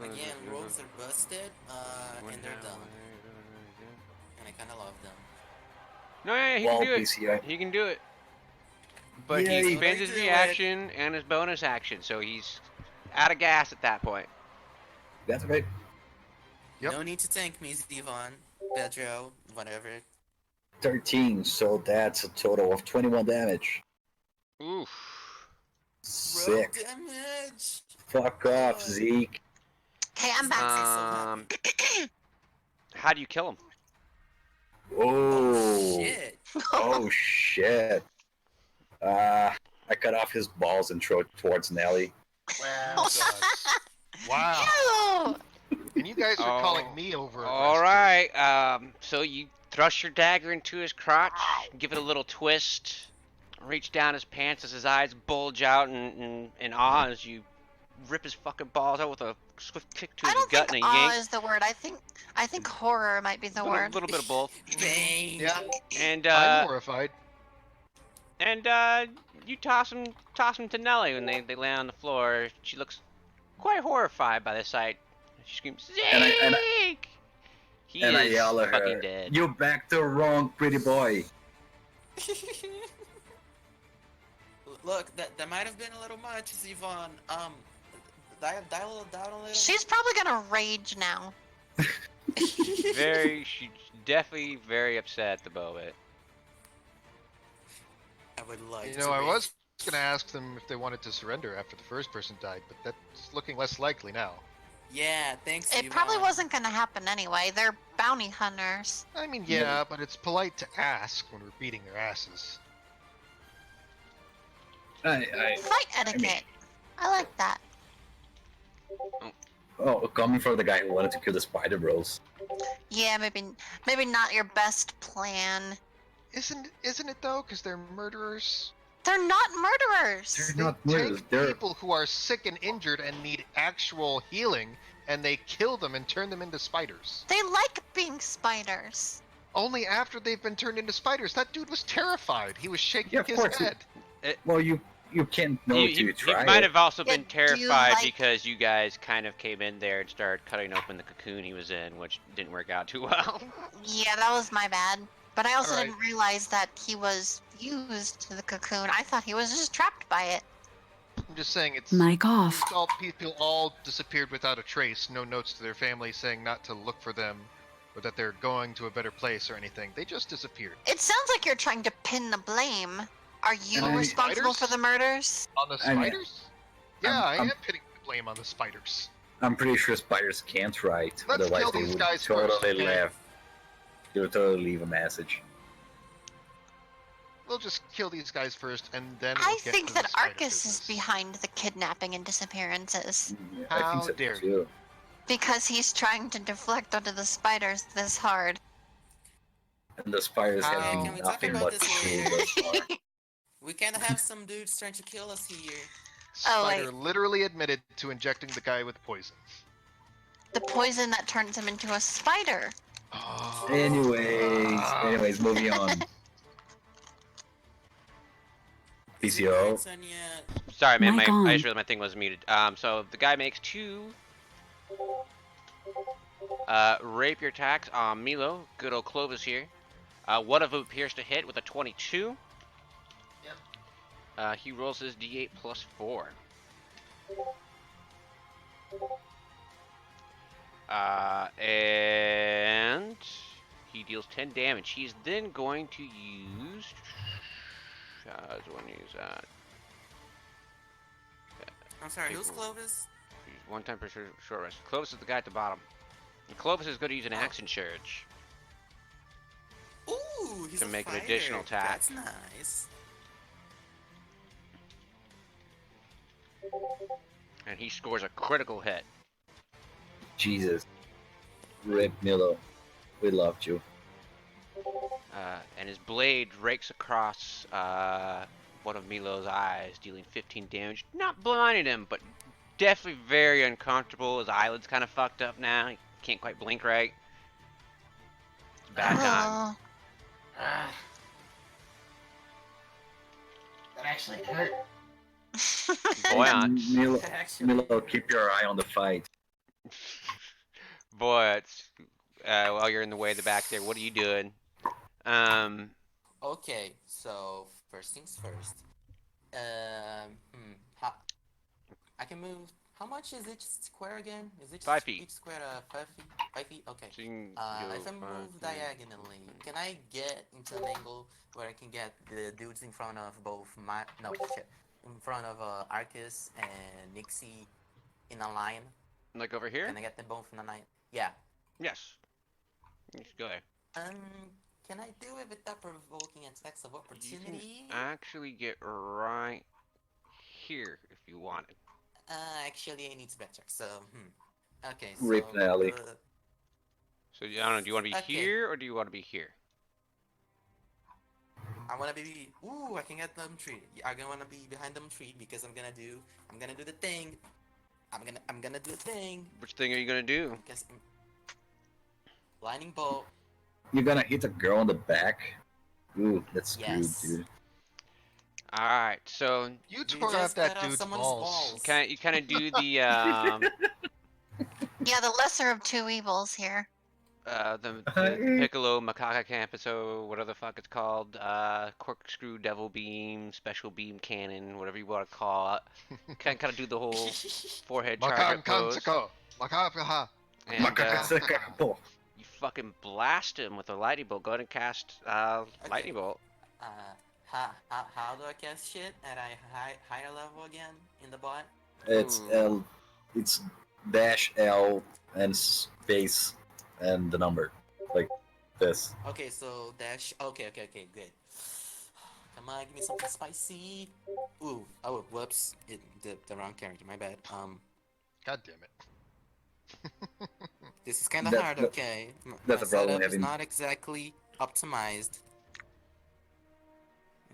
Again, rogues are busted, and they're dumb. And I kinda love them. No, yeah, he can do it. He can do it. But he expends his reaction and his bonus action, so he's out of gas at that point. That's right. Yep. No need to thank me, Steven, Pedro, whatever. 13, so that's a total of 21 damage. Oof. Sick. Damage! Fuck off, Zeke. Okay, I'm back. How do you kill him? Oh. Shit! Oh shit. I cut off his balls and throw it towards Nelly. Wow. Wow. Ew! And you guys are calling me over. Alright, so you thrust your dagger into his crotch, give it a little twist, reach down his pants as his eyes bulge out in awe as you rip his fucking balls out with a swift kick to his gut and a awe yank. is the word. I think horror might be the A word. little bit of both. Yeah. And I'm horrified. And you toss him to Nelly when they land on the floor. She looks quite horrified by the sight. She screams, "Zeke!" And I yell at fucking her, dead. "You backed the wrong pretty boy." Look, that might have been a little much, Yvonne. dial down a little? She's probably gonna rage now. She's definitely very upset at the moment. I would like You to. know, I was going to ask them if they wanted to surrender after the first person died, but that's looking less likely now. Yeah, thanks. It probably wasn't gonna happen anyway. They're bounty hunters. I mean, yeah, but it's polite to ask when we're beating their asses. I Fight etiquette. I like that. oh, coming from the guy who wanted to kill the Spider Bros. Yeah, maybe not your best plan. Isn't it though? Because they're murderers. They're not murderers. They're not They murderers. take They're people who are sick and injured and need actual healing, and they kill them and turn them into spiders. They like being spiders. Only after they've been turned into spiders. That dude was terrified. He was shaking Yeah, of his course. head. well, you can't know He, till he, you he try. might it. have also Yeah, been do you terrified like- because you guys kind of came in there and started cutting open the cocoon he was in, which didn't work out too well. Yeah, that was my bad. But I also Alright. didn't realize that he was fused to the cocoon. I thought he was just trapped by it. I'm just saying it's. Mic off. These all people all disappeared without a trace. No notes to their families saying not to look for them, or that they're going to a better place or anything. They just disappeared. It sounds like you're trying to pin the blame. Are you And responsible spiders? for the murders? On the I mean, spiders? Yeah, I I'm- am putting the blame on the spiders. I'm pretty sure spiders can't write. Let's Otherwise, kill they these would guys totally first, okay? laugh. They would totally leave a message. We'll just kill these guys first, and then I we'll get think to that the spider Arcus is business. behind the kidnapping and disappearances. Yeah, I How think so dare too. Because he's trying to deflect onto the spiders this hard. And the spiders How- have Can been we talk nothing about but this cool later? thus far. We can't have some dudes trying to kill us here. Oh, Spider wait. literally admitted to injecting the guy with poison. The poison that turns him into a spider. Anyways, moving on. Is it PC0. right, Sonia? Sorry, man. Mic I on. just realized my thing was muted. So the guy makes 2 rapier attacks on Milo. Good old Clovis here. One of them appears to hit with a 22. Yep. He rolls his d8 plus 4. And he deals 10 damage. He's then going to use. I was going to use that. I'm sorry, Okay, who's cool. Clovis? Use 1 time per short rest. Clovis is the guy at the bottom. And Clovis is going to use an action surge. Ooh, he's To a make an fighter. additional attack. That's nice. And he scores a critical hit. Jesus. Rip Milo. We loved you. And his blade rakes across one of Milo's eyes, dealing 15 damage. Not blinding him, but definitely very uncomfortable. His eyelid's kind of fucked up now. He can't quite blink right. It's a bad time. Oh, Ah. That actually hurt. Buoyant. Milo, Actually, Milo, keep your eye on the fight. Boy, it's while you're in the way of the back there, what are you doing? okay, so first things first. I can move. How much is each square again? Is each 5 feet. Each square 5 feet? 5 feet. Okay. So you can If I go move 5 feet. diagonally, can I get into an angle where I can get the dudes in front of both my in front of Arcus and Nixie in a line? Like over here? Can I get them both in a line? Yeah. Yes. You should go there. Can I do it without provoking attacks of You opportunity? can actually get right here if you wanted. Actually, I need to backtrack. So, okay. Rip so, Nally. So I don't know. Do you want to be Okay. here or do you want to be here? I wanna be. Ooh, I can get them tree. I'm gonna wanna be behind them tree because I'm gonna do the thing. I'm gonna do the thing Which thing are you gonna do? because lightning bolt. You're gonna hit a girl on the back? Ooh, that's screwed, Yes. dude. All right. So You You tore out just that cut off dude's someone's balls. you kind of do the yeah, the lesser of two evils here. The Piccolo Macaca Campuso, whatever the fuck it's called, Corkscrew Devil Beam, Special Beam Cannon, whatever you want to call it. Kind of do the whole forehead charger Makan pose, Kansako. Makakaha. and Makakasaka. you fucking blast him with a lightning bolt. Go ahead and cast lightning bolt. Uh, how do I cast shit at a higher level again in the bot? It's Ooh. L. It's dash L and space and the number like this. Okay, so dash. Okay, good. Come on, give me something spicy. Ooh, oh, whoops, the wrong character. My bad. God damn it. This is kind of That- hard. that- Okay, that's my the problem setup is having- not exactly optimized.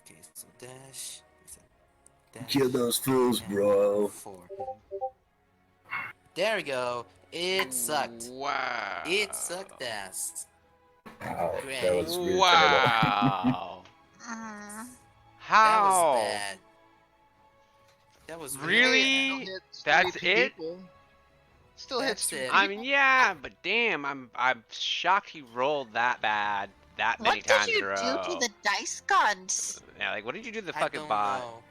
Okay, so dash. Kill those fools, bro. 4. There we go. It sucked. Wow. It sucked ass. Wow, Great. that was really terrible. Wow. Mm. That was How? bad. That was Really? bad. Still hits That's 3 it? people. Still hits That's 3 it. I mean, yeah, but damn, I'm shocked he rolled that bad that many What did times you in a do row. to the dice gods? Yeah, like what did you do to the I fucking don't bot? know.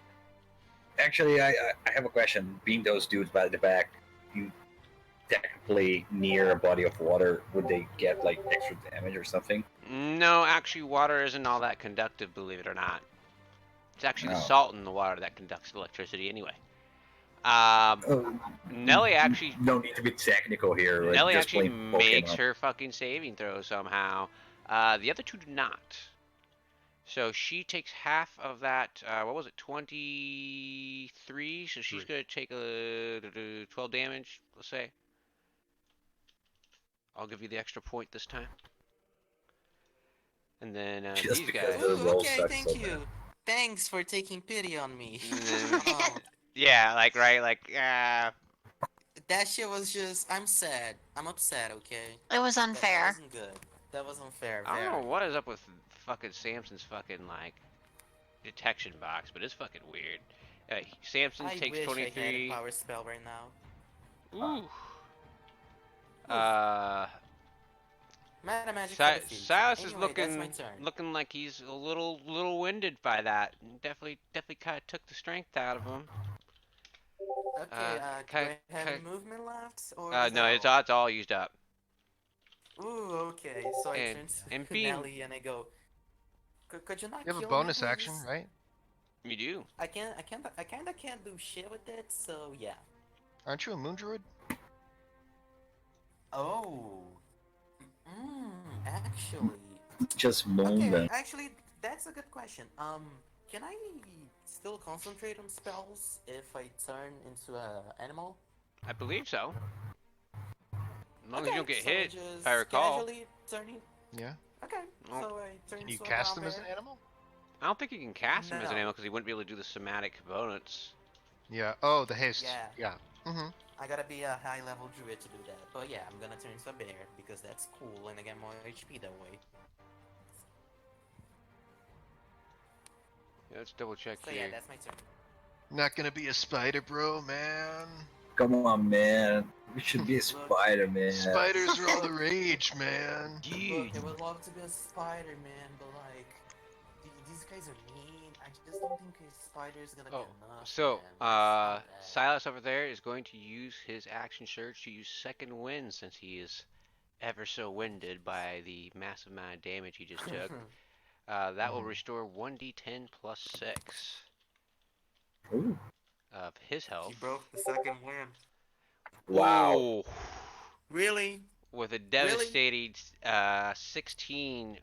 Actually, I have a question. Being those dudes by the back, you technically near a body of water, would they get like extra damage or something? No, actually, water isn't all that conductive, believe it or not. It's actually the Oh. salt in the water that conducts electricity anyway. Oh, Nelly actually no need to be technical here. Like, Nelly just actually playing makes Pokemon. her fucking saving throw somehow. The other two do not. So she takes half of that. What was it? 23. So she's gonna take 12 damage. Let's say. I'll give you the extra point this time. And then Just these because guys. the Ooh, roll okay, sucks thank so you. bad. Thanks for taking pity on me. Mm. Oh, Yeah, like right, like that shit was just. I'm sad. I'm upset. Okay. It was That unfair. wasn't good. That was unfair. I don't know Very. what is up with fucking Samson's fucking like detection box, but it's fucking weird. Samson I takes wish I had a 23. power spell right now. Ooh. Meta magic for the future. Silas is Anyway, that's my turn. looking like he's a little winded by that. Definitely kind of took the strength out of him. Okay, do I have any ki- movement left? Or No, is that it's all used up. Ooh, okay. So I And- turn and to being- Nelly and I go, could you not You have a kill bonus me, action, please?" right? You do. I kinda can't do shit with it, so yeah. Aren't you a moon druid? Oh. Actually. Just moon Okay, them. actually, that's a good question. Can I still concentrate on spells if I turn into a animal? I believe so. As long as Okay, you don't get so hit, just if I recall. Casually turning. Yeah. Okay, Oh. so I turn Can you into a cast brown him as an bear. animal? I don't think you can cast him as an No. animal because he wouldn't be able to do the somatic components. Yeah. Oh, the haste. Yeah. Yeah. Mm-hmm. I gotta be a high level druid to do that. But yeah, I'm gonna turn into a bear because that's cool and I get more HP that way. Yeah, let's double check So here. yeah, that's my turn. Not gonna be a spider, bro, man. Come on, man. We should be a Spider-Man. Spiders are all the rage, man. Look, I would love to be a spider, man, but like, these guys are mean. I just don't think a spider's gonna Oh, be enough. so, man. That's not bad. Silas over there is going to use his action surge to use second wind since he is ever so winded by the massive amount of damage he just took. That will restore 1d10 plus 6 Ooh. of his health. He broke the second wind. Wow. Ooh, Really? with a devastating 16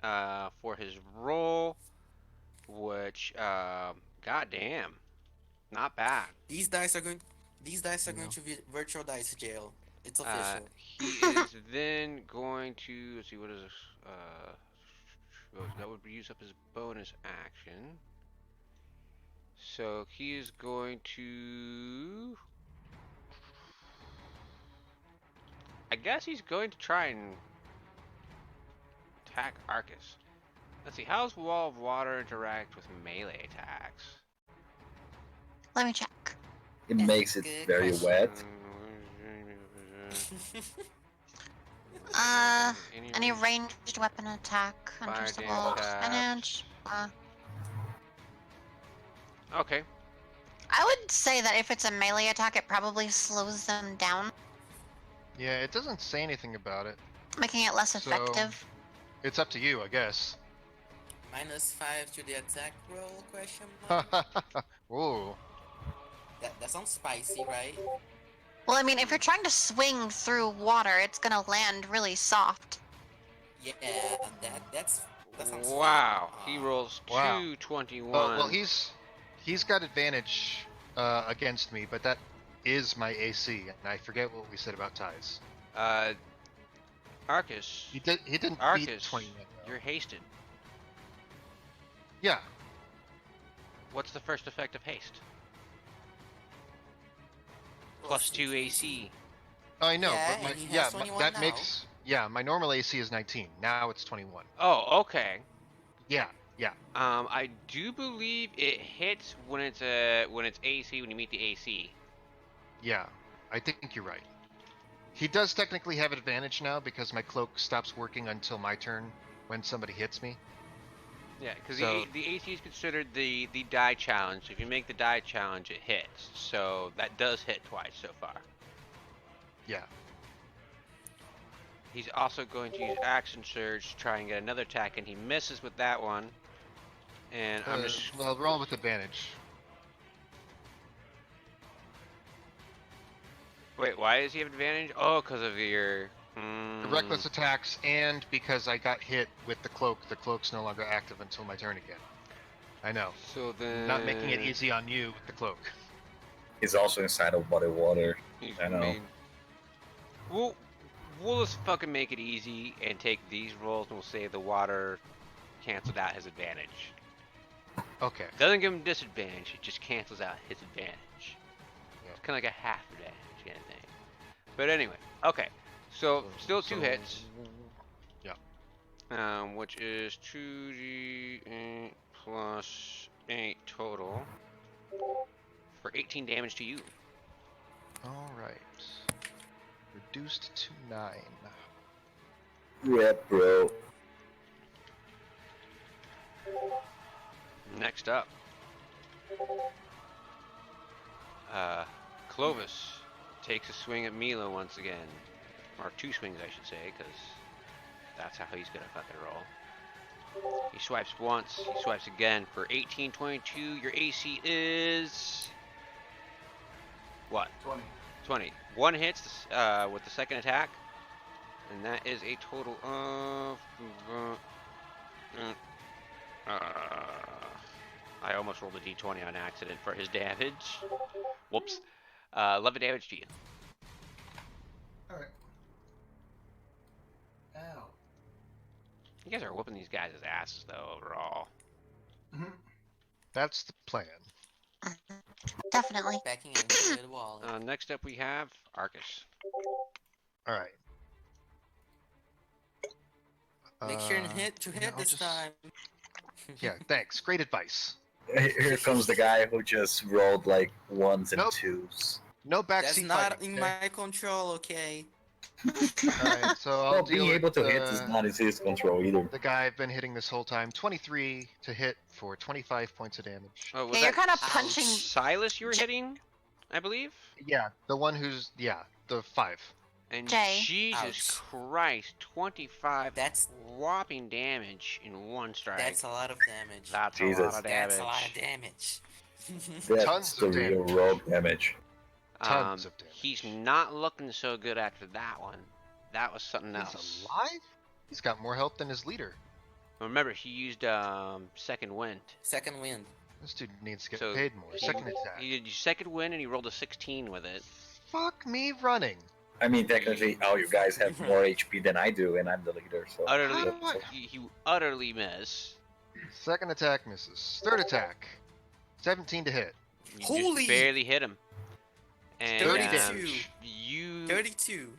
for his roll, which, goddamn, not bad. These dice are going. These dice are going to be virtual dice jail. It's Uh, official. he is then going to, let's see, what is this? That would use up his bonus action. So he is going to, I guess he's going to try and attack Arcus. Let's see, how's Wall of Water interact with melee attacks? Let me check. It makes it Good very question. wet. Any ranged weapon attack Fire enters the damage wall tapped. advantage. Okay. I would say that if it's a melee attack, it probably slows them down, Yeah, it doesn't say anything about it. making it less So- effective. It's up to you, I guess. -5 to the attack roll? Question mark. Ooh. That sounds spicy, right? Well, I mean, if you're trying to swing through water, it's gonna land really soft. Yeah, that sounds Wow. fun. He rolls Wow. 221. Well, he's got advantage against me, but that is my AC, and I forget what we said about ties. Arcus. He didn't beat Arcus, 20 yet, though. you're hasted. Yeah. What's the first effect of haste? +2 AC. I know, Yeah, but my, and he has yeah, 21 that now. makes my normal AC is 19. Now it's 21. Oh, okay. Yeah. I do believe it hits when it's AC when you meet the AC. Yeah, I think you're right. He does technically have advantage now because my cloak stops working until my turn when somebody hits me. Yeah, because So- the AC is considered the die challenge. If you make the die challenge, it hits. So that does hit twice so far. Yeah. He's also going to use action surge to try and get another attack, and he misses with that one. And I'm just Well, roll with advantage. wait. Why does he have advantage? Oh, because of your The reckless attacks, and because I got hit with the cloak's no longer active until my turn again. I know. So then Not making it easy on you with the cloak. He's also inside of body water. He's I know. made- We'll just fucking make it easy and take these rolls, and we'll say the water canceled out his advantage. Okay. Doesn't give him disadvantage, it just cancels out his advantage. Yeah. It's kind of like a half advantage kind of thing. But anyway, okay. So still two hits, Yeah. which is 2d8 plus 8 total for 18 damage to you. All right. Reduced to 9. Yep, bro. Next up, Clovis takes a swing at Mila once again, or 2 swings I should say, because that's how he's gonna fucking roll. He swipes once, he swipes again for 18, 22. Your AC is what? 20. 20. One hits with the second attack, and that is a total of. I almost rolled a d20 on accident for his damage. Whoops. 11 damage to you. Alright. Ow. You guys are whooping these guys' asses, though, overall. Mm-hmm. That's the plan. Definitely. Backing into the wall. Next up, we have Arcus. All right. Make sure and hit I'll this just- time. Yeah, thanks. Great advice. Here comes the guy who just rolled like ones and Nope. twos. No That's backseat not fighting. in okay? my control, okay? Alright, so I'll Well, deal being able with to hit is not in his control either. the guy I've been hitting this whole time. 23 to hit for 25 points of damage. Oh, was Yeah, you're that kind of punching. Silas you were hitting, I believe? Yeah, the one who's, the 5. And Jay. Jesus Ouch. Christ, 25 That's whopping damage in one strike. that's a lot of damage. That's a Jesus. lot of damage. That's a lot of damage. That's Tons the of real damage. rogue damage. Tons of damage. He's not looking so good after that one. That was something else. He's alive? He's got more health than his leader. Remember, he used second wind. Second wind. This dude needs to get So paid more. Second attack. He did second wind and he rolled a 16 with it. Fuck me running. I mean, technically, all you guys have more HP than I do, and I'm the leader, so. Utterly, How do I- he utterly miss. Second attack misses. Third attack. 17 to hit. You Holy- just barely hit him. And 32. you 32.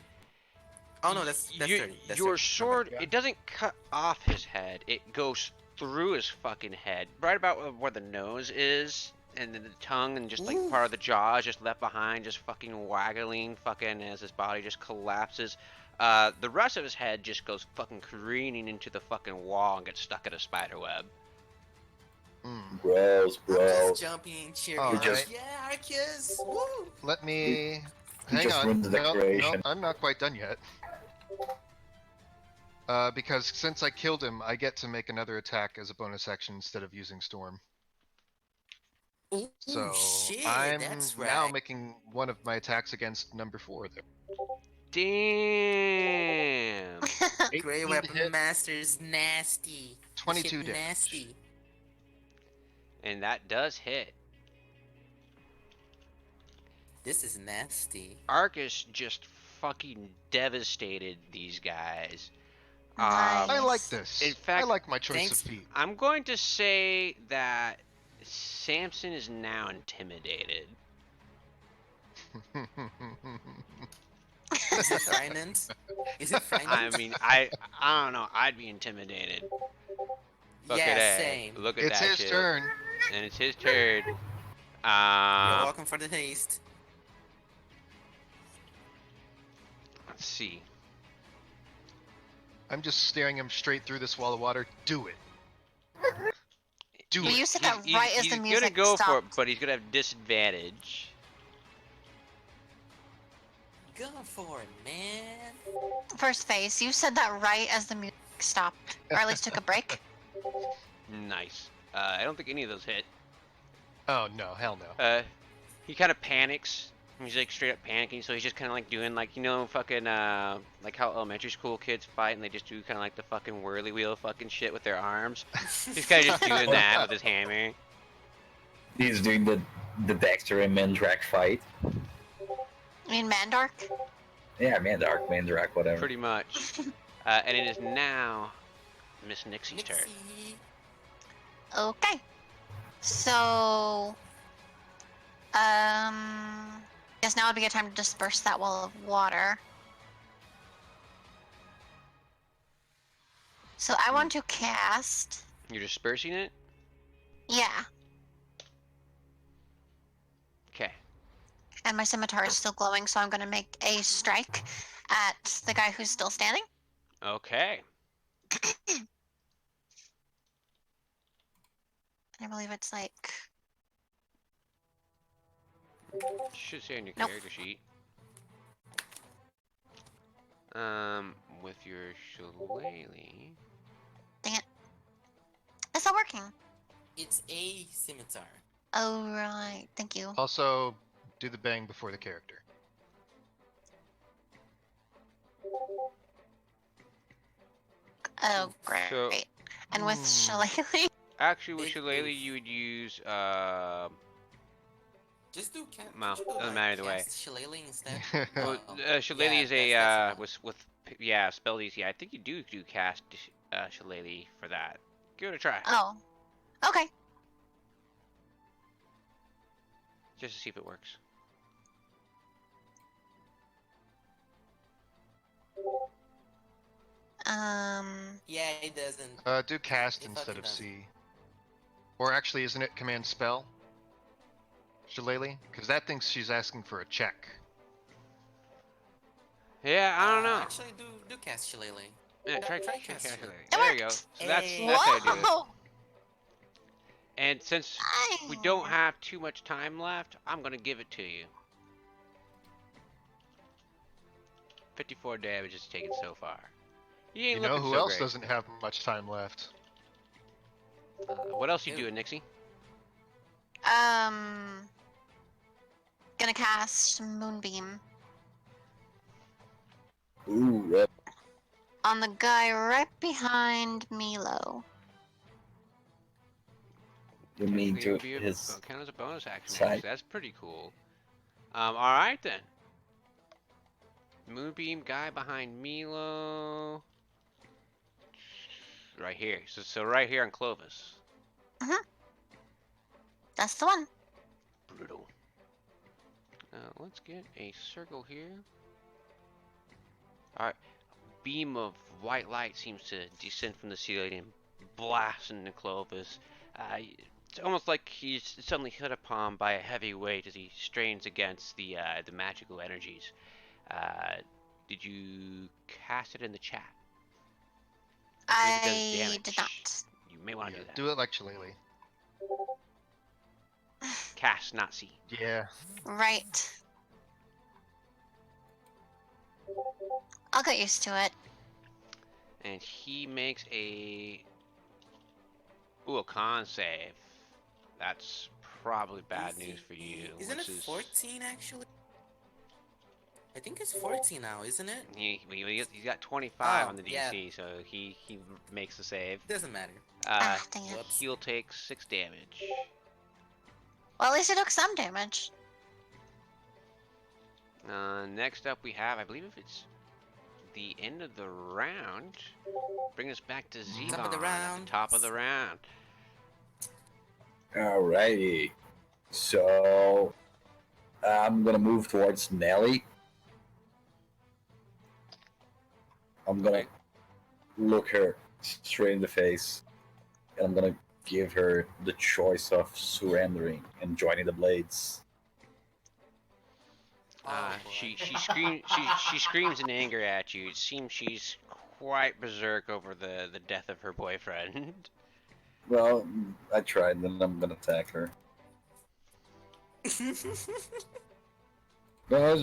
Oh no, that's you- 30. That's your 30. sword, God. it doesn't cut off his head. It goes through his fucking head, right about where the nose is, and then the tongue, and just like part of the jaw is just left behind, just fucking waggling, fucking as his body just collapses. The rest of his head just goes fucking careening into the fucking wall and gets stuck in a spider web. Gross, I'm bro. just jumping, cheering. All right. Yeah, Arceus! Woo! Let me. You Hang just on. ruined the No, decoration. I'm not quite done yet. Because since I killed him, I get to make another attack as a bonus action instead of using Storm. Ooh, So shit, I'm that's now right. making one of my attacks against number 4 there. Damn. Grey 18 to Weapon hit, Master's nasty. This 22 shit damage. nasty. And that does hit. This is nasty. Arcus just fucking devastated these guys. I like Nice. this. In fact, I like my choice thanks- of feet. I'm going to say that Samson is now intimidated. Is it frightened? Is it frightened? I mean, I don't know. I'd be intimidated. Look yeah, at that. same. Look at It's that his shit. turn. And it's his turn. You're welcome for the taste. Let's see. I'm just staring him straight through this wall of water. Do it. Do Well, it. you said that right as the He's music gonna go for it, stopped. but he's gonna have disadvantage. Go for it, man. First phase, you said that right as the music stopped, or at least took a break. Nice. I don't think any of those hit. Oh no, hell no. He kind of panics. He's like straight up panicking, so he's just kind of like doing like, you know, fucking like how elementary school kids fight and they just do kind of like the fucking whirly wheel fucking shit with their arms. He's kind of just doing that with his hammer. He's doing the Dexter and Mandrake fight. I mean, Mandark? Yeah, Mandrake, whatever. Pretty much. And it is now Miss Nixie's turn. Nixie. Okay. So, guess now would be a time to disperse that wall of water. So I want to cast. You're dispersing it? Yeah, Okay. and my scimitar is still glowing, so I'm going to make a strike at the guy who's still standing. Okay. I believe it's like. Should say on your Nope. character sheet. With your shillelagh. It's not working. It's a scimitar. Oh, right. Thank you. Also, do the bang before the character. Oh, great. So- And with shillelagh. Actually, with Big shillelagh, oof. you would use Just do Well, just do, doesn't matter either way. cast Shillelagh instead. well, Oh, shillelagh yeah, is a that's the one. with spell easy. I think you do cast shillelagh for that. Give it a try, Oh. Okay. just to see if it works. Yeah, it doesn't. Do cast It instead fucking of does. C. Or actually, isn't it command spell? Shillelagh? Because that thinks she's asking for a check. Yeah, I don't know. Actually, do cast Shillelagh. Yeah, try try cast cast shillelagh. It There you go. worked. So that's Hey. how I do it. Whoa! And since we don't have too much time left, I'm gonna give it to you. 54 damage is taken so far. You ain't You know looking who so else great. doesn't have much time left? What else you Ew. doing, Nixie? Gonna cast Moonbeam Ooh, yep. on the guy right behind Milo. You mean Technically, it to would be his. count as a bonus action. side. Actually. That's pretty cool. All right then. Moonbeam guy behind Milo. Right here. So right here on Clovis. That's the one. Brutal. Let's get a circle here. Alright. Beam of white light seems to descend from the ceiling and blast into Clovis. It's almost like he's suddenly hit upon by a heavy weight as he strains against the magical energies. Did you cast it in the chat? I believe it does I damage. did not. You may want to Yeah, do that. do it like Shillelagh. Cast, not see. Yeah. Right. I'll get used to it. And he makes a con save. That's probably bad news for you. Isn't it which is 14 actually? I think it's 14 now, isn't it? he's got 25 Oh, on the DC, yeah. so he makes the save. Doesn't matter. Dang it. Whoops. He'll take 6 damage. Well, at least it took some damage. Next up we have, I believe if it's the end of the round, bring us back to Zevon Top of the at round. the top of the round. Alrighty. So I'm gonna move towards Nelly. I'm gonna look her straight in the face, and I'm gonna give her the choice of surrendering and joining the Blades. Oh, She boy. she screams in anger at you. It seems she's quite berserk over the death of her boyfriend. Well, I tried, then I'm gonna attack her. No,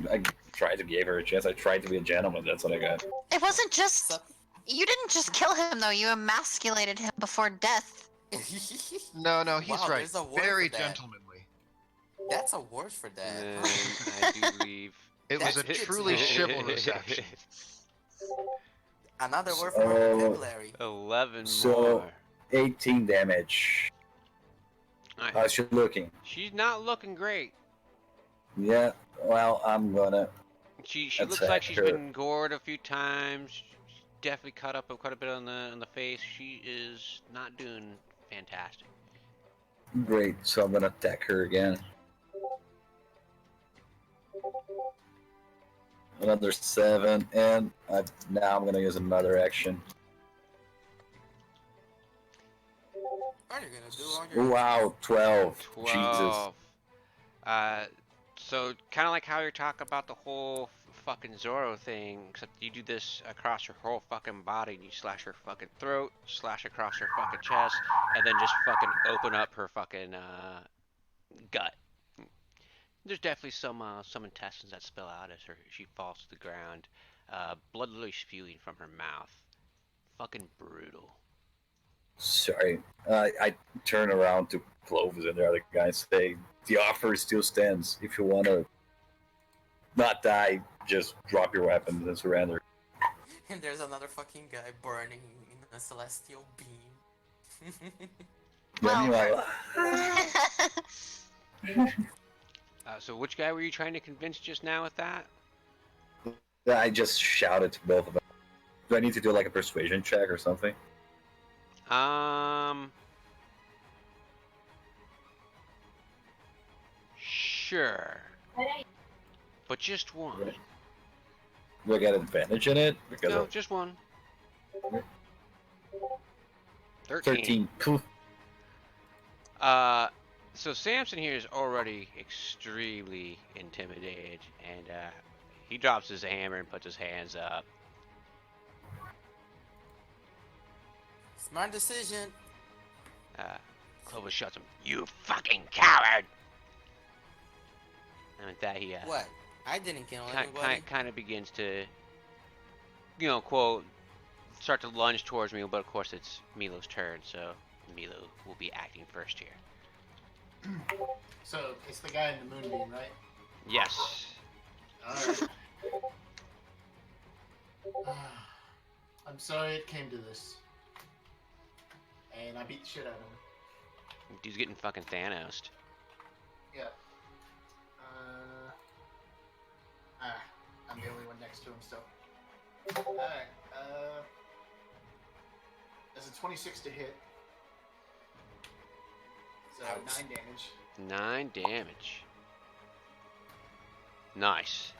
I tried to give her a chance. I tried to be a gentleman. That's what I got. It wasn't just. So- You didn't just kill him, though. You emasculated him before death. No, he's Wow, right. there's a word Very for that. gentlemanly. That's a word for that. And huh? I do believe It was That's a good to truly know. chivalrous action. Another word for our So- vocabulary. 11 So- more. 18 damage. Alright, How's she looking? she's not looking great. Yeah, well, I'm gonna. She looks like Attack she's her. been gored a few times. She's definitely cut up quite a bit on the face. She is not doing fantastic. Great, so I'm gonna attack her again. Another 7, and now I'm gonna use another action. What are you gonna do on your Wow, 12. Jesus. 12. So kind of like how you're talking about the whole fucking Zoro thing, except you do this across her whole fucking body. And you slash her fucking throat, slash across her fucking chest, and then just fucking open up her fucking gut. There's definitely some intestines that spill out as she falls to the ground. Blood literally spewing from her mouth. Fucking brutal. Sorry. I turn around to Clovis and the other guys say, the offer still stands. If you wanna not die, just drop your weapons and surrender. And there's another fucking guy burning in a celestial beam. Then Well- you're like, So which guy were you trying to convince just now with that? I just shouted to both of them. Do I need to do like a persuasion check or something? Sure. But just one. Right. Do I get advantage in it? Because No, of just one. Okay. 13. 13. Poof. So Samson here is already extremely intimidated, and he drops his hammer and puts his hands up. Smart decision. Clovis shuts him. You fucking coward! And with that, he What? I didn't kill anybody. kind of begins to, quote, start to lunge towards me, but of course it's Milo's turn, so Milo will be acting first here. So it's the guy in the moonbeam, right? Yes. Alright. I'm sorry it came to this. And I beat the shit out of him. Dude's getting fucking Thanos'd. Yeah. I'm the only one next to him still. Alright, there's a 26 to hit. So Ouch. 9 damage. 9 damage. Nice.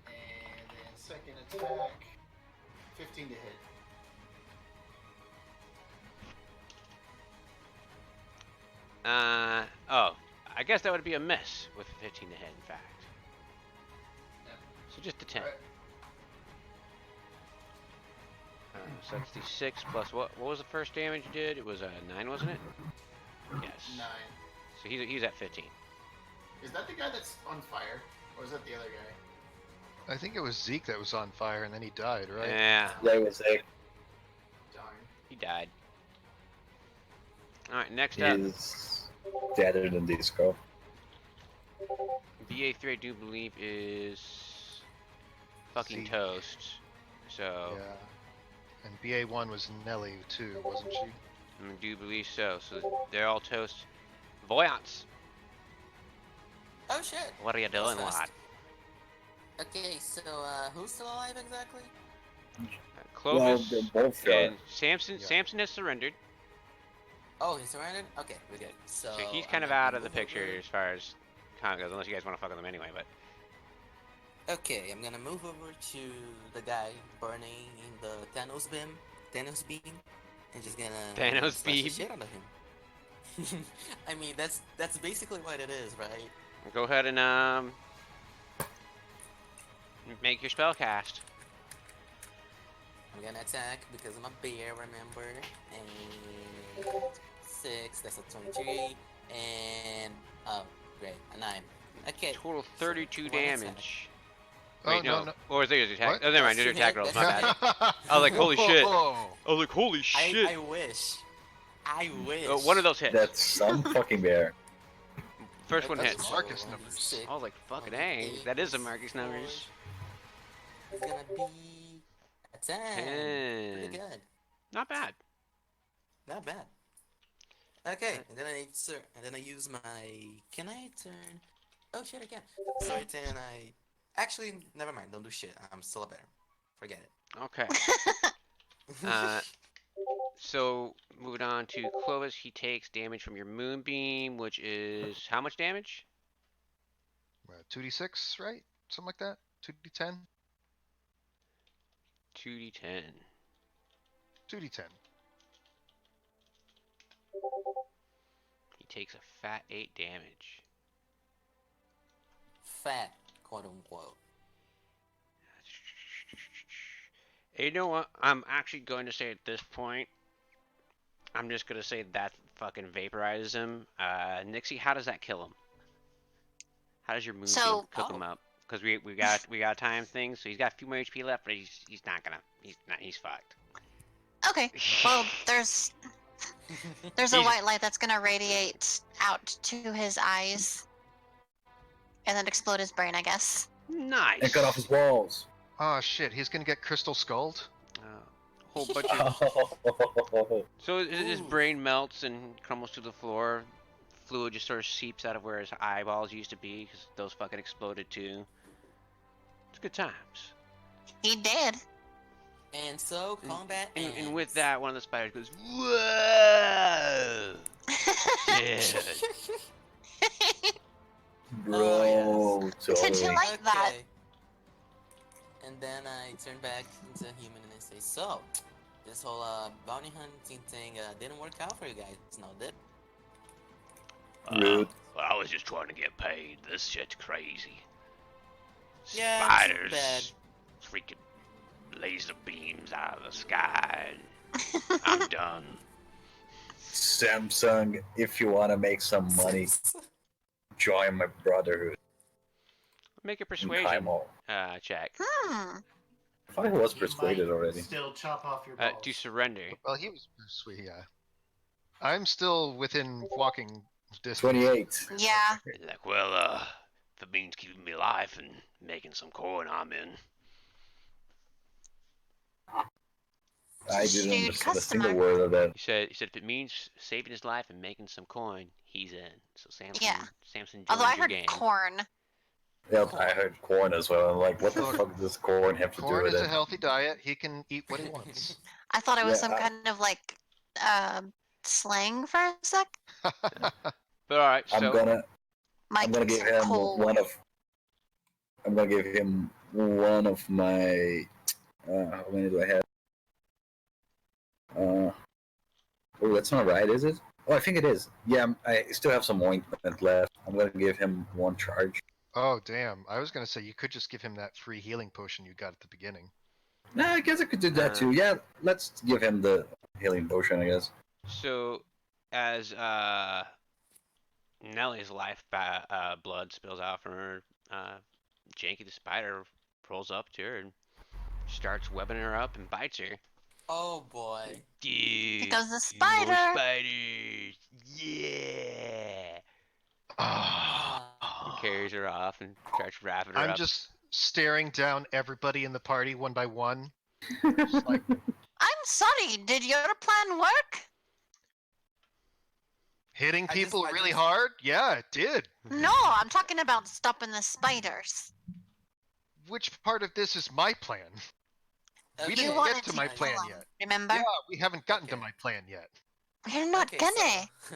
And then second attack, 15 to hit. Oh, I guess that would be a miss with 15 to hit, in fact. Yeah. So just a 10. Alright. So that's the 6 plus what? What was the first damage you did? It was a 9, wasn't it? Yes. 9. So he's at 15. Is that the guy that's on fire? Or is that the other guy? I think it was Zeke that was on fire and then he died, right? Yeah, Yeah, it was like Darn. he died. All right, next up, he's deader than Disco. BA3 I do believe is fucking Zeke. toast. So Yeah. And BA1 was Nelly too, wasn't she? I do believe so. So they're all toast. Voyants, Oh shit. what are you doing, That's lad? fast. Okay, so who's still alive exactly? Well, Clovis they're both and Samson. Yeah. Samson has surrendered, Oh, he's surrounded? Okay, we're good. So so he's I'm kind of gonna out of the move over- picture as far as con goes, unless you guys want to fuck with him anyway. But Okay, I'm gonna move over to the guy burning in the Thanos beam, and just gonna Thanos slash the beam? shit out of him. I mean, that's basically what it is, right? go ahead and make your spell cast. I'm gonna attack because I'm a bear, remember? And 6, that's a 23, and oh, great, a 9. Okay. Total so 32 one attack. damage. Oh, Wait, no, no. Or is it his attack? What? Oh, never mind. These are That's attack two rolls. hit, My that's bad. I was like, holy shit. Whoa. I was like, holy shit. I wish. I wish. Oh, one of those hits. That's some fucking bear. First one Okay, hits. so Marcus 1d6, numbers. I was like, fucking dang. That is a Marcus numbers. It's gonna be a 10. Pretty 10. good. Not bad. Not bad. Okay, and then I use my. Can I turn? Oh shit, I can. So I turn. Actually, never mind. Don't do shit. I'm still a bear. Forget it. Okay. So moving on to Clovis, he takes damage from your moonbeam, which is how much damage? 2d6, right? Something like that? 2d10? 2d10. 2d10. He takes a fat 8 damage. Fat, quote unquote. You know what? I'm actually going to say at this point, I'm just going to say that fucking vaporizes him. Nixie, how does that kill him? How does your moonbeam So- cook him up? Because we got time things, so he's got a few more HP left, but he's fucked. Okay. Well, there's a He's- white light that's gonna radiate out to his eyes, and then explode his brain, I guess. Nice. And cut off his balls. Oh shit, he's gonna get crystal skulled? Whole bunch of. So his brain melts and crumbles to the floor. Fluid just sort of seeps out of where his eyeballs used to be because those fucking exploded too. It's good times. He did. And so combat And with ends. that, one of the spiders goes, "Whoa, dude!" Bro, Did you totally. like that? Okay. And then I turn back into a human and I say, so, this whole bounty hunting thing didn't work out for you guys, now did it? Rude. Well, I was just trying to get paid. This shit's crazy. Yeah, Spiders, too bad. freaking laser beams out of the sky. I'm done. Samsung, if you want to make some money, join my brotherhood. Make a in persuasion Kaimo. check Hmm. I thought he was You persuaded might already. Still chop off your balls. to surrender. Well, he was sweet, yeah. I'm still within walking distance. 28. Like, Yeah. well, if it means keeping me alive and making some coin, I'm in. I didn't Dude, understand a single customer. word of that. He said if it means saving his life and making some coin, he's in. So Samson, Yeah. Samson joined Although I your heard game. corn. Yep, I heard corn as well. I'm like, what the Look, fuck does corn have to do Corn with is a it? healthy diet. He can eat what he wants. I thought it was Yeah, some kind of like slang for a sec. But all right, I'm so gonna Mike give said him coal. one of. I'm gonna give him one of my. How many do I have? Oh, that's not right, is it? Oh, I think it is. Yeah, I still have some ointment left. I'm gonna give him one charge. Oh, damn. I was gonna say you could just give him that free healing potion you got at the beginning. Nah, I guess I could do that too. Yeah, let's give him the healing potion, I guess. So, as Nellie's blood spills out from her, Janky the spider rolls up to her and starts webbing her up and bites her. Oh boy. Here Dude, goes the more spider. spiders! Yeah! Ah. And carries her off and starts wrapping her I'm up. just staring down everybody in the party one by one. Just like, I'm sorry, did your plan work? hitting I people just- really hard? Yeah, it did. No, I'm talking about stopping the spiders. Which part of this is my plan? We Okay, didn't wanted get to to my kill plan them, yet. remember? Yeah, we haven't gotten to Okay. my plan yet. You're not Okay, gonna. so-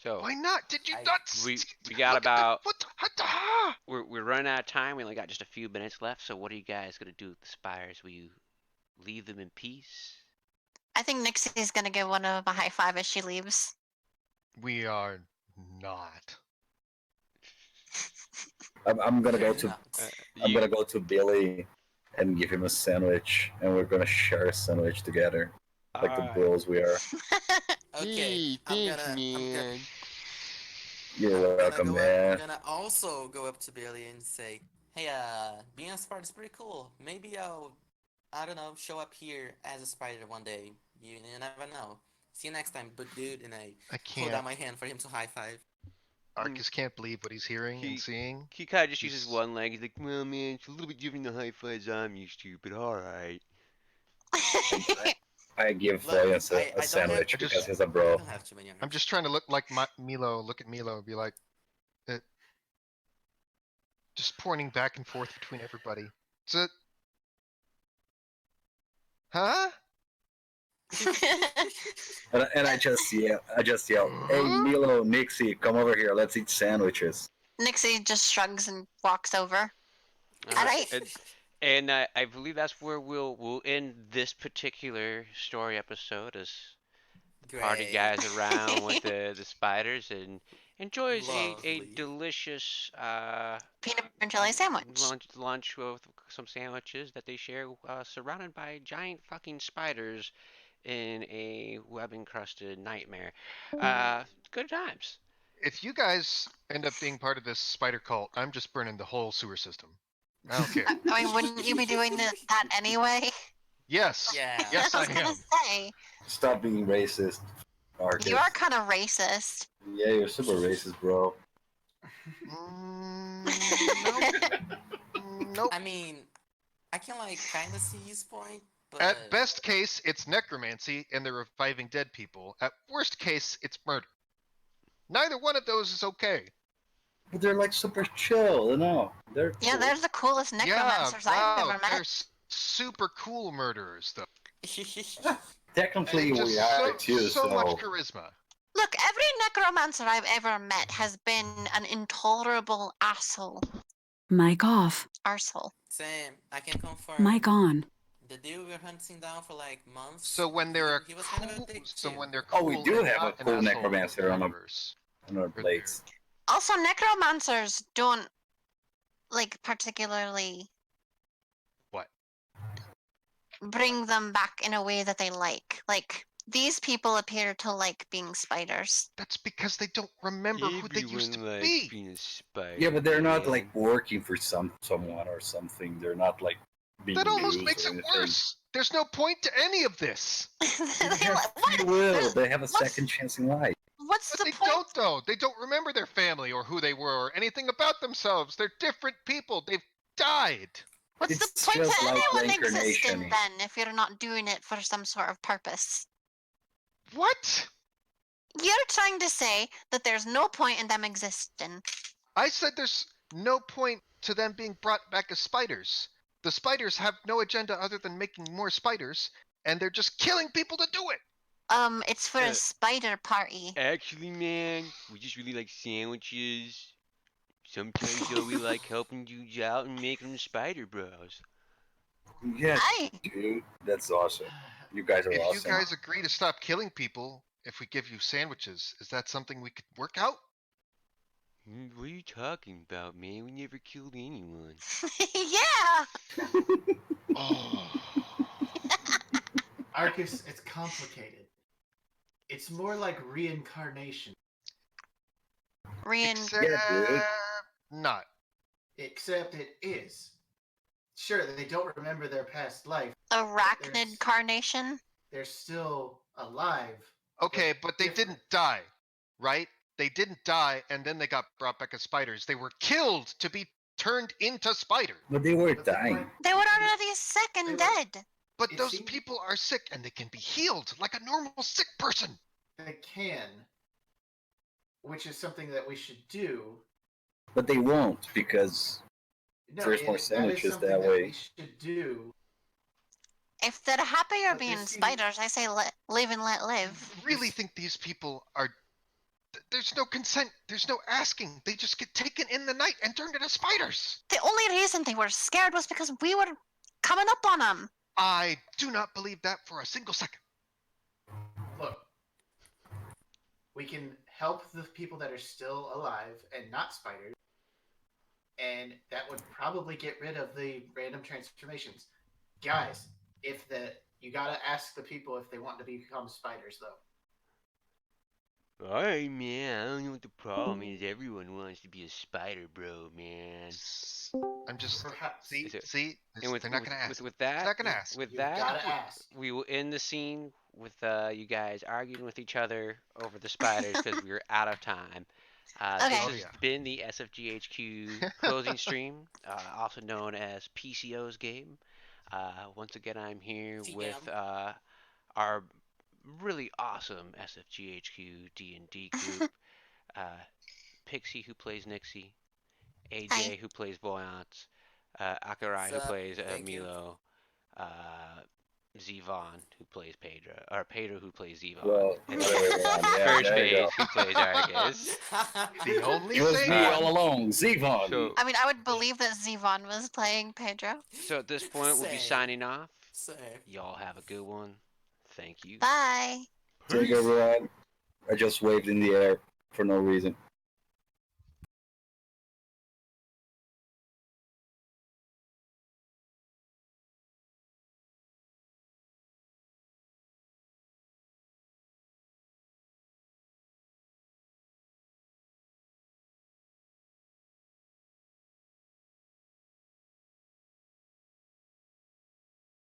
So, Why not? Did you I- not? we look got at the- about. what? Ah! We're running out of time. We only got just a few minutes left. So, what are you guys gonna do with the spiders? Will you leave them in peace? I think Nixie's gonna give one of them a high five as she leaves. We are not. I'm gonna go to Not. I'm You, gonna go to Billy and give him a sandwich, and we're gonna share a sandwich together, like the bros we are. Okay, You're welcome, I'm man. gonna also go up to Billy and say, hey, being a spider is pretty cool. Maybe I don't know, show up here as a spider one day. You never know. See you next time, but dude, and I I hold out can't. my hand for him to high five. Arcus can't believe what he's hearing He- and seeing. he kind of just uses He's- one leg. He's like, well, man, it's a little bit different than the high fives I'm used to, but alright. I give Look, Valiance I a don't have- sandwich I just- because he's a I bro. don't have too many. I'm just trying to look like Milo. Look at Milo and be like, just pointing back and forth between everybody. It's a, huh? And I just yell, hey Milo, Nixie, come over here, let's eat sandwiches. Nixie just shrugs and walks over. Alright. And I believe that's where we'll end this particular story episode as the party Great. guys around with the spiders and enjoys a Lovely. delicious Peanut butter and jelly sandwich. lunch with some sandwiches that they share surrounded by giant fucking spiders in a web encrusted nightmare. Good times. If you guys end up being part of this spider cult, I'm just burning the whole sewer system. I don't care. I mean, wouldn't you be doing that anyway? Yes. Yeah. Yes, I I was gonna am. say, Stop being racist, Arcus. you are kind of racist. Yeah, you're super racist, bro. Nope. I mean, I can like kind of see his point, but At best case, it's necromancy and they're reviving dead people. At worst case, it's murder. Neither one of those is okay. But they're like super chill, you know. They're Yeah, cool. they're the coolest necromancers yeah, I've wow, ever they're met. super cool murderers, though. Technically, And just we are too. so much charisma. Look, every necromancer I've ever met has been an intolerable asshole. Mic off. Arsehole. Sam, I can confirm. Mic on. The dude we were hunting down for like months. So when they're a he was kind of a cool, dick so too. when they're cool, Oh, we do and have a not an cool asshole necromancer on a- universe. on our plates. Also, necromancers don't, like, particularly What? bring them back in a way that they like. Like, these people appear to like being spiders. That's because they don't remember who they used to Everyone be. likes being a spider. Yeah, but they're not man. like working for someone or something. They're not like being That almost used makes or it anything. worse. There's no point to any of this. They They have li- free will. They have a what's- second chance in life. What's But the they point? don't, though. They don't remember their family or who they were or anything about themselves. They're different people. They've died. What's It's the point just to like anyone existing reincarnation. then if you're not doing it for some sort of purpose? What? You're trying to say that there's no point in them existing. I said there's no point to them being brought back as spiders. The spiders have no agenda other than making more spiders, and they're just killing people to do it. It's for a Uh, spider party. Actually, man, we just really like sandwiches. Sometimes though we like helping dudes out and making them spider bros. Yeah, Aye. dude, that's awesome. You guys are If awesome. you guys agree to stop killing people, if we give you sandwiches, is that something we could work out? What are you talking about, man? We never killed anyone. Yeah. Oh. Arcus, it's complicated. It's more like reincarnation. Except dude. not. Except it is. Sure, they don't remember their past life. Arachnid carnation. They're still alive. Okay, but they different. didn't die, right? They didn't die, and then they got brought back as spiders. They were killed to be turned into spiders. But they were But they dying. weren't- They were already sick They and were- dead. But It those seemed- people are sick, and they can be healed like a normal sick person. They can, which is something that we should do. But they won't because No, There's more that is sandwiches something that way. we should do. If they're happier But being this seems- spiders, I say live and let live. You really think these people are... There's no consent. There's no asking. They just get taken in the night and turned into spiders. The only reason they were scared was because we were coming up on them. I do not believe that for a single second. Look, we can help the people that are still alive and not spiders, and that would probably get rid of the random transformations. Guys, you gotta ask the people if they want to become spiders, though. Alright, man. I don't know what the problem is. Everyone wants to be a spider, bro, man. I'm just... Perhaps. See? Is it- See? And with, They're not with, going to ask. with that, They're not going to ask. with You that, gotta ask. we will end the scene with you guys arguing with each other over the spiders because we were out of time. Okay. This Oh, has yeah. been the SFGHQ closing stream, also known as PC0's game. Once again, I'm here with TM. our really awesome SFGHQ D&D group. Pixy, who plays Nixie, AJ, Hi. who plays Voyant, Akurei, who What's up? plays Thank you. Milo, Zevon, who plays Pedro, or Pedro, who plays Zevon, well, and yeah, First there you go. Phase, who plays Argus. The only It was thing... me all along, Zevon. So, I mean, I would believe that Zevon was playing Pedro. so at this point, we'll be Same. signing off. Same. Y'all have a good one. Thank you. Bye. Take everyone. I just waved in the air for no reason.